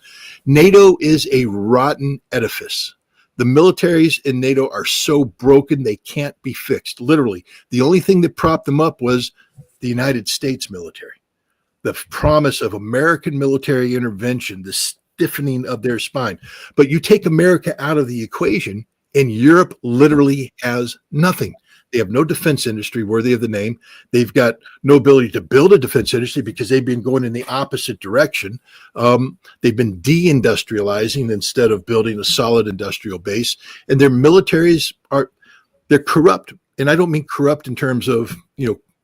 NATO is a rotten edifice. The militaries in NATO are so broken, they can't be fixed. Literally, the only thing that propped them up was the United States military. The promise of American military intervention, the stiffening of their spine. But you take America out of the equation, and Europe literally has nothing. They have no defense industry worthy of the name. They've got no ability to build a defense industry because they've been going in the opposite direction. They've been deindustrializing instead of building a solid industrial base. And their militaries they're corrupt. And I don't mean corrupt in terms of,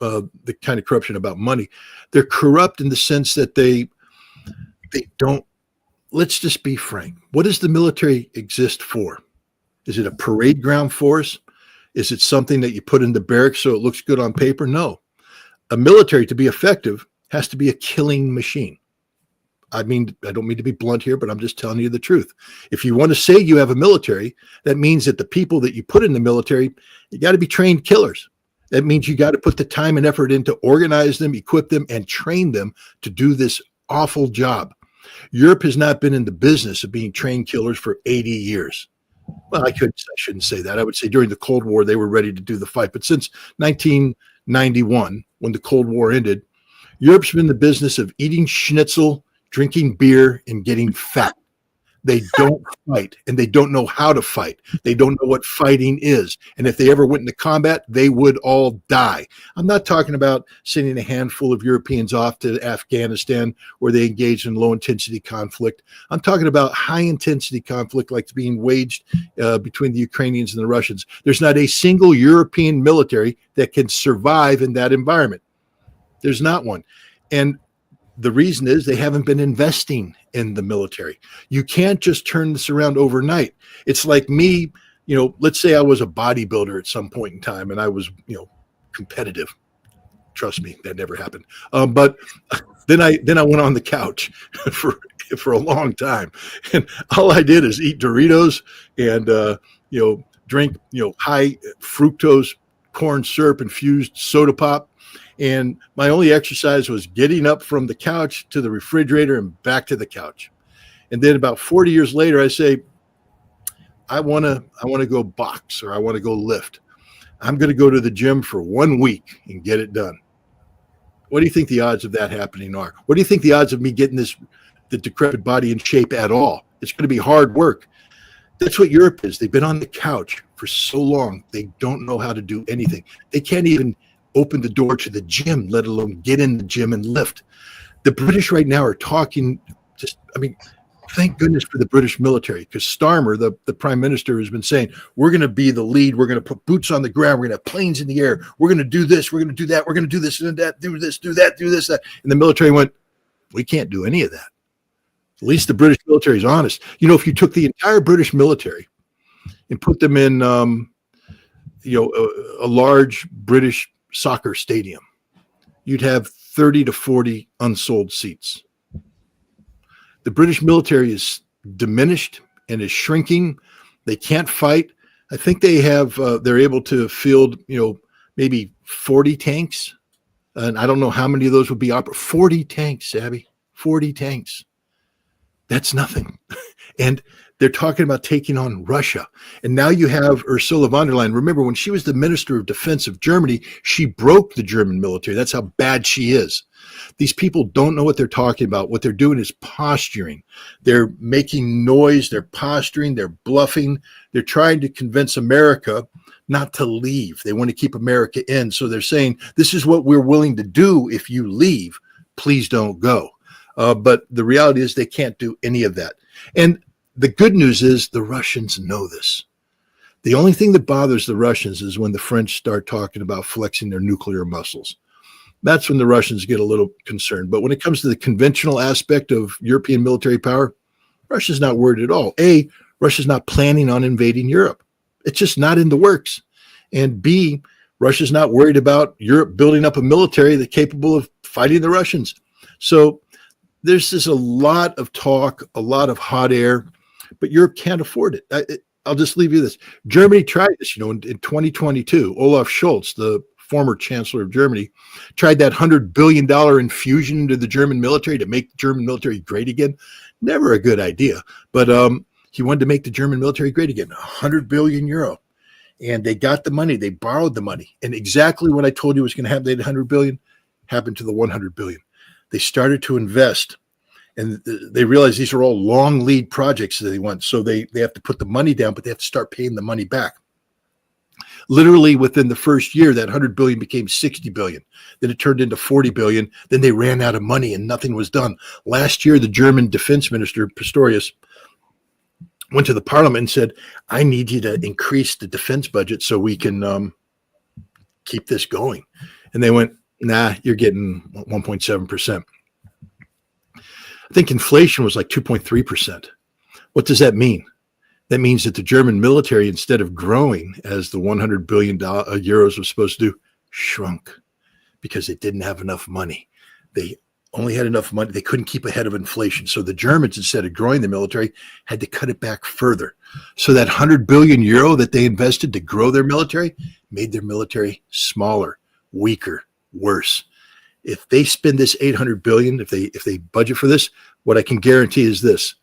the kind of corruption about money. They're corrupt in the sense that they don't, let's just be frank. What does the military exist for? Is it a parade ground force? Is it something that you put in the barracks so it looks good on paper? No. A military, to be effective, has to be a killing machine. I mean, I don't mean to be blunt here, but I'm just telling you the truth. If you want to say you have a military, that means that the people that you put in the military, you got to be trained killers. That means you got to put the time and effort in to organize them, equip them, and train them to do this awful job. Europe has not been in the business of being trained killers for 80 years. Well, I shouldn't say that. I would say during the Cold War, they were ready to do the fight. But since 1991, when the Cold War ended, Europe's been in the business of eating schnitzel, drinking beer, and getting fat. They don't fight, and they don't know how to fight. They don't know what fighting is. And if they ever went into combat, they would all die. I'm not talking about sending a handful of Europeans off to Afghanistan where they engaged in low-intensity conflict. I'm talking about high-intensity conflict like being waged between the Ukrainians and the Russians. There's not a single European military that can survive in that environment. There's not one. And the reason is they haven't been investing in the military. You can't just turn this around overnight. It's like me, let's say I was a bodybuilder at some point in time and I was, competitive. Trust me, that never happened. But then I went on the couch for a long time. And all I did is eat Doritos and, drink, high fructose corn syrup infused soda pop. And my only exercise was getting up from the couch to the refrigerator and back to the couch. And then about 40 years later, I say, I want to go box or I want to go lift. I'm going to go to the gym for 1 week and get it done. What do you think the odds of that happening are? What do you think the odds of me getting the decrepit body in shape at all? It's going to be hard work. That's what Europe is. They've been on the couch for so long. They don't know how to do anything. They can't even open the door to the gym, let alone get in the gym and lift. The British right now are talking thank goodness for the British military, because Starmer, the prime minister, has been saying, we're going to be the lead. We're going to put boots on the ground. We're going to have planes in the air. We're going to do this. We're going to do that. We're going to do this and that, do this, do that, do this, that. And the military went, we can't do any of that. At least the British military is honest. If you took the entire British military and put them in, a large British soccer stadium, you'd have 30 to 40 unsold seats. The British military is diminished and is shrinking. They can't fight. I think they're able to field, maybe 40 tanks. And I don't know how many of those would be 40 tanks, Sabby, 40 tanks. That's nothing. And they're talking about taking on Russia. And now you have Ursula von der Leyen. Remember, when she was the Minister of Defense of Germany, she broke the German military. That's how bad she is. These people don't know what they're talking about. What they're doing is posturing. They're making noise. They're posturing. They're bluffing. They're trying to convince America not to leave. They want to keep America in. So they're saying, this is what we're willing to do if you leave. Please don't go. But the reality is they can't do any of that. And the good news is the Russians know this. The only thing that bothers the Russians is when the French start talking about flexing their nuclear muscles. That's when the Russians get a little concerned. But when it comes to the conventional aspect of European military power, Russia's not worried at all. A, Russia's not planning on invading Europe. It's just not in the works. And B, Russia's not worried about Europe building up a military that's capable of fighting the Russians. So there's just a lot of talk, a lot of hot air, but Europe can't afford it. I'll just leave you this. Germany tried this, in 2022. Olaf Scholz, the former chancellor of Germany, tried that $100 billion infusion into the German military to make the German military great again. Never a good idea, but he wanted to make the German military great again, 100 billion euro. And they got the money, they borrowed the money. And exactly what I told you was going to happen, they had 100 billion, happened to the 100 billion. They started to invest, and they realized these are all long lead projects that they want. So they have to put the money down, but they have to start paying the money back. Literally within the first year, that 100 billion became 60 billion. Then it turned into 40 billion. Then they ran out of money and nothing was done. Last year, the German defense minister, Pistorius, went to the parliament and said, I need you to increase the defense budget so we can keep this going. And they went, nah, you're getting 1.7%. I think inflation was like 2.3%. What does that mean? That means that the German military, instead of growing as the 100 billion euros was supposed to do, shrunk because they didn't have enough money. They only had enough money. They couldn't keep ahead of inflation. So the Germans, instead of growing the military, had to cut it back further. So that 100 billion euro that they invested to grow their military made their military smaller, weaker, worse. If they spend this 800 billion, if they budget for this, what I can guarantee is this: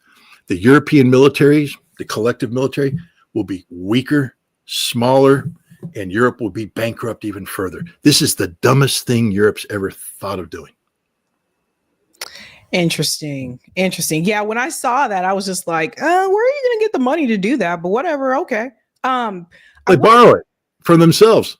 the European militaries, the collective military, will be weaker, smaller, and Europe will be bankrupt even further. This is the dumbest thing Europe's ever thought of doing. Interesting. Yeah, when I saw that, I was just like, where are you going to get the money to do that? But whatever, okay. They borrow it from themselves.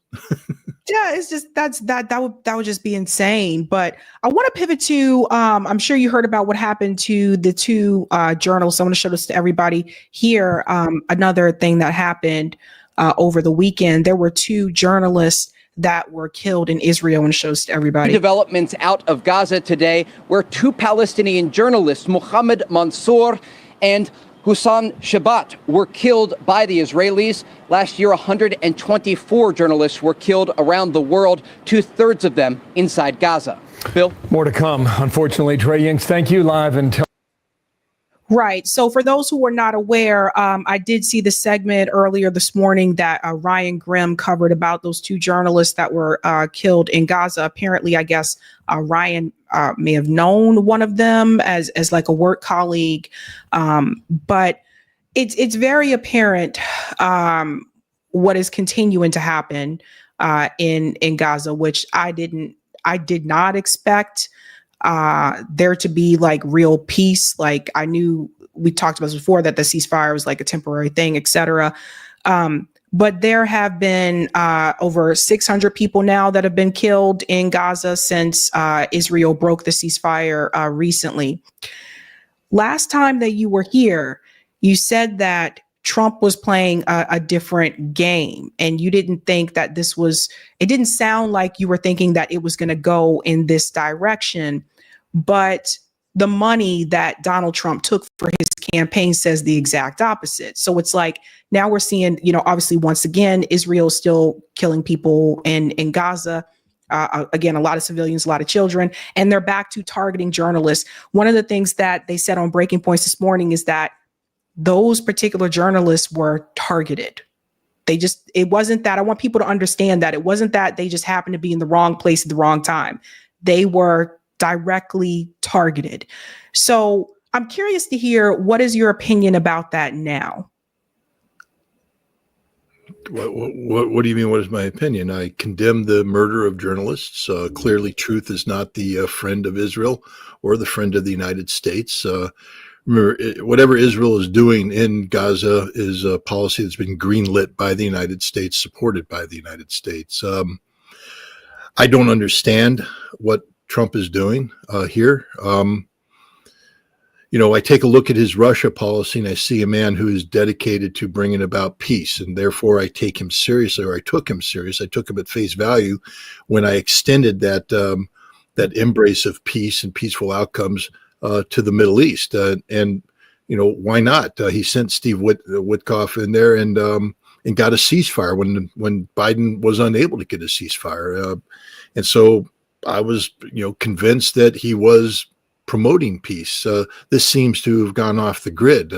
Yeah, it's just that would just be insane. But I want to pivot to I'm sure you heard about what happened to the two journalists. I want to show this to everybody here. Another thing that happened over the weekend, there were two journalists that were killed in Israel, and shows to everybody. Developments out of Gaza today, where two Palestinian journalists, Mohammed Mansour and Hussein Shabbat, were killed by the Israelis. Last year, 124 journalists were killed around the world, 2/3 of them inside Gaza. Bill? More to come. Unfortunately, Trey Yinks, thank you. Live until. Right. So for those who are not aware, I did see the segment earlier this morning that Ryan Grimm covered about those two journalists that were killed in Gaza. Apparently, I guess Ryan may have known one of them as like a work colleague. But it's very apparent what is continuing to happen in Gaza, which I did not expect there to be like real peace. Like I knew, we talked about this before, that the ceasefire was like a temporary thing, etc. But there have been over 600 people now that have been killed in Gaza since Israel broke the ceasefire recently. Last time that you were here, you said that Trump was playing a different game, and you didn't think that it didn't sound like you were thinking that it was going to go in this direction, but the money that Donald Trump took for his campaign says the exact opposite. So it's like, now we're seeing, obviously, once again, Israel is still killing people in Gaza. Again, a lot of civilians, a lot of children, and they're back to targeting journalists. One of the things that they said on Breaking Points this morning is that those particular journalists were targeted. It wasn't that, I want people to understand that it wasn't that they just happened to be in the wrong place at the wrong time. They were directly targeted. So I'm curious to hear, what is your opinion about that now? What do you mean? What is my opinion? I condemn the murder of journalists. Clearly, truth is not the friend of Israel or the friend of the United States. Remember, whatever Israel is doing in Gaza is a policy that's been greenlit by the United States, supported by the United States. I don't understand what Trump is doing here. I take a look at his Russia policy and I see a man who is dedicated to bringing about peace, and therefore I take him seriously, or I took him serious. I took him at face value when I extended that embrace of peace and peaceful outcomes to the Middle East. And why not? He sent Steve Witkoff in there and got a ceasefire when Biden was unable to get a ceasefire. And so I was, convinced that he was promoting peace. This seems to have gone off the grid.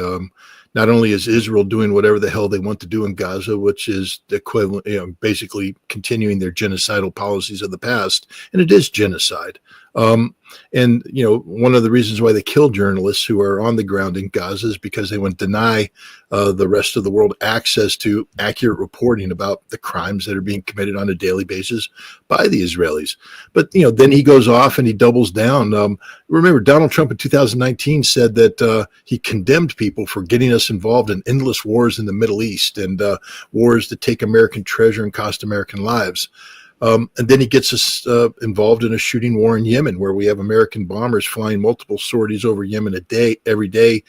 Not only is Israel doing whatever the hell they want to do in Gaza, which is the equivalent, basically continuing their genocidal policies of the past, and it is genocide. And one of the reasons why they kill journalists who are on the ground in Gaza is because they would deny the rest of the world access to accurate reporting about the crimes that are being committed on a daily basis by the Israelis. But then he goes off and he doubles down. Remember, Donald Trump in 2019 said that he condemned people for getting us involved in endless wars in the Middle East and wars that take American treasure and cost American lives. And then he gets us involved in a shooting war in Yemen, where we have American bombers flying multiple sorties over Yemen every day,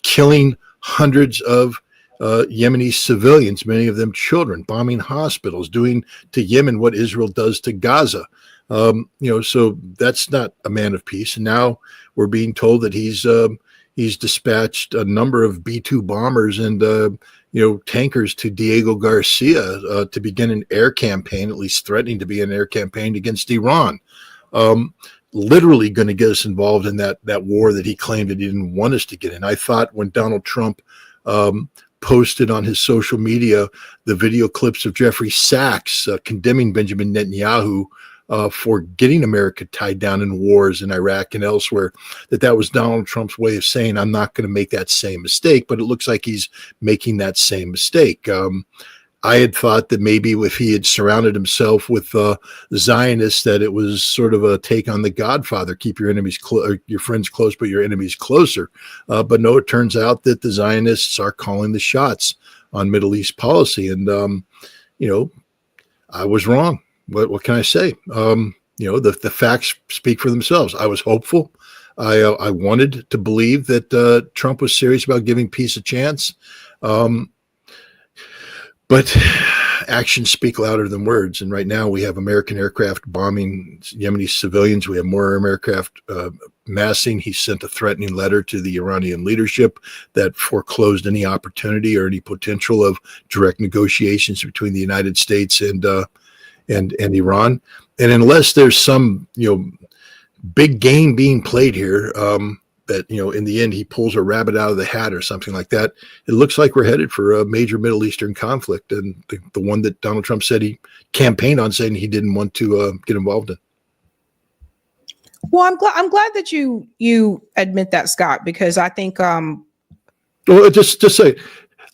killing hundreds of Yemeni civilians, many of them children, bombing hospitals, doing to Yemen what Israel does to Gaza. So that's not a man of peace. And now we're being told that he's dispatched a number of B-2 bombers and tankers to Diego Garcia to begin an air campaign, at least threatening to be an air campaign against Iran. Literally going to get us involved in that war that he claimed that he didn't want us to get in. I thought when Donald Trump posted on his social media the video clips of Jeffrey Sachs condemning Benjamin Netanyahu for getting America tied down in wars in Iraq and elsewhere, that was Donald Trump's way of saying, I'm not going to make that same mistake. But it looks like he's making that same mistake. I had thought that maybe if he had surrounded himself with Zionists, that it was sort of a take on The Godfather, keep your enemies your friends close, but your enemies closer. But no, it turns out that the Zionists are calling the shots on Middle East policy. And, I was wrong. What can I say? The facts speak for themselves. I was hopeful. I wanted to believe that Trump was serious about giving peace a chance. But actions speak louder than words. And right now we have American aircraft bombing Yemeni civilians. We have more aircraft massing. He sent a threatening letter to the Iranian leadership that foreclosed any opportunity or any potential of direct negotiations between the United States and Iran. And unless there's some, big game being played here, that, in the end, he pulls a rabbit out of the hat or something like that, it looks like we're headed for a major Middle Eastern conflict. And the one that Donald Trump said he campaigned on, saying he didn't want to get involved in. Well, I'm glad that you admit that, Scott, because I think, well, just say,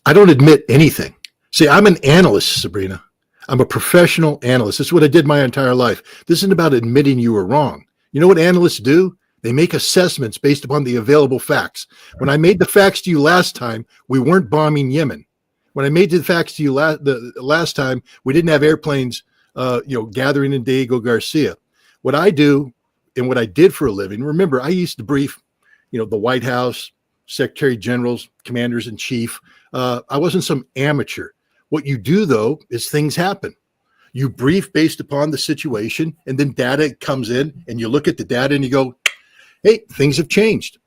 I don't admit anything. See, I'm an analyst, Sabrina. I'm a professional analyst. This is what I did my entire life. This isn't about admitting you were wrong. You know what analysts do? They make assessments based upon the available facts. When I made the facts to you last time, we weren't bombing Yemen. When I made the facts to you last time, we didn't have airplanes, gathering in Diego Garcia. What I do and what I did for a living, remember, I used to brief, the White House, Secretary Generals, Commanders in Chief. I wasn't some amateur. What you do, though, is things happen. You brief based upon the situation, and then data comes in, and you look at the data and you go, hey, things have changed.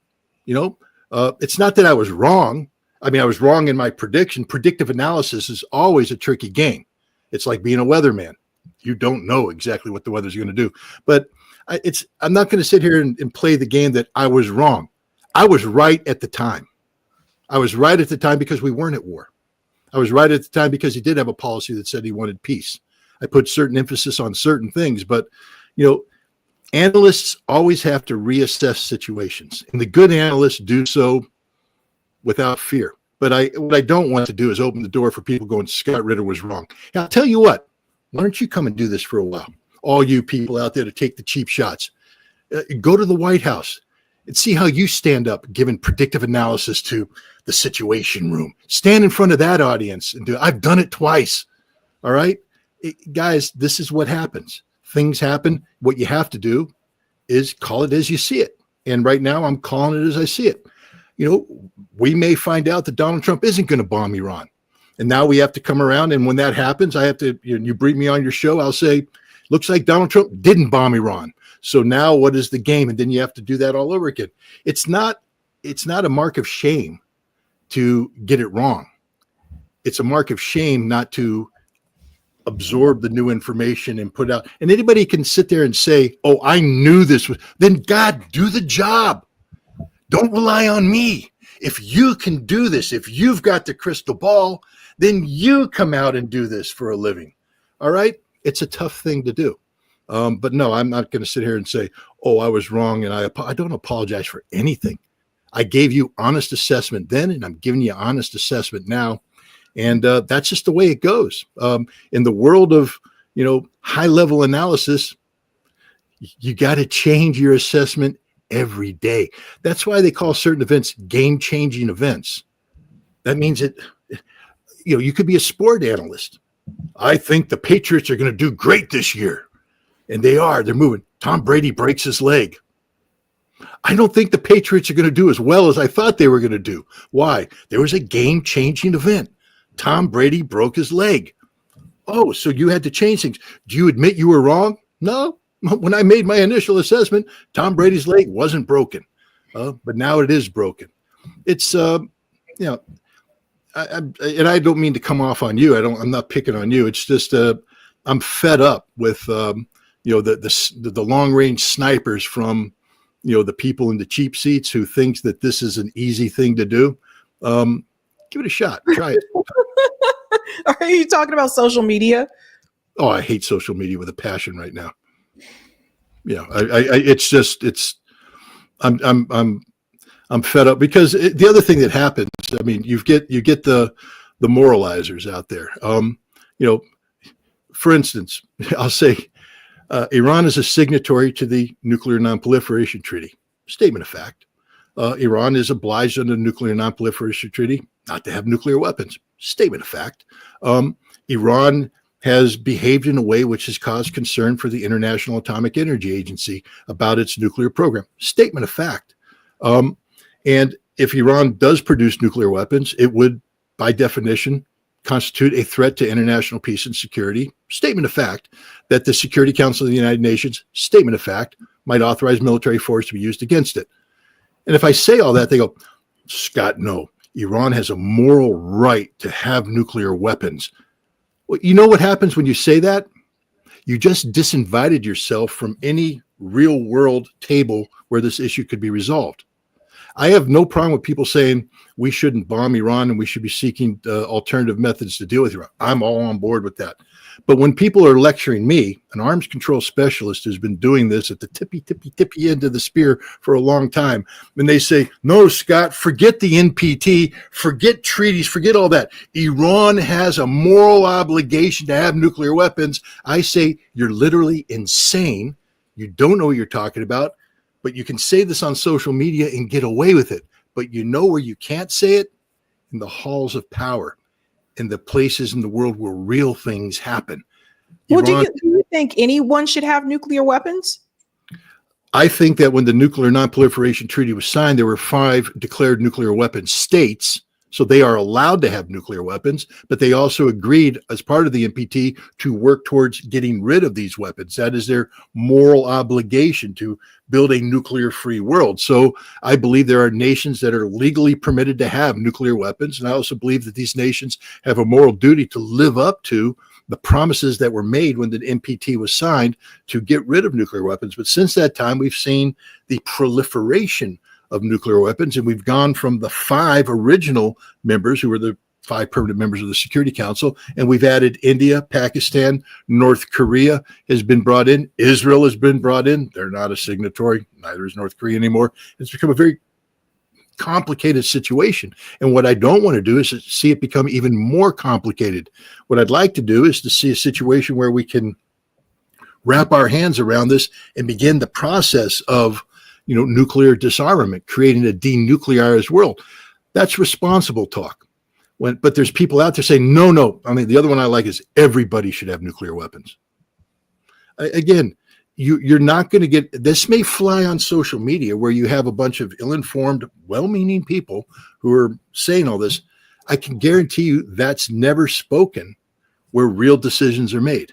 It's not that I was wrong. I mean, I was wrong in my prediction. Predictive analysis is always a tricky game. It's like being a weatherman. You don't know exactly what the weather's going to do. But I'm not going to sit here and play the game that I was wrong. I was right at the time. I was right at the time because we weren't at war. I was right at the time because he did have a policy that said he wanted peace. I put certain emphasis on certain things, but, analysts always have to reassess situations, and the good analysts do so without fear. But what I don't want to do is open the door for people going, Scott Ritter was wrong. Now, I'll tell you what, why don't you come and do this for a while? All you people out there to take the cheap shots, go to the White House and see how you stand up giving predictive analysis to the Situation Room. Stand in front of that audience and do. I've done it twice. All right, guys, this is what happens. Things happen. What you have to do is call it as you see it. And right now I'm calling it as I see it. We may find out that Donald Trump isn't going to bomb Iran. And now we have to come around. And when that happens, I have to, you brief me on your show. I'll say, looks like Donald Trump didn't bomb Iran. So now what is the game? And then you have to do that all over again. It's not a mark of shame to get it wrong. It's a mark of shame not to absorb the new information and put out. And anybody can sit there and say, oh, I knew this was, then God, do the job. Don't rely on me. If you can do this, if you've got the crystal ball, then you come out and do this for a living. All right? It's a tough thing to do. But no, I'm not going to sit here and say, oh, I was wrong. And I don't apologize for anything. I gave you honest assessment then, and I'm giving you honest assessment now. And that's just the way it goes. In the world of, high level analysis, you got to change your assessment every day. That's why they call certain events game changing events. That means that, you could be a sport analyst. I think the Patriots are going to do great this year. And they are. They're moving. Tom Brady breaks his leg. I don't think the Patriots are going to do as well as I thought they were going to do. Why? There was a game-changing event. Tom Brady broke his leg. Oh, so you had to change things. Do you admit you were wrong? No. When I made my initial assessment, Tom Brady's leg wasn't broken. But now it is broken. It's, and I don't mean to come off on you. I'm not picking on you. It's just, I'm fed up with, the long-range snipers from, the people in the cheap seats who thinks that this is an easy thing to do. Give it a shot. Try it. Are you talking about social media? Oh, I hate social media with a passion right now. I'm fed up because the other thing that happens, I mean, you get the moralizers out there. For instance, I'll say Iran is a signatory to the Nuclear Nonproliferation Treaty. Statement of fact. Iran is obliged under the Nuclear Nonproliferation Treaty not to have nuclear weapons. Statement of fact. Iran has behaved in a way which has caused concern for the International Atomic Energy Agency about its nuclear program. Statement of fact. And if Iran does produce nuclear weapons, it would, by definition, constitute a threat to international peace and security. Statement of fact. That the Security Council of the United Nations, statement of fact, might authorize military force to be used against it. And if I say all that, they go, Scott, no, Iran has a moral right to have nuclear weapons. Well, you know what happens when you say that? You just disinvited yourself from any real world table where this issue could be resolved. I have no problem with people saying we shouldn't bomb Iran and we should be seeking alternative methods to deal with Iran. I'm all on board with that. But when people are lecturing me, an arms control specialist who's been doing this at the tippy end of the spear for a long time, and they say, no, Scott, forget the NPT, forget treaties, forget all that. Iran has a moral obligation to have nuclear weapons. I say, you're literally insane. You don't know what you're talking about, but you can say this on social media and get away with it. But you know where you can't say it? In the halls of power. In the places in the world where real things happen. Well, do you think anyone should have nuclear weapons? I think that when the Nuclear Nonproliferation Treaty was signed, there were 5 declared nuclear weapon states. So they are allowed to have nuclear weapons, but they also agreed as part of the NPT to work towards getting rid of these weapons. That is their moral obligation to build a nuclear-free world. So I believe there are nations that are legally permitted to have nuclear weapons, and I also believe that these nations have a moral duty to live up to the promises that were made when the NPT was signed to get rid of nuclear weapons. But since that time, we've seen the proliferation of nuclear weapons, and we've gone from the 5 original members who were the 5 permanent members of the Security Council, and we've added India, Pakistan, North Korea has been brought in, Israel has been brought in. They're not a signatory, neither is North Korea anymore. It's become a very complicated situation, and what I don't want to do is to see it become even more complicated. What I'd like to do is to see a situation where we can wrap our hands around this and begin the process of nuclear disarmament, creating a denuclearized world. That's responsible talk. But there's people out there saying, no. I mean, the other one I like is everybody should have nuclear weapons. Again, you're not going to get, this may fly on social media where you have a bunch of ill-informed, well-meaning people who are saying all this. I can guarantee you that's never spoken where real decisions are made.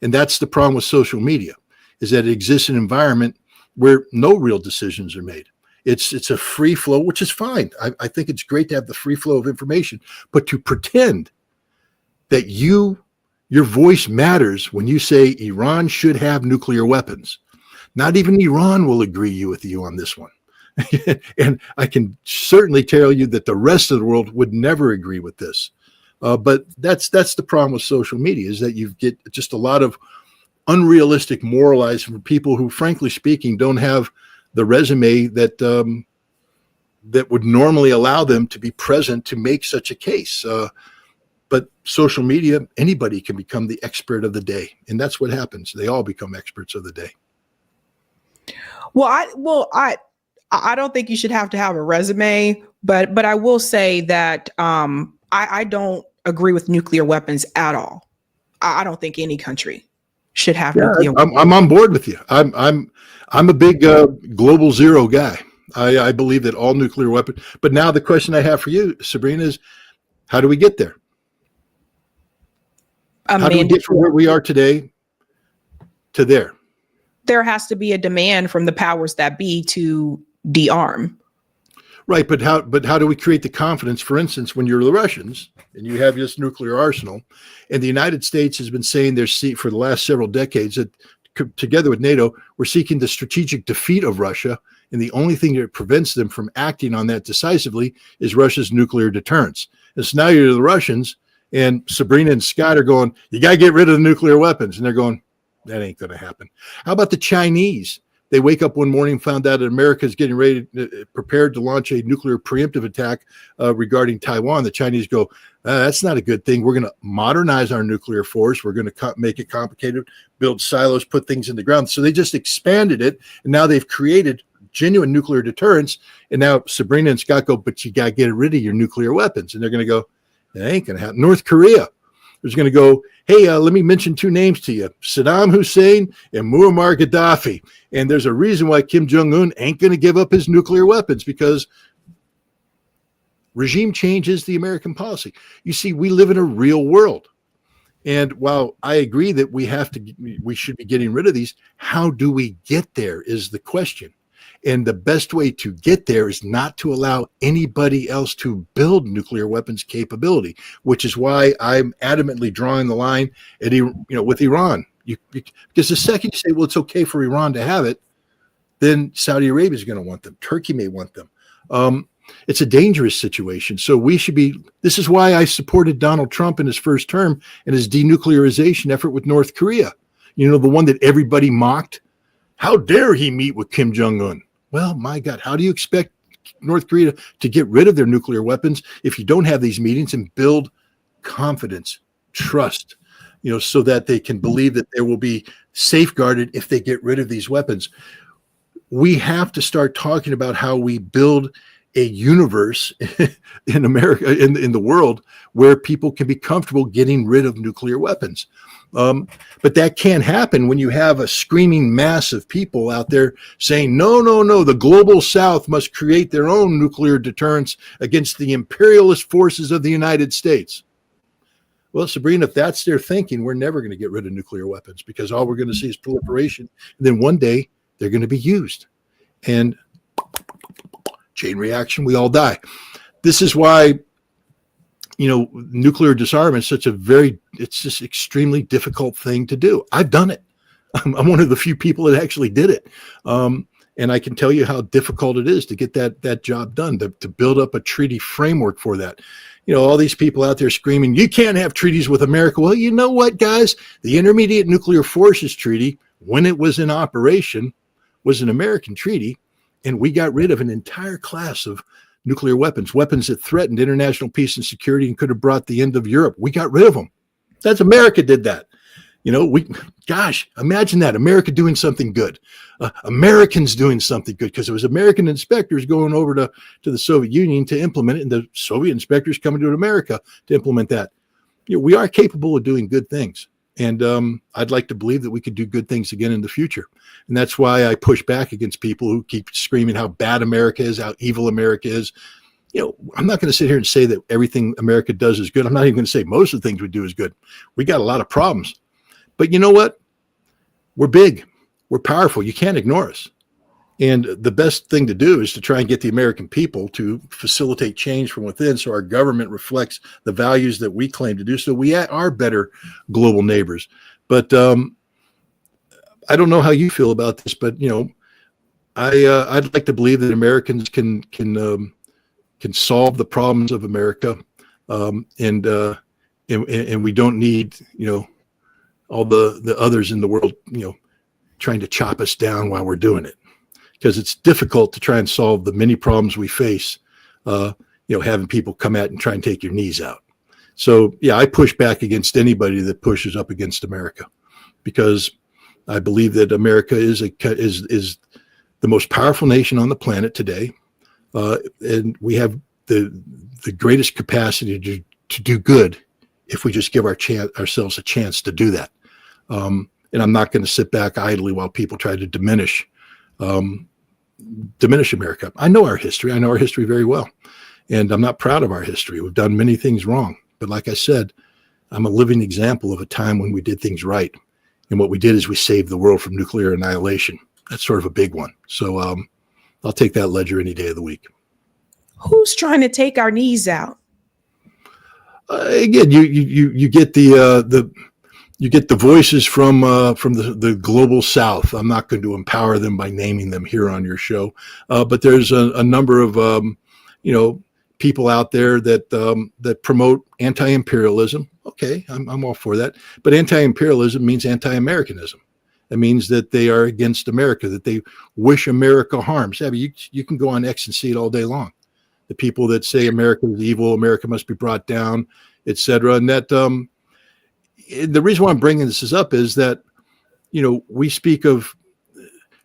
And that's the problem with social media, is that it exists in an environment where no real decisions are made. It's a free flow, which is fine. I think it's great to have the free flow of information, but to pretend that you Your voice matters when you say Iran should have nuclear weapons. Not even Iran will agree with you on this one. And I can certainly tell you that the rest of the world would never agree with this. But that's the problem with social media, is that you get just a lot of unrealistic moralizing from people who, frankly speaking, don't have the resume that that would normally allow them to be present to make such a case. But social media, anybody can become the expert of the day, and that's what happens. They all become experts of the day. I don't think you should have to have a resume, but I will say that I don't agree with nuclear weapons at all. I don't think any country should have nuclear weapons. I'm on board with you. I'm a big global zero guy. I believe that all nuclear weapons. But now the question I have for you, Sabrina, is how do we get there? How do we get from where we are today to there? There has to be a demand from the powers that be to de-arm. Right, but how do we create the confidence? For instance, when you're the Russians and you have this nuclear arsenal, and the United States has been saying for the last several decades that together with NATO, we're seeking the strategic defeat of Russia, and the only thing that prevents them from acting on that decisively is Russia's nuclear deterrence. And so now you're the Russians, and Sabrina and Scott are going, you got to get rid of the nuclear weapons. And they're going, that ain't going to happen. How about the Chinese? They wake up one morning and found out that America is getting ready, prepared to launch a nuclear preemptive attack regarding Taiwan. The Chinese go, that's not a good thing. We're going to modernize our nuclear force. We're going to make it complicated, build silos, put things in the ground. So they just expanded it, and now they've created genuine nuclear deterrence. And now Sabrina and Scott go, but you got to get rid of your nuclear weapons. And they're going to go, that ain't going to happen. North Korea is going to go, hey, let me mention two names to you, Saddam Hussein and Muammar Gaddafi. And there's a reason why Kim Jong-un ain't going to give up his nuclear weapons, because regime change is the American policy. You see, we live in a real world. And while I agree that we should be getting rid of these, how do we get there is the question. And the best way to get there is not to allow anybody else to build nuclear weapons capability, which is why I'm adamantly drawing the line at, with Iran. Because the second you say, well, it's okay for Iran to have it, then Saudi Arabia is going to want them. Turkey may want them. It's a dangerous situation. So this is why I supported Donald Trump in his first term and his denuclearization effort with North Korea. The one that everybody mocked. How dare he meet with Kim Jong-un? Well, my God, how do you expect North Korea to get rid of their nuclear weapons if you don't have these meetings and build confidence, trust, so that they can believe that they will be safeguarded if they get rid of these weapons? We have to start talking about how we build a universe in America, in the world, where people can be comfortable getting rid of nuclear weapons. But that can't happen when you have a screaming mass of people out there saying, no, the global South must create their own nuclear deterrence against the imperialist forces of the United States. Well, Sabrina, if that's their thinking, we're never going to get rid of nuclear weapons, because all we're going to see is proliferation. And then one day they're going to be used. And chain reaction, we all die. This is why nuclear disarmament is it's just extremely difficult thing to do. I've done it. I'm one of the few people that actually did it. And I can tell you how difficult it is to get that job done, to build up a treaty framework for that. All these people out there screaming, you can't have treaties with America. Well, you know what, guys? The Intermediate Nuclear Forces Treaty, when it was in operation, was an American treaty, and we got rid of an entire class of nuclear weapons that threatened international peace and security and could have brought the end of Europe. We got rid of them. That's America did that. Imagine that, America doing something good. Americans doing something good, because it was American inspectors going over to the Soviet Union to implement it, and the Soviet inspectors coming to America to implement that. We are capable of doing good things. And I'd like to believe that we could do good things again in the future. And that's why I push back against people who keep screaming how bad America is, how evil America is. I'm not going to sit here and say that everything America does is good. I'm not even going to say most of the things we do is good. We got a lot of problems. But you know what? We're big. We're powerful. You can't ignore us. And the best thing to do is to try and get the American people to facilitate change from within so our government reflects the values that we claim to do, so we are better global neighbors. But I don't know how you feel about this, but I'd like to believe that Americans can solve the problems of America, and we don't need all the others in the world trying to chop us down while we're doing it, because it's difficult to try and solve the many problems we face. Having people come at and try and take your knees out. So yeah, I push back against anybody that pushes up against America, because I believe that America is the most powerful nation on the planet today, and we have the greatest capacity to do good if we just give ourselves a chance to do that. And I'm not going to sit back idly while people try to diminish America. I know our history. I know our history very well, and I'm not proud of our history. We've done many things wrong, but like I said, I'm a living example of a time when we did things right. And what we did is we saved the world from nuclear annihilation. That's sort of a big one. So I'll take that ledger any day of the week. Who's trying to take our knees out? Again, you get you get the voices from the global South. I'm not going to empower them by naming them here on your show, but there's a number of people out there that promote anti-imperialism. Okay, I'm all for that. But anti-imperialism means anti-Americanism. It means that they are against America, that they wish America harm. Sabby, you can go on X and see it all day long. The people that say America is evil, America must be brought down, etc. And that the reason why I'm bringing this up is that we speak of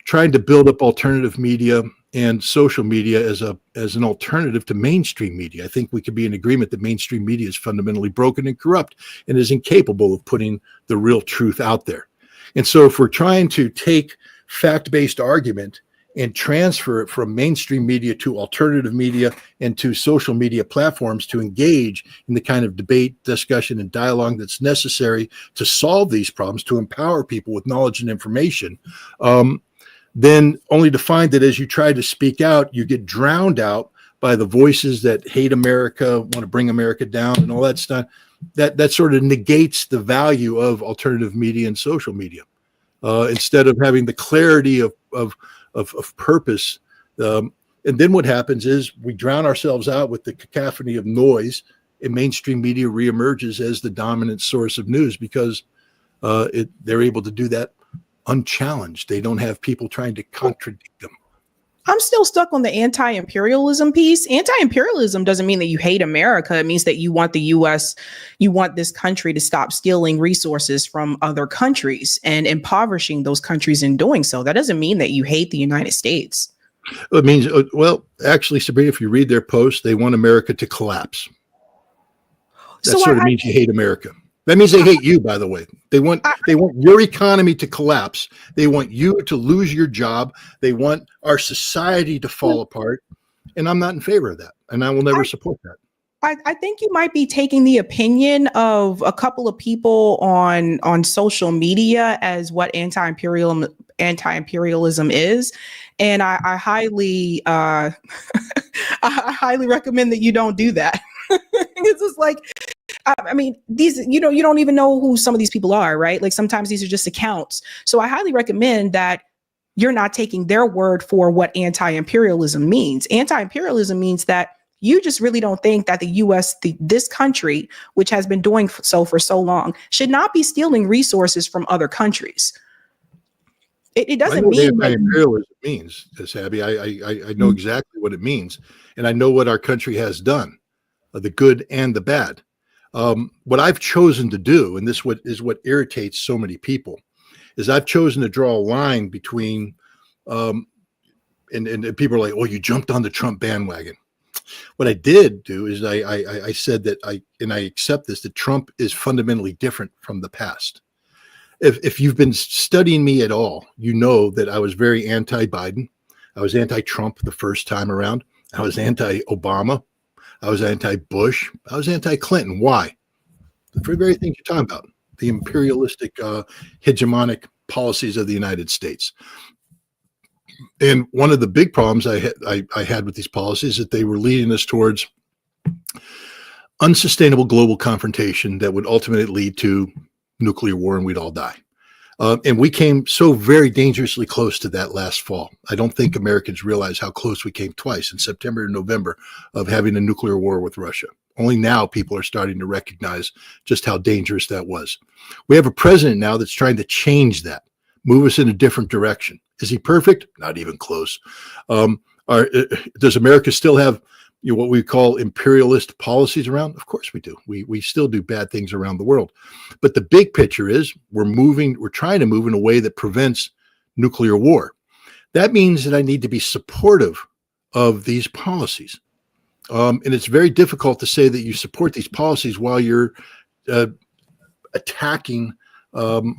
trying to build up alternative media and social media as an alternative to mainstream media. I think we could be in agreement that mainstream media is fundamentally broken and corrupt and is incapable of putting the real truth out there. And so if we're trying to take fact-based argument and transfer it from mainstream media to alternative media and to social media platforms to engage in the kind of debate, discussion, and dialogue that's necessary to solve these problems, to empower people with knowledge and information, then only to find that as you try to speak out, you get drowned out by the voices that hate America, want to bring America down, and all that stuff. That sort of negates the value of alternative media and social media. Instead of having the clarity of purpose. And then what happens is we drown ourselves out with the cacophony of noise, and mainstream media reemerges as the dominant source of news because they're able to do that unchallenged. They don't have people trying to contradict them. I'm still stuck on the anti-imperialism piece. Anti-imperialism doesn't mean that you hate America. It means that you want the U.S., you want this country to stop stealing resources from other countries and impoverishing those countries in doing so. That doesn't mean that you hate the United States. It means, well, actually, Sabrina, if you read their post, they want America to collapse. That So sort of I- means you hate America. That means they hate you, by the way. They want your economy to collapse. They want you to lose your job. They want our society to fall apart. And I'm not in favor of that. And I will never support that. I think you might be taking the opinion of a couple of people on social media as what anti-imperialism is. And I highly I highly recommend that you don't do that. It's just like, I mean, these, you don't even know who some of these people are, right? Like sometimes these are just accounts. So I highly recommend that you're not taking their word for what anti-imperialism means. Anti-imperialism means that you just really don't think that the U.S., this country, which has been doing so for so long, should not be stealing resources from other countries. It doesn't mean what anti-imperialism means, Sabby. I know exactly what it means, and I know what our country has done, the good and the bad. What I've chosen to do, and this is what irritates so many people, is I've chosen to draw a line between, and people are like, "Oh, you jumped on the Trump bandwagon." What I did do is I said that I accept this, that Trump is fundamentally different from the past. If you've been studying me at all, you know that I was very anti-Biden. I was anti-Trump the first time around. I was anti-Obama. I was anti-Bush. I was anti-Clinton. Why? The very thing you're talking about, the imperialistic, hegemonic policies of the United States. And one of the big problems I had with these policies is that they were leading us towards unsustainable global confrontation that would ultimately lead to nuclear war, and we'd all die. And we came so very dangerously close to that last fall. I don't think Americans realize how close we came twice, in September and November, of having a nuclear war with Russia. Only now people are starting to recognize just how dangerous that was. We have a president now that's trying to change that, move us in a different direction. Is he perfect? Not even close. Does America still have what we call imperialist policies around? Of course we do. We still do bad things around the world. But the big picture is we're trying to move in a way that prevents nuclear war. That means that I need to be supportive of these policies. And it's very difficult to say that you support these policies while you're attacking the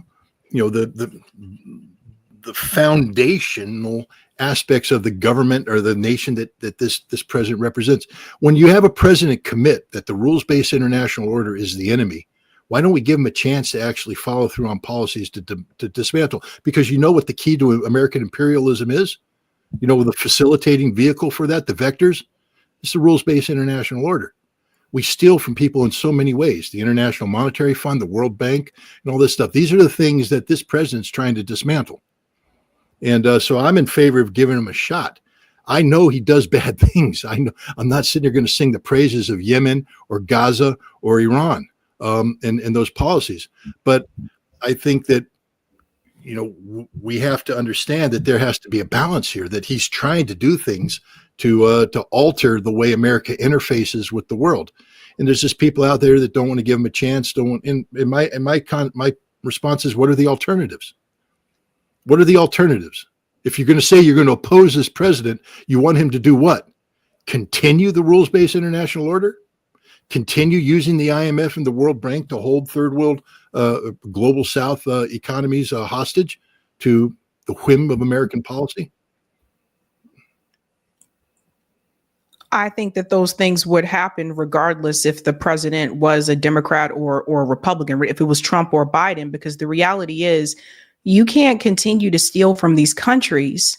foundational aspects of the government or the nation that this president represents. When you have a president commit that the rules-based international order is the enemy, why don't we give him a chance to actually follow through on policies to dismantle? Because you know what the key to American imperialism is? You know, the facilitating vehicle for that, the vectors, it's the rules-based international order. We steal from people in so many ways, the International Monetary Fund, the World Bank, and all this stuff. These are the things that this president's trying to dismantle. And so I'm in favor of giving him a shot. I know he does bad things. I know I'm not sitting there going to sing the praises of Yemen or Gaza or Iran and those policies. But I think that, we have to understand that there has to be a balance here, that he's trying to do things to alter the way America interfaces with the world. And there's just people out there that don't want to give him a chance. My response is, what are the alternatives? What are the alternatives? If you're going to say you're going to oppose this president, you want him to do what? Continue the rules-based international order? Continue using the IMF and the World Bank to hold third world, global South economies hostage to the whim of American policy? I think that those things would happen regardless if the president was a Democrat or a Republican, if it was Trump or Biden, because the reality is you can't continue to steal from these countries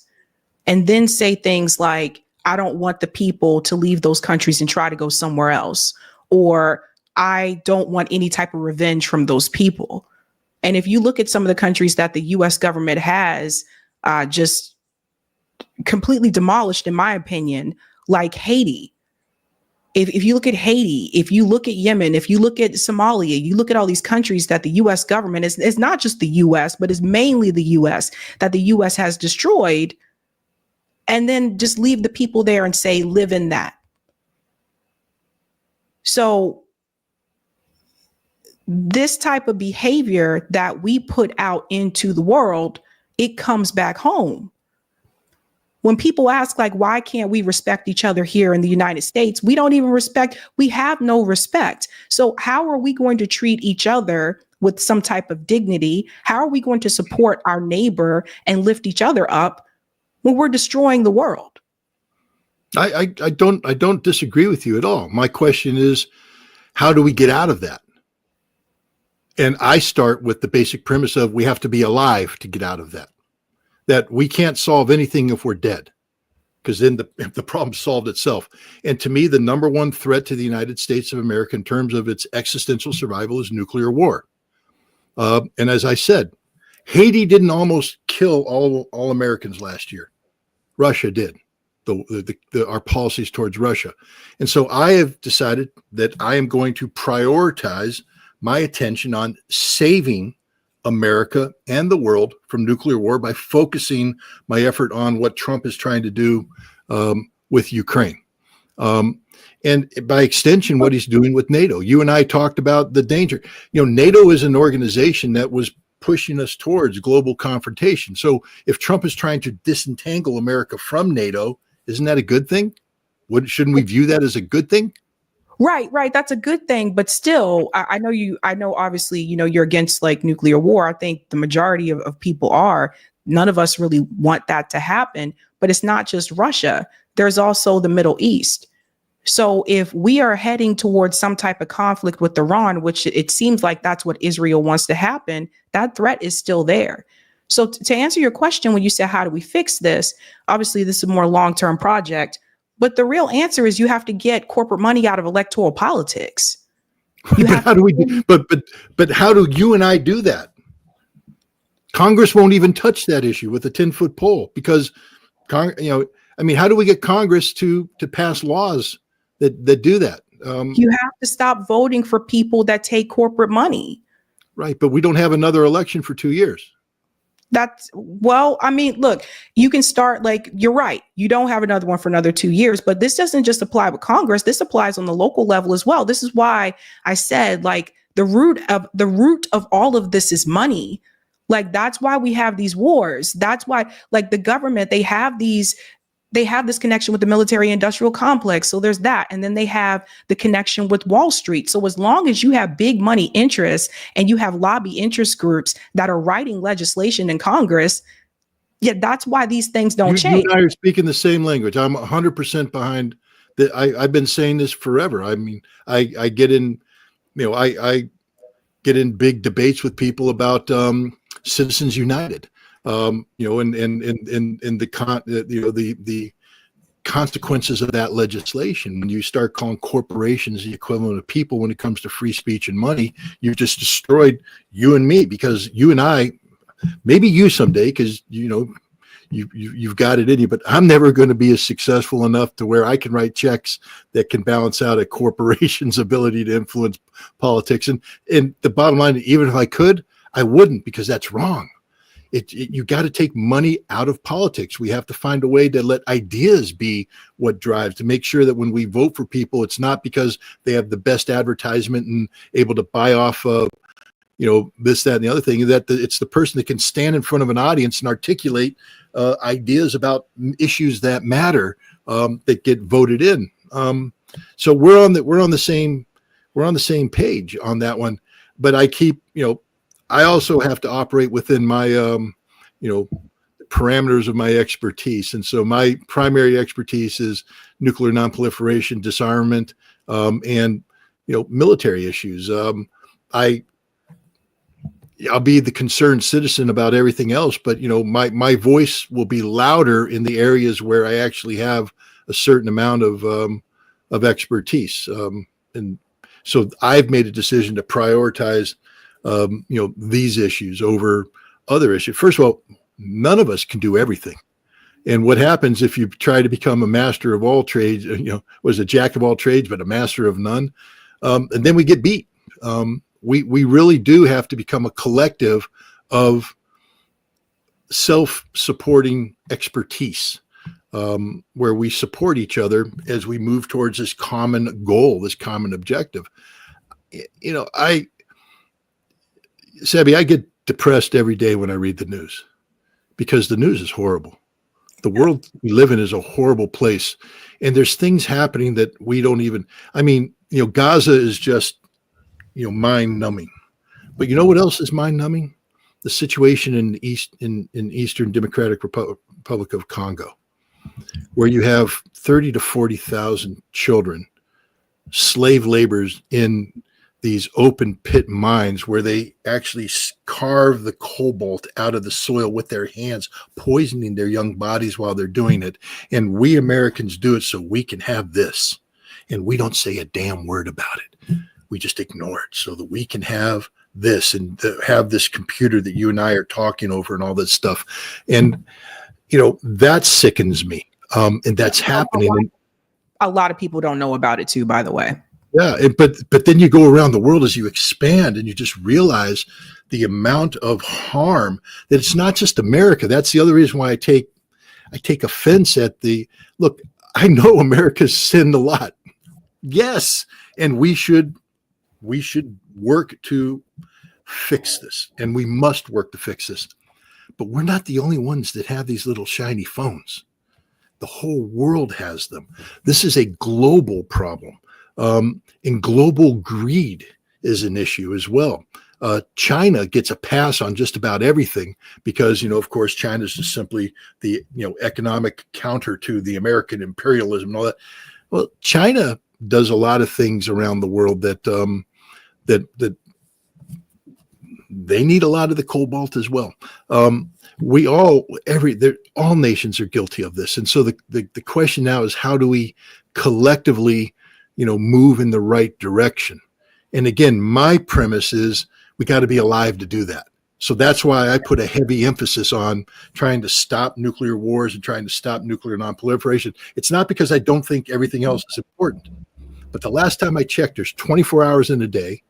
and then say things like, I don't want the people to leave those countries and try to go somewhere else, or I don't want any type of revenge from those people. And if you look at some of the countries that the US government has just completely demolished, in my opinion, like Haiti. If you look at Haiti, if you look at Yemen, if you look at Somalia, you look at all these countries that the US government is not just the US, but is mainly the US, that the US has destroyed, and then just leave the people there and say, live in that. So this type of behavior that we put out into the world, it comes back home. When people ask, like, why can't we respect each other here in the United States? We don't even respect. We have no respect. So how are we going to treat each other with some type of dignity? How are we going to support our neighbor and lift each other up when we're destroying the world? I don't disagree with you at all. My question is, how do we get out of that? And I start with the basic premise of we have to be alive to get out of that. That we can't solve anything if we're dead, because then the problem solved itself. And to me, the number one threat to the United States of America in terms of its existential survival is nuclear war. And as I said, Haiti didn't almost kill all Americans last year. Russia did, our policies towards Russia. And so I have decided that I am going to prioritize my attention on saving America and the world from nuclear war by focusing my effort on what Trump is trying to do with Ukraine. And by extension, what he's doing with NATO. You and I talked about the danger. NATO is an organization that was pushing us towards global confrontation. So if Trump is trying to disentangle America from NATO, isn't that a good thing? Shouldn't we view that as a good thing? Right. That's a good thing. But still, I know, obviously, you're against like nuclear war. I think the majority of people are. None of us really want that to happen. But it's not just Russia. There's also the Middle East. So if we are heading towards some type of conflict with Iran, which it seems like that's what Israel wants to happen, that threat is still there. So to answer your question, when you say, how do we fix this? Obviously, this is a more long-term project, but the real answer is you have to get corporate money out of electoral politics. But how do we do, but how do you and I do that? Congress won't even touch that issue with a 10-foot pole because, how do we get Congress to pass laws that do that? You have to stop voting for people that take corporate money. Right, but we don't have another election for 2 years. Look, you can start, you're right. You don't have another one for another 2 years, but this doesn't just apply with Congress. This applies on the local level as well. This is why I said, the root of all of this is money. That's why we have these wars. That's why, the government, they have this connection with the military industrial complex. So there's that. And then they have the connection with Wall Street. So as long as you have big money interests and you have lobby interest groups that are writing legislation in Congress, that's why these things don't change. You and I are speaking the same language. I'm 100% behind that. I've been saying this forever. I mean, I get in, I get in big debates with people about Citizens United. And the consequences of that legislation. When you start calling corporations the equivalent of people when it comes to free speech and money, you've just destroyed you and me, because you and I, maybe you someday, because you've got it in you, but I'm never going to be as successful enough to where I can write checks that can balance out a corporation's ability to influence politics. And the bottom line, even if I could, I wouldn't, because that's wrong. You got to take money out of politics. We have to find a way to let ideas be what drives, to make sure that when we vote for people, it's not because they have the best advertisement and able to buy off this, that, and the other thing, that it's the person that can stand in front of an audience and articulate ideas about issues that matter, that get voted in. So we're on the same page on that one. But I keep, I also have to operate within my, parameters of my expertise. And so my primary expertise is nuclear nonproliferation, disarmament, and, military issues. I'll be the concerned citizen about everything else, but, my voice will be louder in the areas where I actually have a certain amount of expertise. And so I've made a decision to prioritize these issues over other issues. First of all, none of us can do everything. And what happens if you try to become a master of all trades, was a jack of all trades, but a master of none? And then we get beat. We really do have to become a collective of self-supporting expertise, where we support each other as we move towards this common goal, this common objective. Sabby, I get depressed every day when I read the news, because the news is horrible. The world we live in is a horrible place. And there's things happening that we don't even, Gaza is just, mind numbing. But you know what else is mind numbing? The situation in Eastern Democratic Republic of Congo, where you have 30 to 40,000 children, slave laborers in these open pit mines, where they actually carve the cobalt out of the soil with their hands, poisoning their young bodies while they're doing it. And we Americans do it so we can have this. And we don't say a damn word about it. We just ignore it so that we can have this and have this computer that you and I are talking over and all that stuff. And, that sickens me. And that's happening. A lot of people don't know about it too, by the way. Yeah, but then you go around the world as you expand, and you just realize the amount of harm that it's not just America. That's the other reason why I take offense at look. I know America's sinned a lot, yes, and we should work to fix this, and we must work to fix this. But we're not the only ones that have these little shiny phones. The whole world has them. This is a global problem. And global greed is an issue as well. China gets a pass on just about everything because, of course, China is just simply the, economic counter to the American imperialism and all that. Well, China does a lot of things around the world that they need a lot of the cobalt as well. All nations are guilty of this. And so the question now is, how do we collectively, move in the right direction? And again, my premise is we got to be alive to do that. So that's why I put a heavy emphasis on trying to stop nuclear wars and trying to stop nuclear nonproliferation. It's not because I don't think everything else is important, but the last time I checked, there's 24 hours in a day.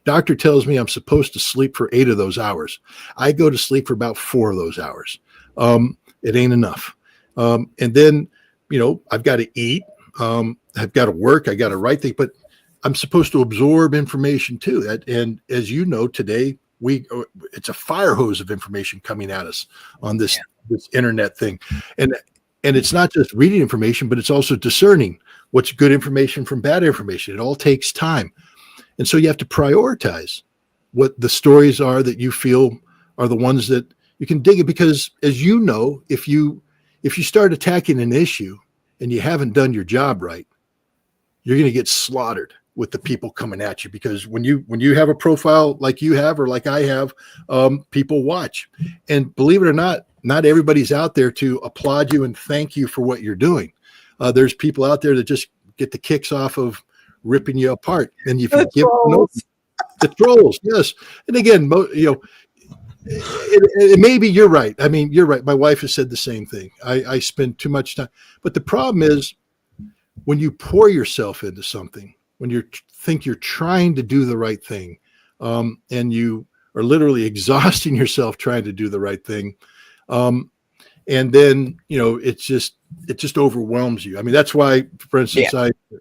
Doctor tells me I'm supposed to sleep for 8 of those hours. I go to sleep for about 4 of those hours. It ain't enough. And then, I've got to eat. I've got to work. I got to write things, but I'm supposed to absorb information too. And as you know, today, it's a fire hose of information coming at us on this internet thing. And it's not just reading information, but it's also discerning what's good information from bad information. It all takes time. And so you have to prioritize what the stories are that you feel are the ones that you can dig it. Because as you know, if you start attacking an issue and you haven't done your job right, you're going to get slaughtered with the people coming at you. Because when you have a profile like you have, or like I have, people watch. And believe it or not everybody's out there to applaud you and thank you for what you're doing. There's people out there that just get the kicks off of ripping you apart. And if you give the trolls, yes. And again, maybe you're right. I mean, you're right. My wife has said the same thing. I spend too much time. But the problem is when you pour yourself into something, when you think you're trying to do the right thing, and you are literally exhausting yourself trying to do the right thing, and then it just overwhelms you. I mean, that's why, for instance,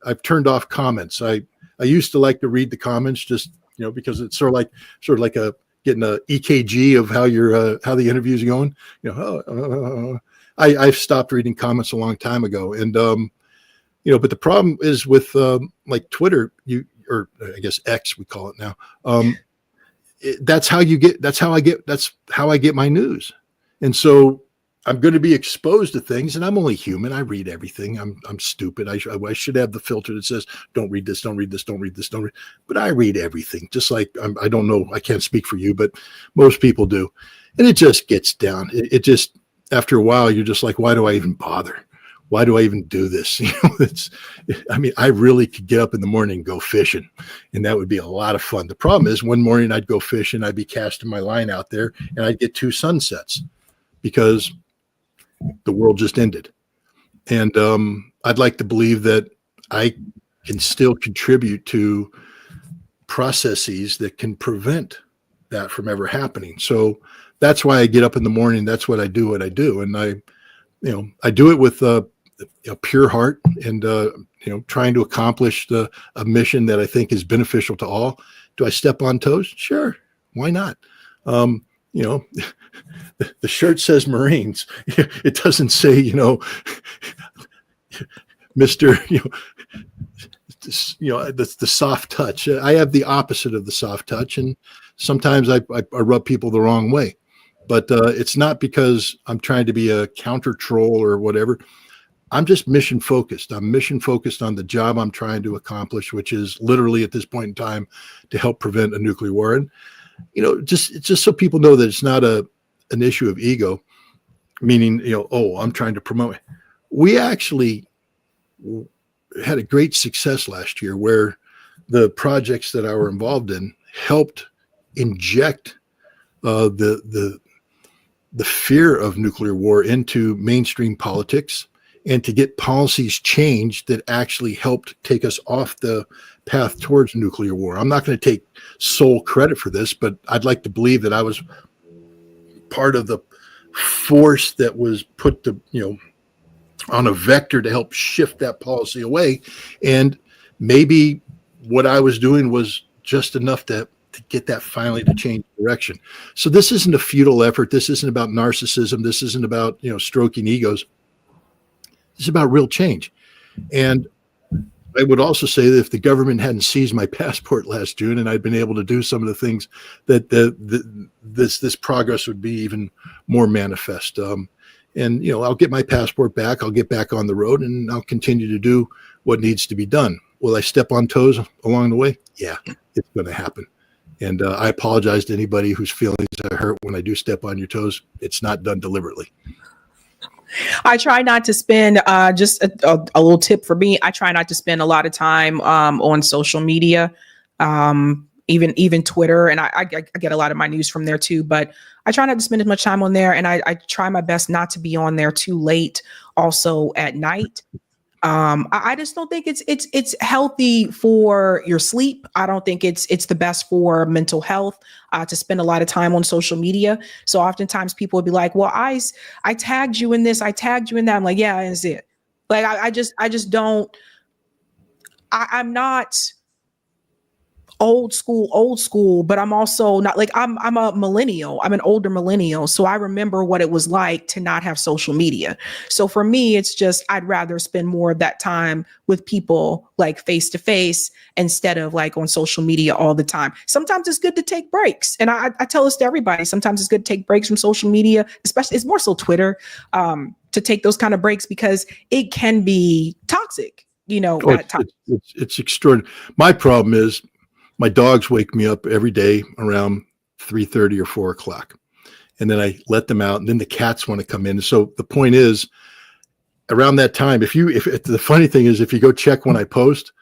I've turned off comments. I used to like to read the comments, just because it's sort of like getting a EKG of how how the interview's going. I've stopped reading comments a long time ago, and but the problem is with like Twitter, or I guess X, we call it now. That's how I get my news. And so I'm going to be exposed to things, and I'm only human. I read everything. I'm stupid. I should have the filter that says, don't read this, don't read this, don't read this, don't read. But I read everything, just like I don't know. I can't speak for you, but most people do. And it just gets down. It just, after a while, you're just like, why do I even bother? Why do I even do this? I really could get up in the morning and go fishing, and that would be a lot of fun. The problem is one morning I'd go fishing, I'd be casting my line out there, and I'd get 2 sunsets because the world just ended. And I'd like to believe that I can still contribute to processes that can prevent that from ever happening. So that's why I get up in the morning. That's what I do. And I do it with a pure heart, and trying to accomplish a mission that I think is beneficial to all. Do I step on toes? Sure, why not? The shirt says Marines. It doesn't say Mr. The soft touch. I have the opposite of the soft touch, and sometimes I rub people the wrong way. But it's not because I'm trying to be a counter troll or whatever. I'm just mission focused. I'm mission focused on the job I'm trying to accomplish, which is literally at this point in time to help prevent a nuclear war. And just so people know that it's not an issue of ego, meaning I'm trying to promote. We actually had a great success last year where the projects that I were involved in helped inject the fear of nuclear war into mainstream politics, and to get policies changed that actually helped take us off the path towards nuclear war. I'm not going to take sole credit for this, but I'd like to believe that I was part of the force that was put on a vector to help shift that policy away. And maybe what I was doing was just enough to get that finally to change direction. So this isn't a futile effort. This isn't about narcissism. This isn't about, stroking egos. This is about real change. And I would also say that if the government hadn't seized my passport last June and I'd been able to do some of the things that this progress would be even more manifest. And I'll get my passport back. I'll get back on the road, and I'll continue to do what needs to be done. Will I step on toes along the way? Yeah, it's going to happen. And I apologize to anybody whose feelings are hurt when I do step on your toes. It's not done deliberately. I try not to spend just a little tip for me. I try not to spend a lot of time on social media, even Twitter, and I get a lot of my news from there too. But I try not to spend as much time on there, and I try my best not to be on there too late. Also at night. I just don't think it's healthy for your sleep. I don't think it's the best for mental health to spend a lot of time on social media. So oftentimes people would be like, well, I tagged you in this, I tagged you in that. I'm like, yeah, that's it. Like, I just don't, I'm not old school, but I'm also not like, I'm a millennial. I'm an older millennial. So I remember what it was like to not have social media. So for me, it's just, I'd rather spend more of that time with people like face to face instead of like on social media all the time. Sometimes it's good to take breaks. And I tell this to everybody. Sometimes it's good to take breaks from social media, especially it's more so Twitter, to take those kind of breaks because it can be toxic, at times. It's extraordinary. My problem is, my dogs wake me up every day around 3:30 or 4 o'clock. And then I let them out, and then the cats want to come in. So the point is, around that time, if the funny thing is, if you go check when I post,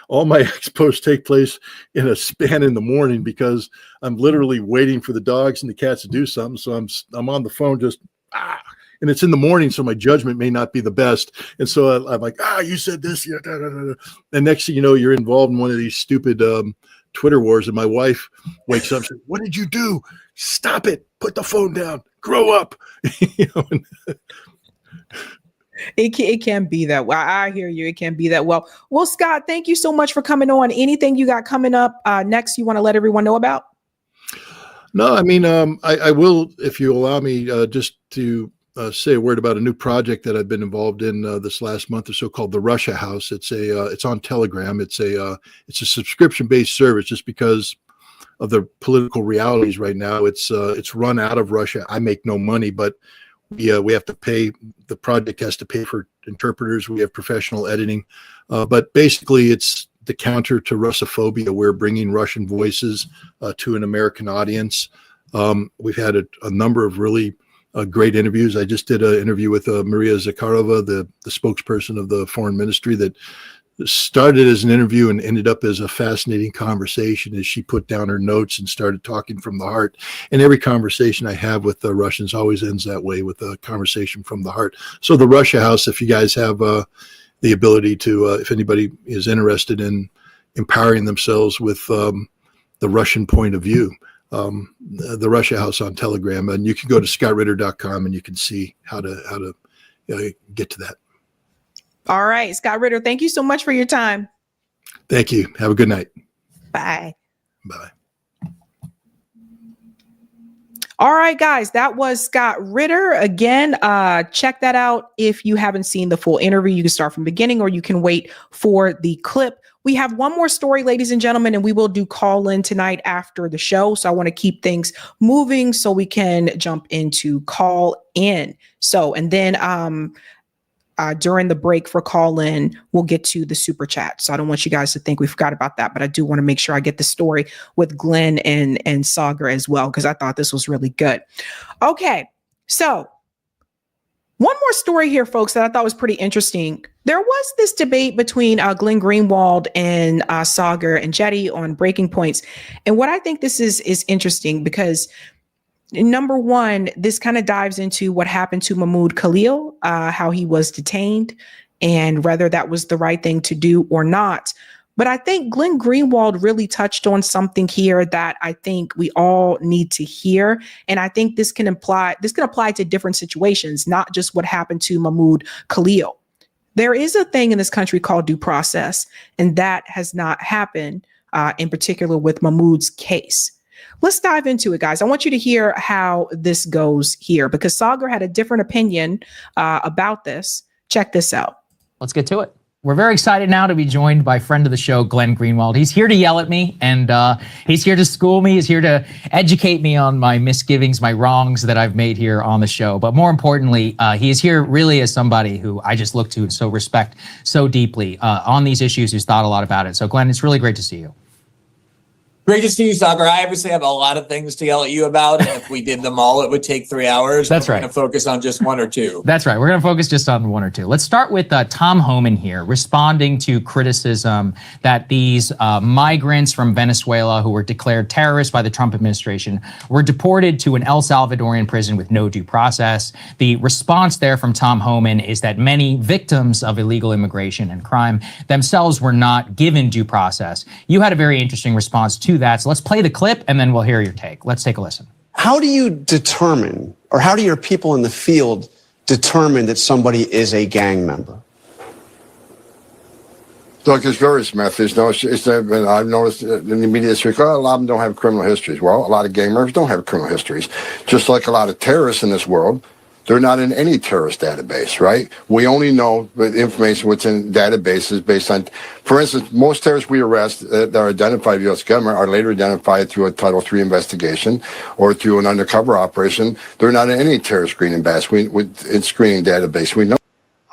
all my posts take place in a span in the morning because I'm literally waiting for the dogs and the cats to do something. So I'm on the phone just and it's in the morning, so my judgment may not be the best. And so I'm like, you said this, yeah, da, da, da. And next thing you know, you're involved in one of these stupid Twitter wars. And my wife wakes up and says, what did you do? Stop it. Put the phone down. Grow up. It can be that well. I hear you. It can be that well. Well, Scott, thank you so much for coming on. Anything you got coming up next you want to let everyone know about? No, I mean, I will, if you allow me, just to say a word about a new project that I've been involved in this last month or so called the Russia House. It's on Telegram. It's a subscription-based service just because of the political realities right now. It's run out of Russia. I make no money, but we have to pay. The project has to pay for interpreters. We have professional editing, but basically it's the counter to Russophobia. We're bringing Russian voices to an American audience. We've had a number of really great interviews. I just did an interview with Maria Zakharova, the spokesperson of the foreign ministry, that started as an interview and ended up as a fascinating conversation as she put down her notes and started talking from the heart. And every conversation I have with the Russians always ends that way, with a conversation from the heart. So the Russia House, if you guys have the ability to, if anybody is interested in empowering themselves with the Russian point of view, the Russia House on Telegram, and you can go to scottritter.com and you can see how to get to that. All right, Scott Ritter, thank you so much for your time. Thank you. Have a good night. Bye. Bye. All right, guys, that was Scott Ritter. Again, check that out. If you haven't seen the full interview, you can start from the beginning or you can wait for the clip. We have one more story, ladies and gentlemen, and we will do call in tonight after the show. So I want to keep things moving so we can jump into call in. So, and then during the break for call in, we'll get to the super chat. So I don't want you guys to think we forgot about that, but I do want to make sure I get the story with Glenn and SAAGAR as well, because I thought this was really good. Okay, so one more story here, folks, that I thought was pretty interesting. There was this debate between Glenn Greenwald and SAAGAR and Jetty on breaking points. And what I think this is interesting because number one, this kind of dives into what happened to Mahmoud Khalil, how he was detained and whether that was the right thing to do or not. But I think Glenn Greenwald really touched on something here that I think we all need to hear. And I think this can apply to different situations, not just what happened to Mahmoud Khalil. There is a thing in this country called due process, and that has not happened in particular with Mahmoud's case. Let's dive into it, guys. I want you to hear how this goes here because SAAGAR had a different opinion about this. Check this out. Let's get to it. We're very excited now to be joined by friend of the show, Glenn Greenwald. He's here to yell at me, and he's here to school me. He's here to educate me on my misgivings, my wrongs that I've made here on the show. But more importantly, he is here really as somebody who I just look to and so respect so deeply on these issues, who's thought a lot about it. So, Glenn, it's really great to see you. Great to see you, Sagar. I obviously have a lot of things to yell at you about. And if we did them all, it would take 3 hours. That's right. We're going to focus on just one or two. That's right. We're going to focus just on one or two. Let's start with Tom Homan here, responding to criticism that these migrants from Venezuela who were declared terrorists by the Trump administration were deported to an El Salvadorian prison with no due process. The response there from Tom Homan is that many victims of illegal immigration and crime themselves were not given due process. You had a very interesting response to that. So let's play the clip and then we'll hear your take. Let's take a listen. How do you determine, or how do your people in the field determine that somebody is a gang member? Look, there's various methods. No, I've noticed in the media this week, a lot of them don't have criminal histories. Well, a lot of gang members don't have criminal histories. Just like a lot of terrorists in this world, they're not in any terrorist database, right? We only know the information what's in databases based on, for instance, most terrorists we arrest that are identified by the U.S. government are later identified through a Title III investigation or through an undercover operation. They're not in any terrorist screening database. We know.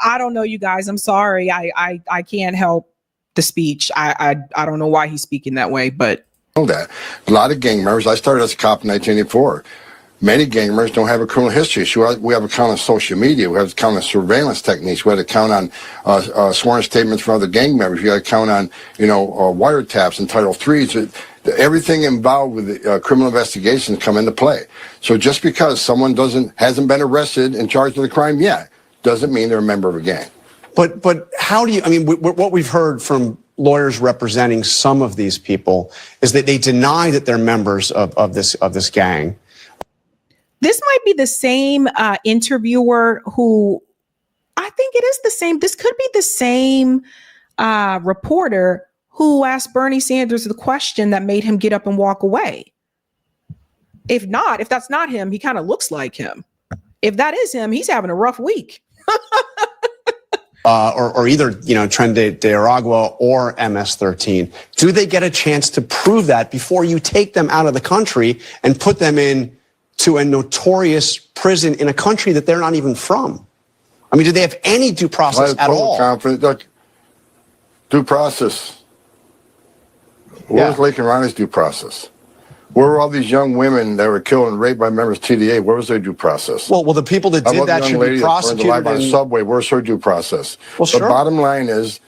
I don't know, you guys. I'm sorry. I can't help the speech. I don't know why he's speaking that way, but. Know that. A lot of gang members, I started as a cop in 1984. Many gang members don't have a criminal history. So we have a count on social media. We have a count on surveillance techniques. We have a count on sworn statements from other gang members. We have a count on, wiretaps and Title IIIs. Everything involved with criminal investigations come into play. So just because someone hasn't been arrested and charged with a crime yet, doesn't mean they're a member of a gang. But how do you, what we've heard from lawyers representing some of these people is that they deny that they're members of this gang. This might be the same interviewer who, I think it is the same. This could be the same reporter who asked Bernie Sanders the question that made him get up and walk away. If that's not him, he kind of looks like him. If that is him, he's having a rough week. Or either, Tren de Aragua or MS-13. Do they get a chance to prove that before you take them out of the country and put them in to a notorious prison in a country that they're not even from? Do they have any due process at all? Look, due process. Where was Lake and Ronnie's due process? Where were all these young women that were killed and raped by members of TDA? Where was their due process? Well, the people that did that should be prosecuted. On the subway, where's her due process? Well, sure. The bottom line is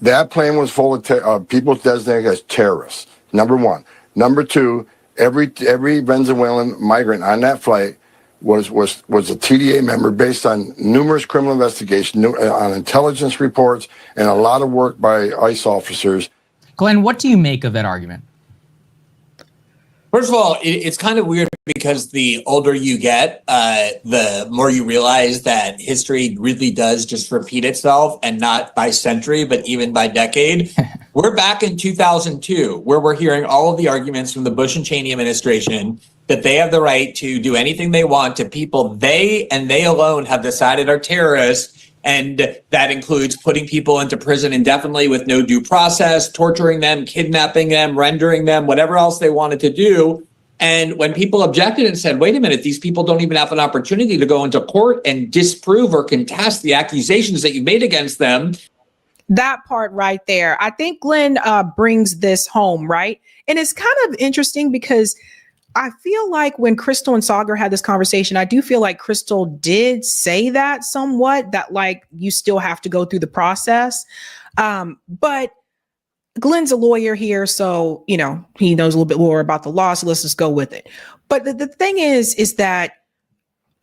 that plane was full of people designated as terrorists. Number one. Number two, every Venezuelan migrant on that flight was a TDA member based on numerous criminal investigations, on intelligence reports, and a lot of work by ICE officers. Glenn, what do you make of that argument? First of all, it's kind of weird because the older you get, the more you realize that history really does just repeat itself, and not by century, but even by decade. We're back in 2002, where we're hearing all of the arguments from the Bush and Cheney administration that they have the right to do anything they want to people they and they alone have decided are terrorists. And that includes putting people into prison indefinitely with no due process, torturing them, kidnapping them, rendering them, whatever else they wanted to do. And when people objected and said, wait a minute, these people don't even have an opportunity to go into court and disprove or contest the accusations that you made against them. That part right there. I think Glenn brings this home, right? And it's kind of interesting because I feel like when Crystal and Sagar had this conversation, I do feel like Crystal did say that somewhat, that like you still have to go through the process. But Glenn's a lawyer here, so, he knows a little bit more about the law, so let's just go with it. But the thing is that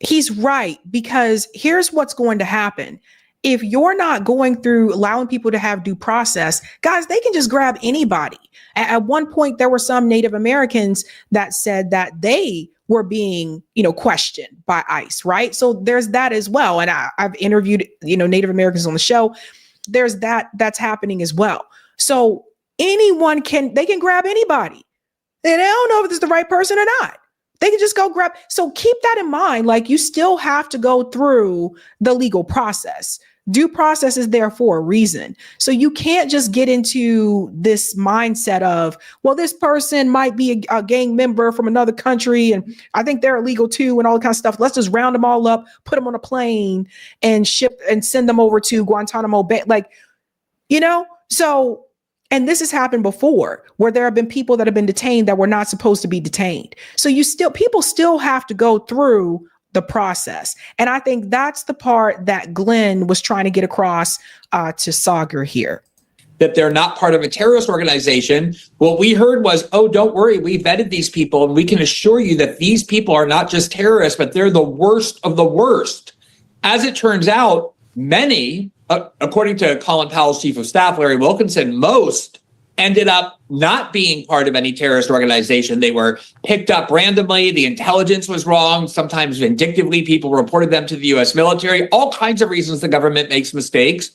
he's right, because here's what's going to happen. If you're not going through allowing people to have due process, guys, they can just grab anybody. At one point, there were some Native Americans that said that they were being, questioned by ICE, right? So there's that as well. And I've interviewed, Native Americans on the show. There's that's happening as well. So they can grab anybody. And they don't know if it's the right person or not. They can just go grab. So keep that in mind. Like, you still have to go through the legal process. Due process is there for a reason. So you can't just get into this mindset of, well, this person might be a gang member from another country, and I think they're illegal too, and all that kind of stuff. Let's just round them all up, put them on a plane, and ship and send them over to Guantanamo Bay. So And this has happened before, where there have been people that have been detained that were not supposed to be detained. So people still have to go through the process. And I think that's the part that Glenn was trying to get across to SAAGAR here. That they're not part of a terrorist organization. What we heard was, oh, don't worry, we vetted these people, and we can assure you that these people are not just terrorists, but they're the worst of the worst. As it turns out, many, according to Colin Powell's chief of staff, Larry Wilkinson, most ended up not being part of any terrorist organization. They were picked up randomly. The intelligence was wrong. Sometimes vindictively, people reported them to the U.S. military. All kinds of reasons the government makes mistakes.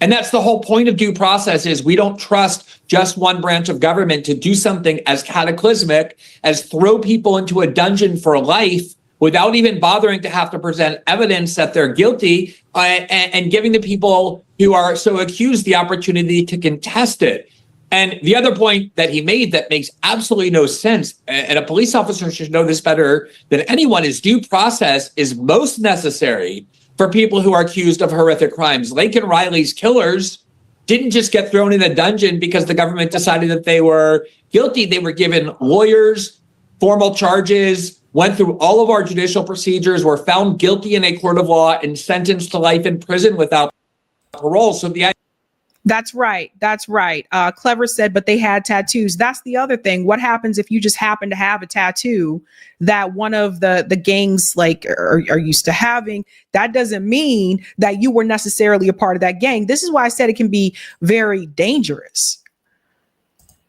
And that's the whole point of due process, is we don't trust just one branch of government to do something as cataclysmic as throw people into a dungeon for life without even bothering to have to present evidence that they're guilty, and giving the people who are so accused the opportunity to contest it. And the other point that he made that makes absolutely no sense, and a police officer should know this better than anyone, is due process is most necessary for people who are accused of horrific crimes. Laken Riley's killers didn't just get thrown in a dungeon because the government decided that they were guilty. They were given lawyers, formal charges, went through all of our judicial procedures, were found guilty in a court of law, and sentenced to life in prison without parole. So That's right. That's right. Clever said, but they had tattoos. That's the other thing. What happens if you just happen to have a tattoo that one of the gangs are used to having? That doesn't mean that you were necessarily a part of that gang. This is why I said it can be very dangerous.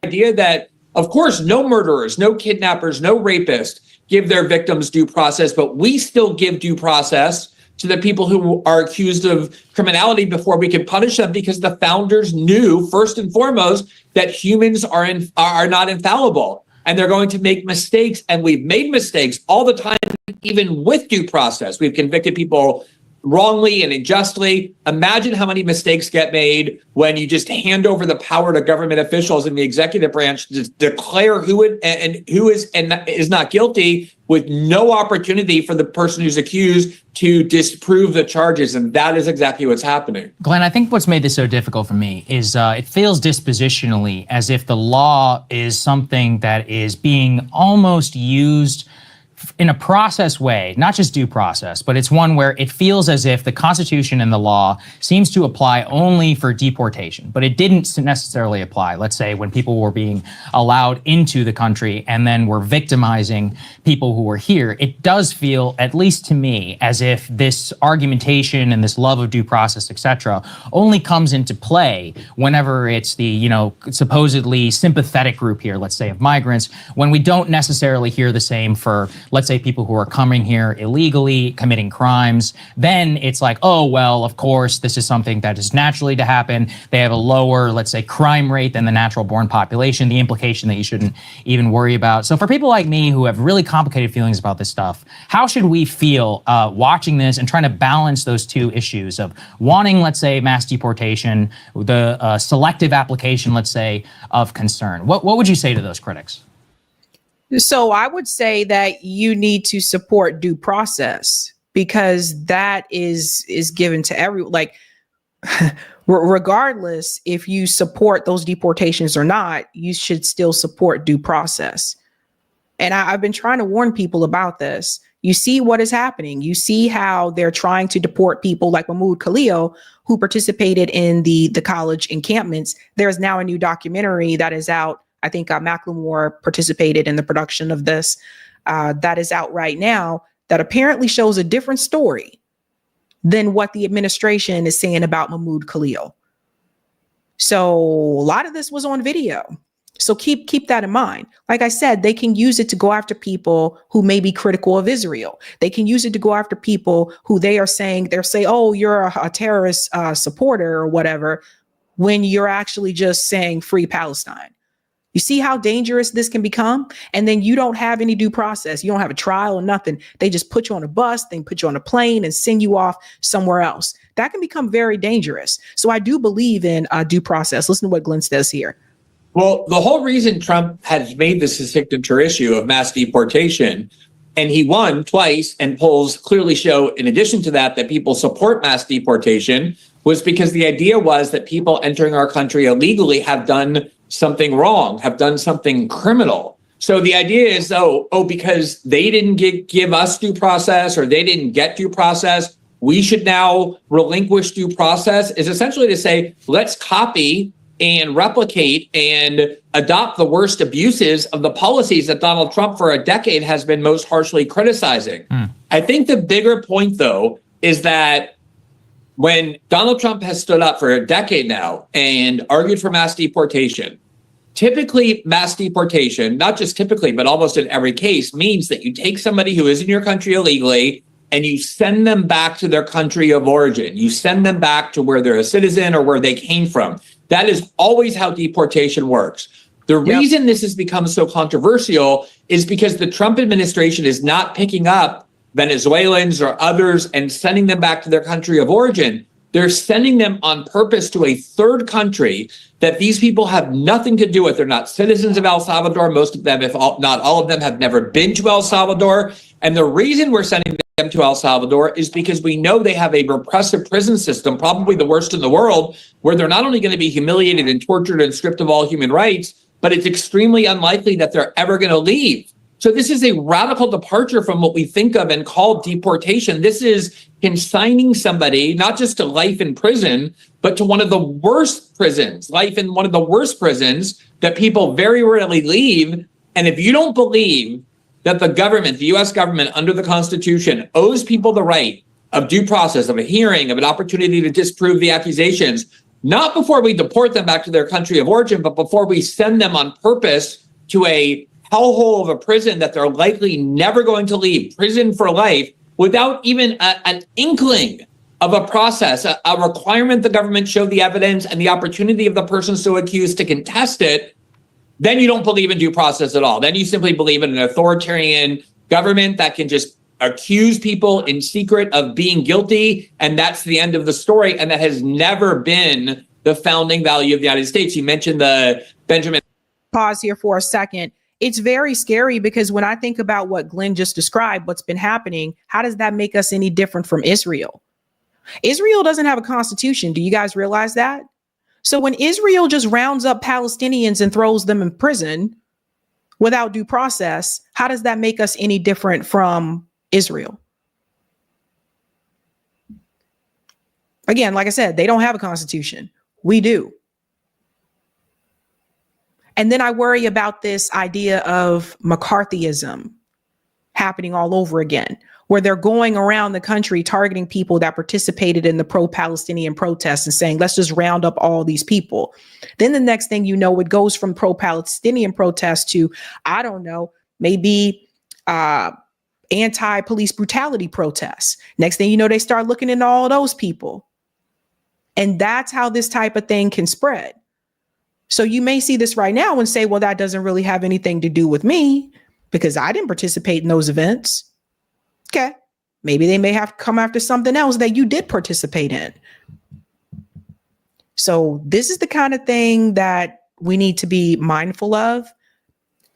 Idea that, of course, no murderers, no kidnappers, no rapists give their victims due process, but we still give due process to the people who are accused of criminality before we can punish them, because the founders knew, first and foremost, that humans are not infallible, and they're going to make mistakes. And we've made mistakes all the time, even with due process. We've convicted people wrongly and unjustly. Imagine how many mistakes get made when you just hand over the power to government officials in the executive branch to declare who is not guilty, with no opportunity for the person who's accused to disprove the charges. And that is exactly what's happening. Glenn, I think what's made this so difficult for me is it feels dispositionally as if the law is something that is being almost used in a process way, not just due process, but it's one where it feels as if the Constitution and the law seems to apply only for deportation, but it didn't necessarily apply, let's say, when people were being allowed into the country and then were victimizing people who were here. It does feel, at least to me, as if this argumentation and this love of due process, etc., only comes into play whenever it's the, supposedly sympathetic group here, let's say, of migrants, when we don't necessarily hear the same for, let's say, people who are coming here illegally, committing crimes. Then it's like, oh, well, of course, this is something that is naturally to happen. They have a lower, let's say, crime rate than the natural born population, the implication that you shouldn't even worry about. So for people like me who have really complicated feelings about this stuff, how should we feel watching this and trying to balance those two issues of wanting, let's say, mass deportation, the selective application, let's say, of concern? What would you say to those critics? So I would say that you need to support due process, because that is given to everyone. Like, regardless if you support those deportations or not, you should still support due process. And I've been trying to warn people about this. You see what is happening. You see how they're trying to deport people like Mahmoud Khalil, who participated in the college encampments. There is now a new documentary that is out. I think Macklemore participated in the production of this. That is out right now, that apparently shows a different story than what the administration is saying about Mahmoud Khalil. So a lot of this was on video. So keep that in mind. Like I said, they can use it to go after people who may be critical of Israel. They can use it to go after people who they're saying, oh, you're a terrorist supporter or whatever, when you're actually just saying free Palestine. You see how dangerous this can become? And then you don't have any due process. You don't have a trial or nothing. They just put you on a bus, then put you on a plane and send you off somewhere else. That can become very dangerous. So I do believe in due process. Listen to what Glenn says here. Well, the whole reason Trump has made this a signature issue of mass deportation and he won twice, and polls clearly show, in addition to that, that people support mass deportation, was because the idea was that people entering our country illegally have done something wrong, have done something criminal. So the idea is, because they didn't give us due process, or they didn't get due process, we should now relinquish due process, is essentially to say, let's copy and replicate and adopt the worst abuses of the policies that Donald Trump for a decade has been most harshly criticizing. I think the bigger point, though, is that when Donald Trump has stood up for a decade now and argued for mass deportation, typically mass deportation, not just typically, but almost in every case, means that you take somebody who is in your country illegally and you send them back to their country of origin. You send them back to where they're a citizen or where they came from. That is always how deportation works. The reason this has become so controversial is because the Trump administration is not picking up Venezuelans or others and sending them back to their country of origin. They're sending them on purpose to a third country that these people have nothing to do with. They're not citizens of El Salvador. Most of them, if not all of them, have never been to El Salvador. And the reason we're sending them to El Salvador is because we know they have a repressive prison system, probably the worst in the world, where they're not only going to be humiliated and tortured and stripped of all human rights, but it's extremely unlikely that they're ever going to leave. So this is a radical departure from what we think of and call deportation. This is consigning somebody not just to life in prison, but to one of the worst prisons, life in one of the worst prisons that people very rarely leave. And if you don't believe that the government, the US government under the Constitution, owes people the right of due process, of a hearing, of an opportunity to disprove the accusations, not before we deport them back to their country of origin, but before we send them on purpose to a hellhole of a prison that they're likely never going to leave, prison for life, without even an inkling of a process, a requirement the government show the evidence and the opportunity of the person so accused to contest it, then you don't believe in due process at all. Then you simply believe in an authoritarian government that can just accuse people in secret of being guilty, and that's the end of the story. And that has never been the founding value of the United States. You mentioned the Benjamin. Pause here for a second. It's very scary because when I think about what Glenn just described, what's been happening, how does that make us any different from Israel? Israel doesn't have a constitution. Do you guys realize that? So when Israel just rounds up Palestinians and throws them in prison without due process, how does that make us any different from Israel? Again, like I said, they don't have a constitution. We do. And then I worry about this idea of McCarthyism happening all over again, where they're going around the country targeting people that participated in the pro-Palestinian protests and saying, let's just round up all these people. Then the next thing you know, it goes from pro-Palestinian protests to, I don't know, maybe anti-police brutality protests. Next thing you know, they start looking into all those people. And that's how this type of thing can spread. So you may see this right now and say, well, that doesn't really have anything to do with me because I didn't participate in those events. Okay. Maybe they may have come after something else that you did participate in. So this is the kind of thing that we need to be mindful of.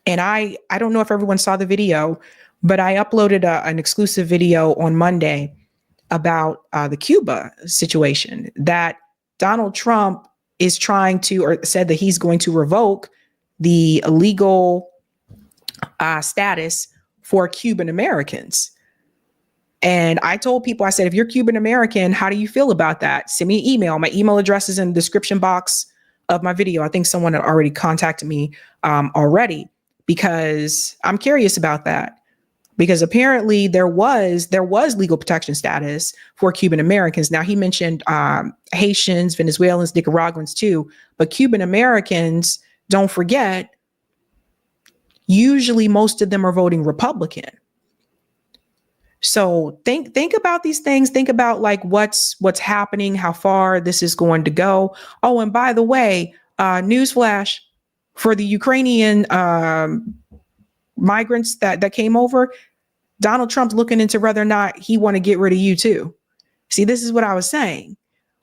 And I don't know if everyone saw the video, but I uploaded an exclusive video on Monday about the Cuba situation that Donald Trump is trying to, or said that he's going to revoke the legal status for Cuban Americans. And I told people, I said, if you're Cuban American, how do you feel about that? Send me an email. My email address is in the description box of my video. I think someone had already contacted me already because I'm curious about that. Because apparently there was legal protection status for Cuban Americans. Now he mentioned Haitians, Venezuelans, Nicaraguans too, but Cuban Americans, don't forget, usually most of them are voting Republican. So think about these things. Think about like what's happening, how far this is going to go. Oh, and by the way, newsflash for the Ukrainian migrants that came over. Donald Trump's looking into whether or not he want to get rid of you too. See, this is what I was saying.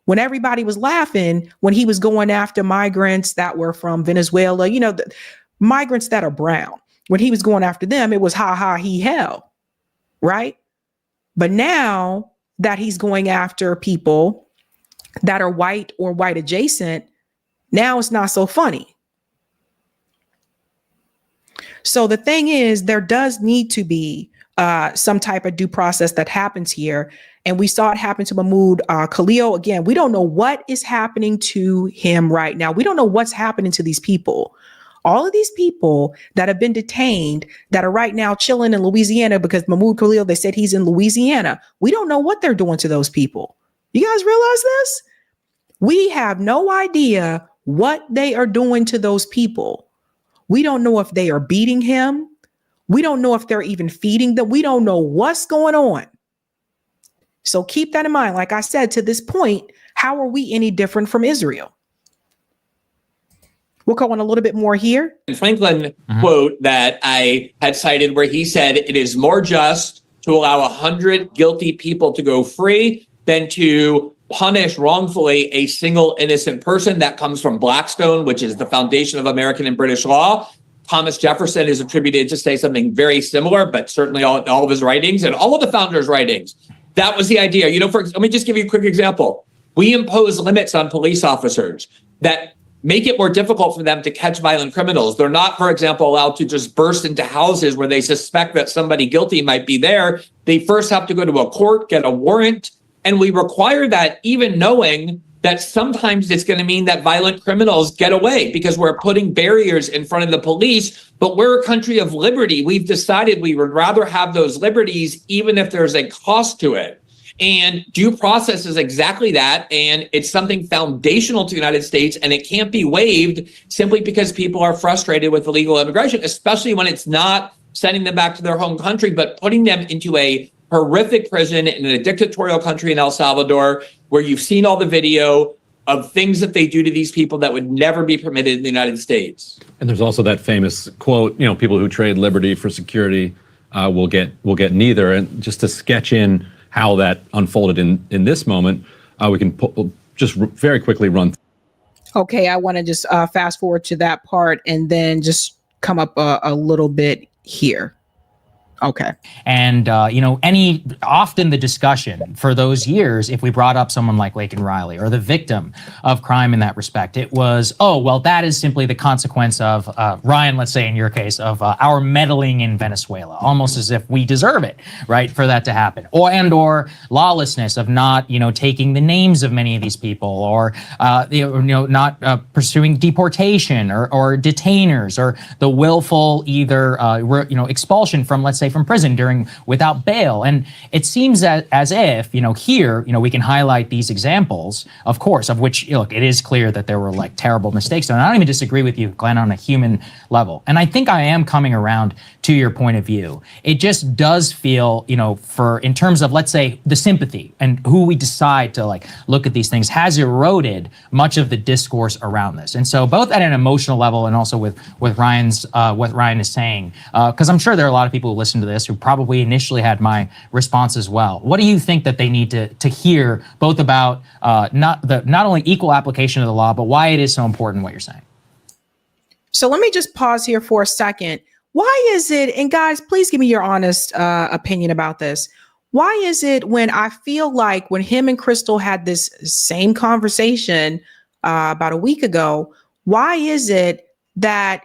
When everybody was laughing, when he was going after migrants that were from Venezuela, you know, the migrants that are brown, when he was going after them, it was ha ha, he hell. right? But now that he's going after people that are white or white adjacent, now it's not so funny. So the thing is, there does need to be some type of due process that happens here. And we saw it happen to Mahmoud Khalil. Again, we don't know what is happening to him right now. We don't know what's happening to these people. All of these people that have been detained that are right now chilling in Louisiana because Mahmoud Khalil, they said he's in Louisiana. We don't know what they're doing to those people. You guys realize this? We have no idea what they are doing to those people. We don't know if they are beating him. We don't know if they're even feeding them. We don't know what's going on. So keep that in mind. Like I said, to this point, how are we any different from Israel? We'll go on a little bit more here. Franklin quote that I had cited where he said, it is more just to allow 100 guilty people to go free than to punish wrongfully a single innocent person. That comes from Blackstone, which is the foundation of American and British law. Thomas Jefferson is attributed to say something very similar, but certainly all of his writings and all of the founders' writings. That was the idea. You know, let me just give you a quick example. We impose limits on police officers that make it more difficult for them to catch violent criminals. They're not, for example, allowed to just burst into houses where they suspect that somebody guilty might be there. They first have to go to a court, get a warrant, and we require that even knowing that sometimes it's going to mean that violent criminals get away because we're putting barriers in front of the police. But we're a country of liberty. We've decided we would rather have those liberties, even if there's a cost to it. And due process is exactly that. And it's something foundational to the United States, and it can't be waived simply because people are frustrated with illegal immigration, especially when it's not sending them back to their home country, but putting them into a horrific prison in a dictatorial country in El Salvador, where you've seen all the video of things that they do to these people that would never be permitted in the United States. And there's also that famous quote, you know, people who trade liberty for security will get neither. And just to sketch in how that unfolded in this moment, we can just very quickly run. Okay, I want to just fast forward to that part and then just come up a little bit here. Okay. And, often the discussion for those years, if we brought up someone like Laken Riley or the victim of crime in that respect, it was, oh, well, that is simply the consequence of, Ryan, let's say in your case, of our meddling in Venezuela, almost as if we deserve it, right, for that to happen. Or lawlessness of not, taking the names of many of these people or, not pursuing deportation or detainers or the willful either, expulsion from, let's say, from prison without bail. And it seems as if, here, we can highlight these examples, of course, of which, look, it is clear that there were like terrible mistakes. And I don't even disagree with you, Glenn, on a human level. And I think I am coming around to your point of view. It just does feel, in terms of, let's say, the sympathy and who we decide to look at these things has eroded much of the discourse around this. And so both at an emotional level and also with Ryan's, what Ryan is saying, because I'm sure there are a lot of people who listen to this who probably initially had my response as well. What do you think that they need to hear both about not only equal application of the law, but why it is so important what you're saying? So let me just pause here for a second. Why is it, and guys, please give me your honest opinion about this. Why is it when I feel like when him and Crystal had this same conversation about a week ago, why is it that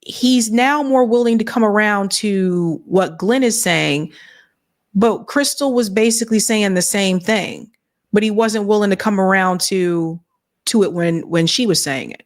he's now more willing to come around to what Glenn is saying, but Crystal was basically saying the same thing, but he wasn't willing to come around to it when she was saying it.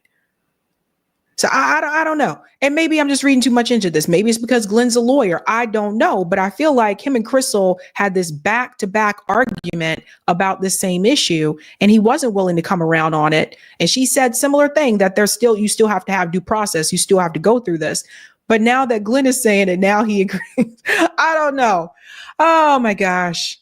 So I don't know. And maybe I'm just reading too much into this. Maybe it's because Glenn's a lawyer. I don't know. But I feel like him and Crystal had this back-to-back argument about this same issue, and he wasn't willing to come around on it. And she said similar thing, that you still have to have due process. You still have to go through this. But now that Glenn is saying it, now he agrees. I don't know. Oh, my gosh.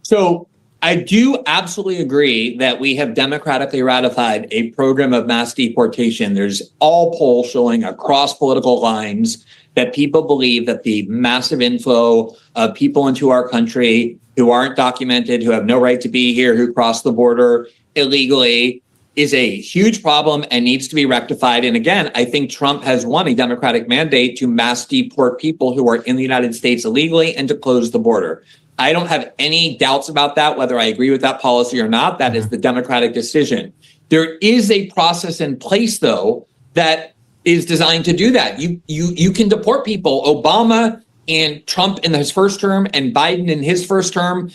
So I do absolutely agree that we have democratically ratified a program of mass deportation. There's all polls showing across political lines that people believe that the massive inflow of people into our country who aren't documented, who have no right to be here, who cross the border illegally, is a huge problem and needs to be rectified. And again, I think Trump has won a Democratic mandate to mass deport people who are in the United States illegally and to close the border. I don't have any doubts about that, whether I agree with that policy or not. That is the Democratic decision. There is a process in place, though, that is designed to do that. You can deport people. Obama and Trump in his first term and Biden in his first term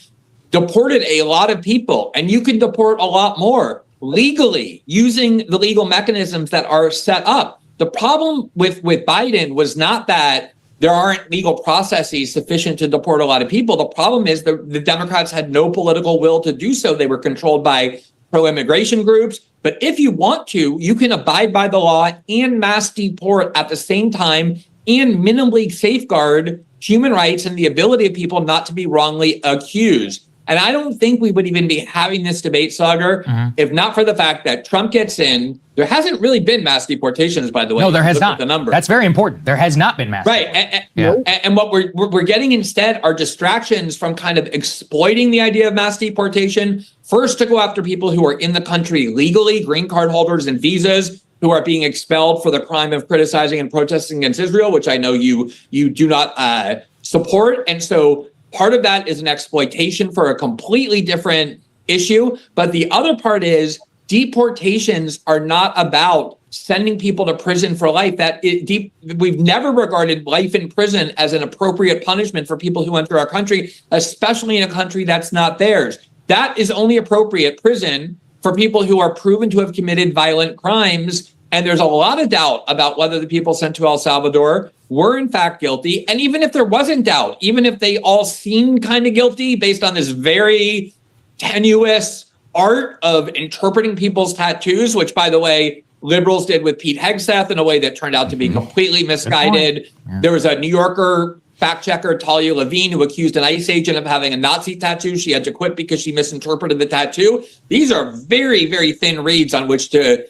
deported a lot of people, and you can deport a lot more legally using the legal mechanisms that are set up. The problem with Biden was not that there aren't legal processes sufficient to deport a lot of people. The problem is the Democrats had no political will to do so. They were controlled by pro-immigration groups. But if you want to, you can abide by the law and mass deport at the same time and minimally safeguard human rights and the ability of people not to be wrongly accused. And I don't think we would even be having this debate, Saagar, if not for the fact that Trump gets in. There hasn't really been mass deportations, by the way. No, there has Look at not. the number. That's very important. There has not been mass. Right. And what we're getting instead are distractions from kind of exploiting the idea of mass deportation. First, to go after people who are in the country legally, green card holders and visas, who are being expelled for the crime of criticizing and protesting against Israel, which I know you do not support. And so part of that is an exploitation for a completely different issue. But the other part is deportations are not about sending people to prison for life. We've never regarded life in prison as an appropriate punishment for people who enter our country, especially in a country that's not theirs. That is only appropriate prison for people who are proven to have committed violent crimes. And there's a lot of doubt about whether the people sent to El Salvador were in fact guilty. And even if there wasn't doubt, even if they all seemed kind of guilty based on this very tenuous art of interpreting people's tattoos, which, by the way, liberals did with Pete Hegseth in a way that turned out to be completely misguided. Yeah. There was a New Yorker fact checker, Talia Levine, who accused an ICE agent of having a Nazi tattoo. She had to quit because she misinterpreted the tattoo. These are very, very thin reeds on which to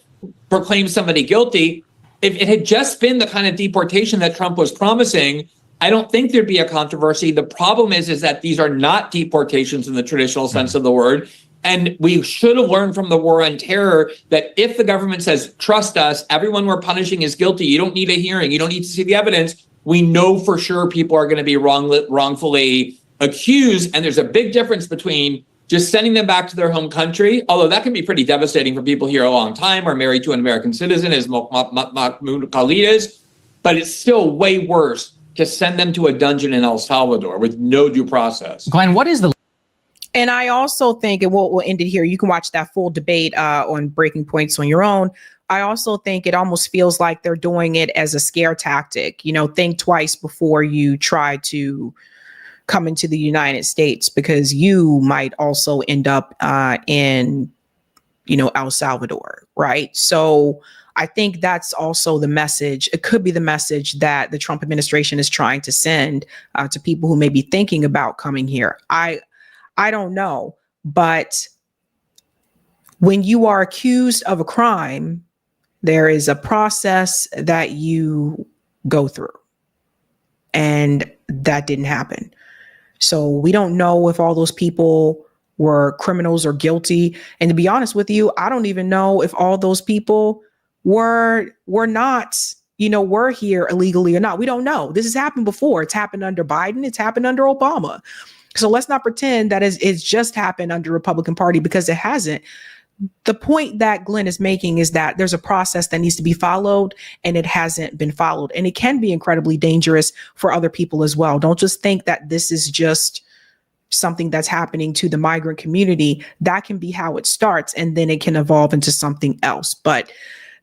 proclaim somebody guilty. If it had just been the kind of deportation that Trump was promising, I don't think there'd be a controversy. The problem is that these are not deportations in the traditional sense of the word. And we should have learned from the war on terror that if the government says, trust us, everyone we're punishing is guilty, you don't need a hearing, you don't need to see the evidence, we know for sure people are going to be wrongfully accused. And there's a big difference between just sending them back to their home country, although that can be pretty devastating for people here a long time or married to an American citizen, as Mahmoud Khalid is. But it's still way worse to send them to a dungeon in El Salvador with no due process. Glenn, what is the... And I also think, and we'll end it here, you can watch that full debate on Breaking Points on your own. I also think it almost feels like they're doing it as a scare tactic. You know, think twice before you try to come into the United States, because you might also end up in, El Salvador, right? So I think that's also the message. It could be the message that the Trump administration is trying to send to people who may be thinking about coming here. I don't know, but when you are accused of a crime, there is a process that you go through, and that didn't happen. So we don't know if all those people were criminals or guilty. And to be honest with you, I don't even know if all those people were not, were here illegally or not. We don't know. This has happened before. It's happened under Biden. It's happened under Obama. So let's not pretend that it's just happened under Republican Party, because it hasn't. The point that Glenn is making is that there's a process that needs to be followed, and it hasn't been followed. And it can be incredibly dangerous for other people as well. Don't just think that this is just something that's happening to the migrant community. That can be how it starts, and then it can evolve into something else. But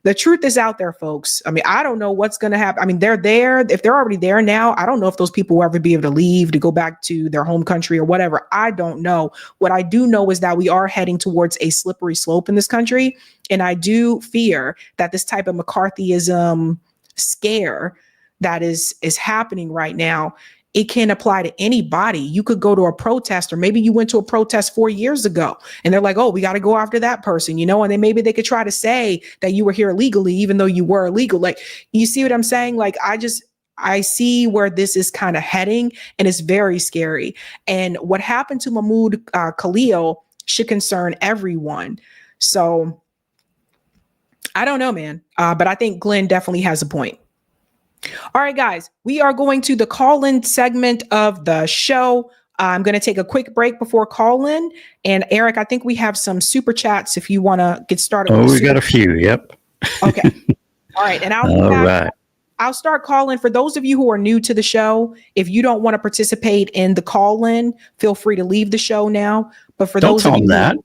the truth is out there, folks. I mean, I don't know what's going to happen. I mean, they're there. If they're already there now, I don't know if those people will ever be able to leave to go back to their home country or whatever. I don't know. What I do know is that we are heading towards a slippery slope in this country. And I do fear that this type of McCarthyism scare that is happening right now, it can apply to anybody. You could go to a protest, or maybe you went to a protest 4 years ago and they're like, oh, we got to go after that person, and then maybe they could try to say that you were here illegally, even though you were illegal. Like, you see what I'm saying? Like, I see where this is kind of heading, and it's very scary. And what happened to Mahmoud Khalil should concern everyone. So I don't know, man. But I think Glenn definitely has a point. All right, guys, we are going to the call-in segment of the show. I'm going to take a quick break before call-in. And Eric, I think we have some super chats if you want to get started. Oh, we got a few. Yep. Okay. All right. And I'll be All back. right. I'll start calling. For those of you who are new to the show, if you don't want to participate in the call-in, feel free to leave the show now. But for Don't those tell of you them that.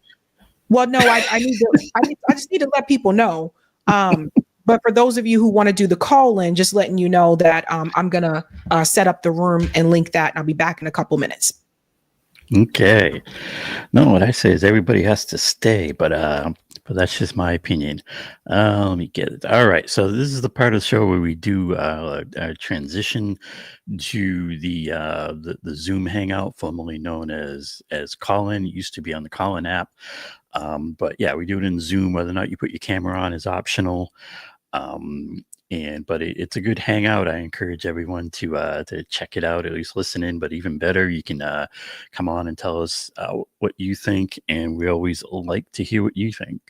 well, no, I need to. I just need to let people know. But for those of you who want to do the call-in, just letting you know that I'm gonna set up the room and link that, and I'll be back in a couple minutes. Okay. No, what I say is everybody has to stay, but that's just my opinion. Let me get it. All right. So this is the part of the show where we do a transition to the Zoom Hangout, formerly known as Call-in. It used to be on the Call-in app. But yeah, we do it in Zoom. Whether or not you put your camera on is optional. But it's a good hangout. I encourage everyone to check it out, at least listen in. But even better, you can come on and tell us what you think, and we always like to hear what you think.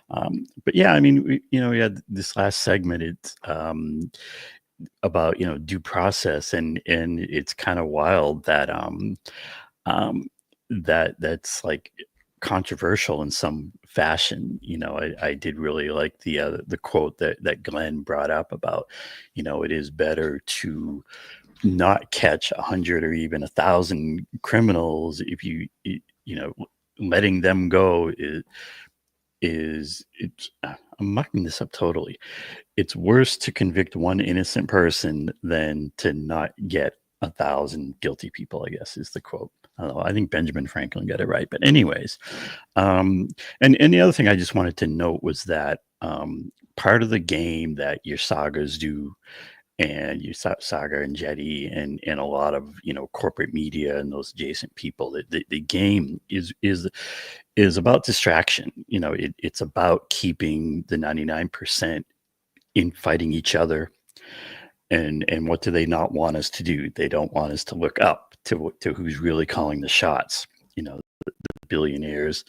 But yeah, I mean, we had this last segment. It's about due process, and it's kind of wild that that's like controversial in some fashion. I did really like the quote that Glenn brought up about, it is better to not catch 100 or even 1,000 criminals if you letting them go is I'm mucking this up totally. It's worse to convict one innocent person than to not get 1,000 guilty people, I guess is the quote. I don't know, I think Benjamin Franklin got it right. But anyways, and the other thing I just wanted to note was that part of the game that your sagas do, and your SAAGAR and Jetty and a lot of corporate media and those adjacent people, the game is about distraction. It's about keeping the 99% in fighting each other. And what do they not want us to do? They don't want us to look up to who's really calling the shots. The billionaires,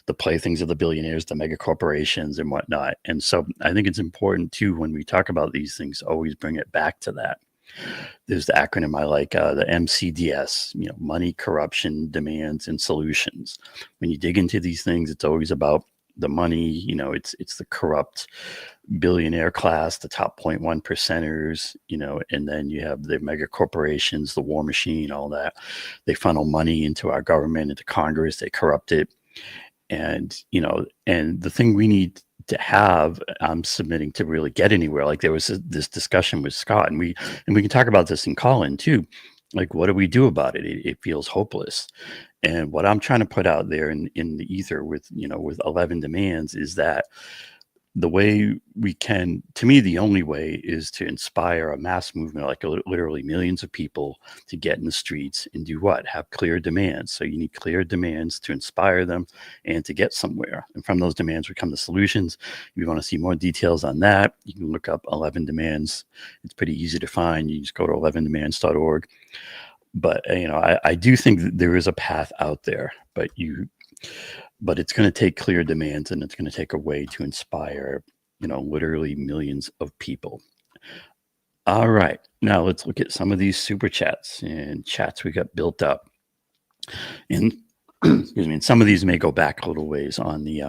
the playthings of the billionaires, the mega corporations and whatnot. And so I think it's important too, when we talk about these things, always bring it back to that. There's the acronym I like, the MCDS, money, corruption, demands, and solutions. When you dig into these things, it's always about the money. It's the corrupt billionaire class, the top 0.1 percenters, and then you have the mega corporations, the war machine, all that. They funnel money into our government, into Congress, they corrupt it. And, and the thing we need to have, I'm submitting to really get anywhere. Like there was this discussion with Scott, and we can talk about this in call-in too. Like, what do we do about it? It feels hopeless. And what I'm trying to put out there in the ether with 11 demands is that the way we can, to me, the only way is to inspire a mass movement, like literally millions of people to get in the streets and do what? Have clear demands. So you need clear demands to inspire them and to get somewhere. And from those demands would come the solutions. If you want to see more details on that, you can look up 11 demands. It's pretty easy to find. You just go to 11demands.org. But, I do think that there is a path out there, but it's going to take clear demands, and it's going to take a way to inspire, literally millions of people. All right. Now let's look at some of these super chats and chats we got built up. And excuse me, and some of these may go back a little ways on the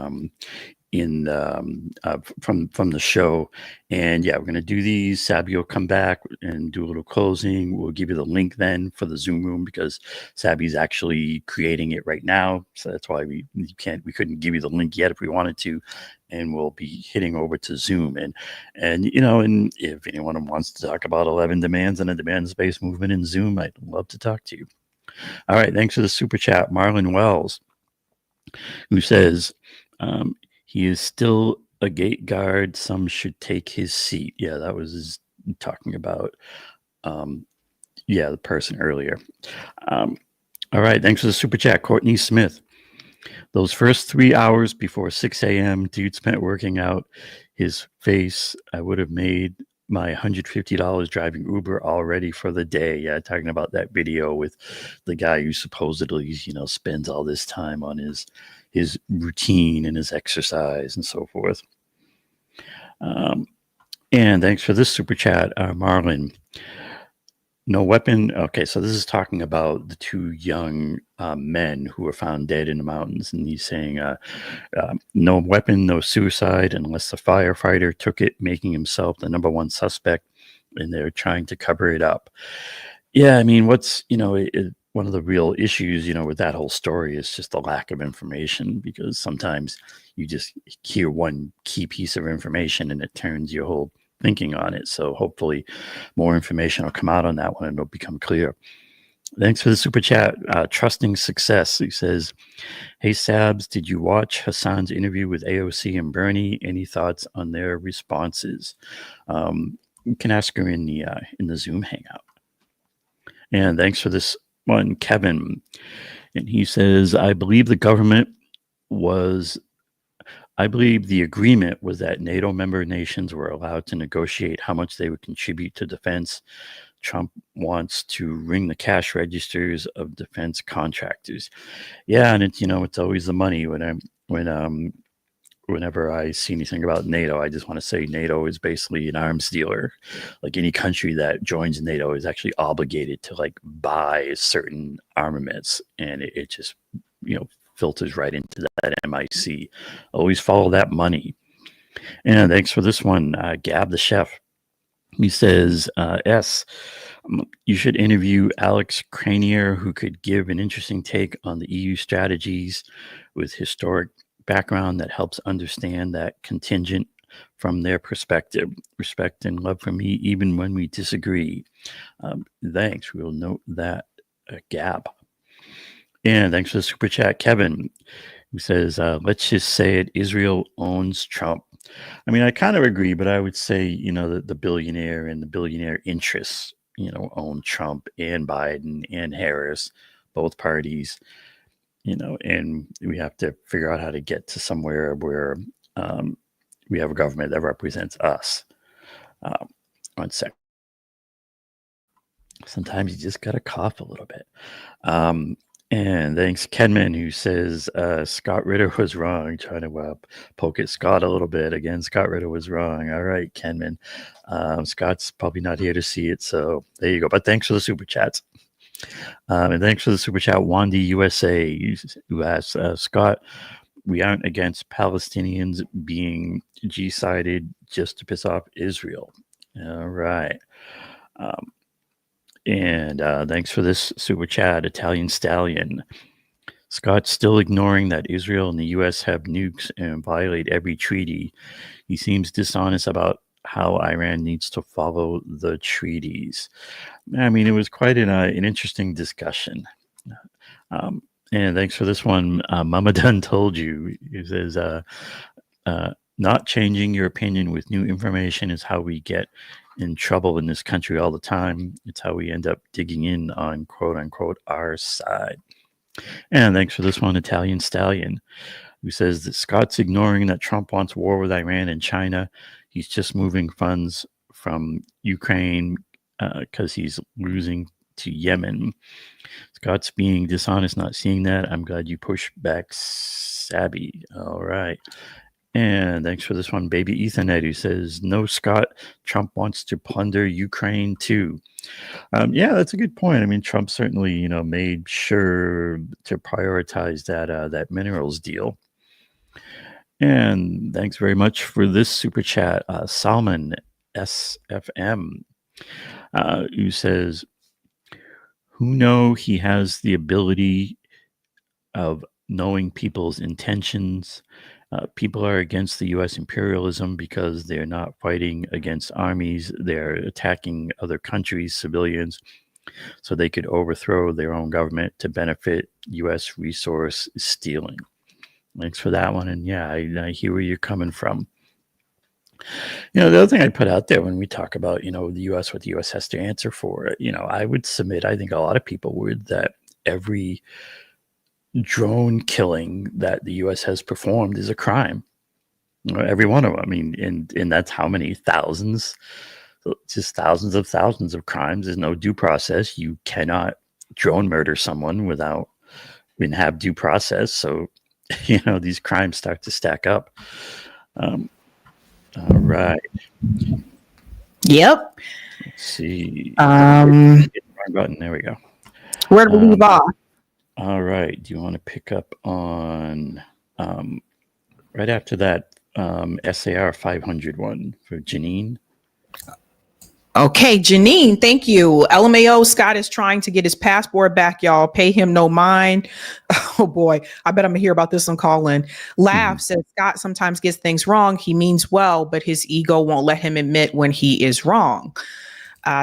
from the show. And yeah, we're going to do these. Sabby will come back and do a little closing. We'll give you the link then for the Zoom room, because Sabby's actually creating it right now. So that's why we couldn't give you the link yet if we wanted to. And we'll be hitting over to Zoom. And if anyone wants to talk about 11 demands and a demand-based movement in Zoom, I'd love to talk to you. All right. Thanks for the super chat. Marlon Wells, who says, he is still a gate guard. Some should take his seat. Yeah, that was talking about, the person earlier. All right. Thanks for the super chat. Courtney Smith. Those first 3 hours before 6 a.m., dude spent working out his face. I would have made my $150 driving Uber already for the day. Yeah, talking about that video with the guy who supposedly, spends all this time on his routine and his exercise and so forth. And thanks for this super chat, Marlon. No weapon. Okay, so this is talking about the two young men who were found dead in the mountains, and he's saying, no weapon, no suicide, unless the firefighter took it, making himself the number one suspect, and they're trying to cover it up. Yeah, I mean, what's one of the real issues, with that whole story is just the lack of information, because sometimes you just hear one key piece of information and it turns your whole thinking on it. So hopefully more information will come out on that one and it'll become clear. Thanks for the super chat. Trusting Success. He says, hey Sabs, did you watch Hassan's interview with AOC and Bernie? Any thoughts on their responses? You can ask her in the Zoom hangout. And thanks for this one, Kevin. And he says, I believe the agreement was that NATO member nations were allowed to negotiate how much they would contribute to defense. Trump wants to ring the cash registers of defense contractors. Yeah, and it's always the money. Whenever I see anything about NATO, I just want to say NATO is basically an arms dealer. Like any country that joins NATO is actually obligated to buy certain armaments, and it just filters right into that MIC. Always follow that money. And thanks for this one, Gab the Chef. He says, you should interview Alex Cranier, who could give an interesting take on the EU strategies with historic background that helps understand that contingent from their perspective. Respect and love from me, even when we disagree. Thanks. We'll note that, Gab. And thanks for the super chat, Kevin, who says, let's just say it, Israel owns Trump. I mean, I kind of agree, but I would say, the billionaire and the billionaire interests, own Trump and Biden and Harris, both parties, and we have to figure out how to get to somewhere where we have a government that represents us. 1 sec. Sometimes you just got to cough a little bit. And thanks, Kenman, who says Scott Ritter was wrong. Trying to poke at Scott a little bit. Again, Scott Ritter was wrong. All right, Kenman. Scott's probably not here to see it, so there you go. But thanks for the super chats. And thanks for the super chat, Wandy USA, who asks, Scott, we aren't against Palestinians being G-sided just to piss off Israel. All right. And thanks for this super chat, Italian Stallion. Scott's still ignoring that Israel and the U.S. have nukes and violate every treaty. He seems dishonest about how Iran needs to follow the treaties. I mean, it was quite an interesting discussion. And thanks for this one. Mama Done told you. It says, not changing your opinion with new information is how we get in trouble in this country all the time. It's how we end up digging in on quote unquote our side. And thanks for this one, Italian Stallion, who says that Scott's ignoring that Trump wants war with Iran and China. He's just moving funds from Ukraine because he's losing to Yemen. Scott's being dishonest, not seeing that. I'm glad you pushed back, Sabby. All right. And thanks for this one, Baby Ethernet, who says, no, Scott, Trump wants to plunder Ukraine too. Yeah, that's a good point. I mean, Trump certainly, made sure to prioritize that minerals deal. And thanks very much for this super chat, Salman SFM, who says, who know he has the ability of knowing people's intentions. People are against the U.S. imperialism because they're not fighting against armies. They're attacking other countries' civilians so they could overthrow their own government to benefit U.S. resource stealing. Thanks for that one. And yeah, I hear where you're coming from. The other thing I put out there when we talk about, the U.S., what the U.S. has to answer for, I would submit, I think a lot of people would, that every drone killing that the U.S. has performed is a crime. Every one of them. I mean, and that's how many thousands, just thousands of crimes. There's no due process. You cannot drone murder someone without and have due process. So, these crimes start to stack up. All right. Yep. Let's see. Um, Wrong button. There we go. Where do we leave off? All right. Do you want to pick up on right after that SAR 500 one for Janine? Okay, Janine, thank you. LMAO Scott is trying to get his passport back, y'all. Pay him no mind. Oh boy, I bet I'm gonna hear about this on Call In. Laugh says Scott sometimes gets things wrong. He means well, but his ego won't let him admit when he is wrong.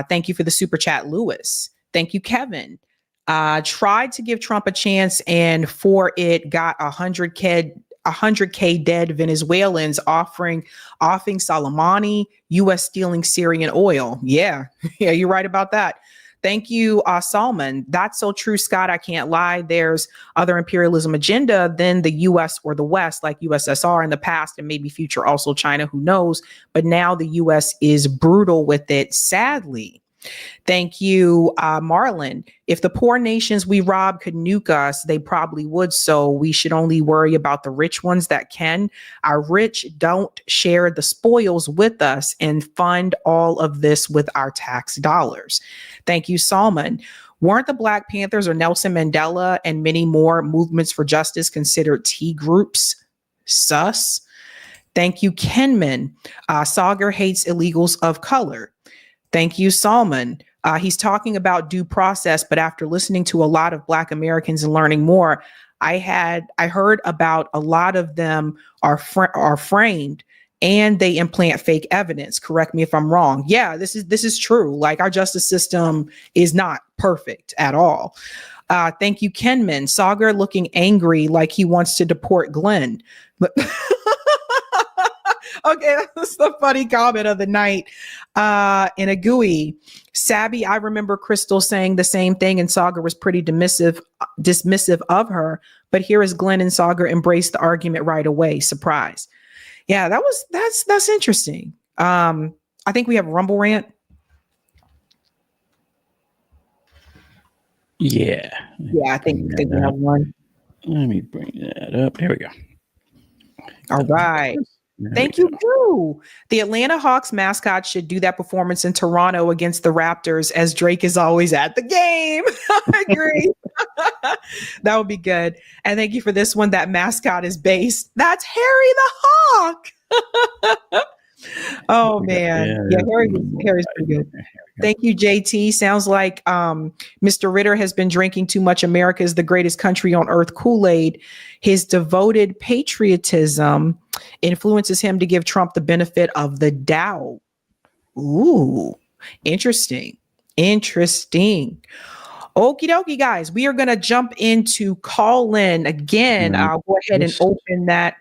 Thank you for the super chat, Lewis. Thank you, Kevin. Tried to give Trump a chance, and for it got 100K dead Venezuelans offering Soleimani, U.S. stealing Syrian oil. Yeah, you're right about that. Thank you, Salman. That's so true, Scott. I can't lie. There's other imperialism agenda than the U.S. or the West, like USSR in the past and maybe future also China, who knows? But now the U.S. is brutal with it, sadly. Thank you, Marlon. If the poor nations we rob could nuke us, they probably would. So we should only worry about the rich ones that can. Our rich don't share the spoils with us and fund all of this with our tax dollars. Thank you, Salman. Weren't the Black Panthers or Nelson Mandela and many more movements for justice considered T groups? Sus. Thank you, Kenman. SAAGAR hates illegals of color. Thank you, Salman. He's talking about due process, but after listening to a lot of Black Americans and learning more, I heard about a lot of them are framed and they implant fake evidence. Correct me if I'm wrong. Yeah, this is true. Like, our justice system is not perfect at all. Thank you, Kenman. SAAGAR looking angry like he wants to deport Glenn. Okay, that's the funny comment of the night. In a GUI, Sabby, I remember Crystal saying the same thing, and SAAGAR was pretty dismissive of her. But here is Glenn and SAAGAR embraced the argument right away. Surprise. Yeah, that's interesting. I think we have a Rumble rant. Yeah. Yeah, I think we have one. Let me bring that up. Here we go. All right. Thank you, Drew. The Atlanta Hawks mascot should do that performance in Toronto against the Raptors, as Drake is always at the game. I agree. That would be good. And thank you for this one. That mascot is based. That's Harry the Hawk. Oh man. Yeah, Harry's pretty good. Thank you, JT. Sounds like Mr. Ritter has been drinking too much America is the greatest country on earth Kool-Aid. His devoted patriotism influences him to give Trump the benefit of the doubt. Ooh, interesting. Okie dokie, guys. We are going to jump into Call In again. I'll go ahead and open that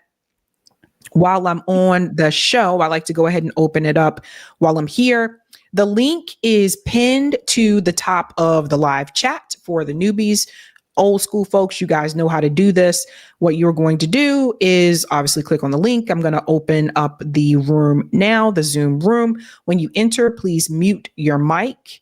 while I'm on the show. I like to go ahead and open it up while I'm here. The link is pinned to the top of the live chat for the newbies. Old school folks, you guys know how to do this. What you're going to do is obviously click on the link. I'm going to open up the room now, the Zoom room. When you enter, please mute your mic.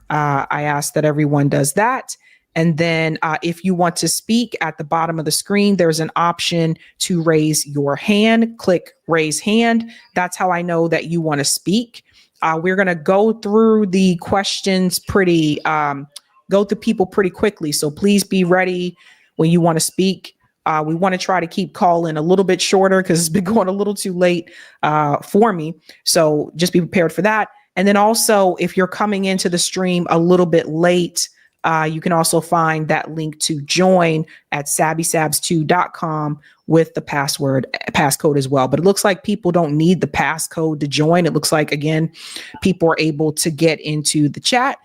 I ask that everyone does that. And then if you want to speak, at the bottom of the screen, there's an option to raise your hand. Click raise hand. That's how I know that you want to speak. We're going to go through the questions go through people pretty quickly. So please be ready when you want to speak. We want to try to keep Call In a little bit shorter because it's been going a little too late for me. So just be prepared for that. And then also, if you're coming into the stream a little bit late, you can also find that link to join at sabbysabs2.com with the passcode as well. But it looks like people don't need the passcode to join. It looks like, again, people are able to get into the chat.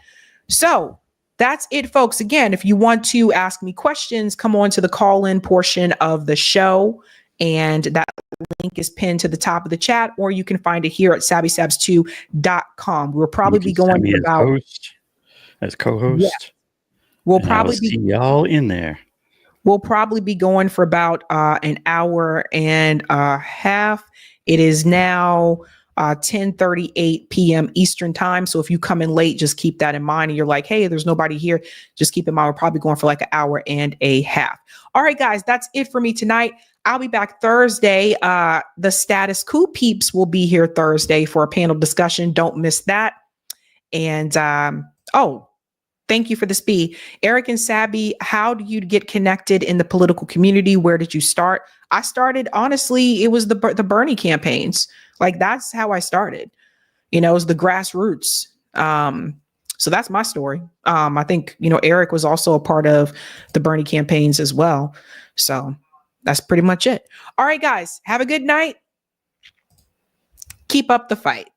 So that's it, folks. Again, if you want to ask me questions, come on to the Call In portion of the show. And that link is pinned to the top of the chat, or you can find it here at sabbysabs2.com. We'll probably be going for about as co-host. Yeah. We'll probably be y'all in there. We'll probably be going for about an hour and a half. It is now 10:38 p.m. Eastern time. So if you come in late, just keep that in mind. And you're like, hey, there's nobody here. Just keep in mind, we're probably going for like an hour and a half. All right, guys, that's it for me tonight. I'll be back Thursday. The Status Quo peeps will be here Thursday for a panel discussion. Don't miss that. And thank you for the speed. Eric and Sabby, how do you get connected in the political community? Where did you start? I started, honestly, it was the Bernie campaigns. Like, that's how I started. It was the grassroots. So that's my story. I think, Eric was also a part of the Bernie campaigns as well. So that's pretty much it. All right, guys, have a good night. Keep up the fight.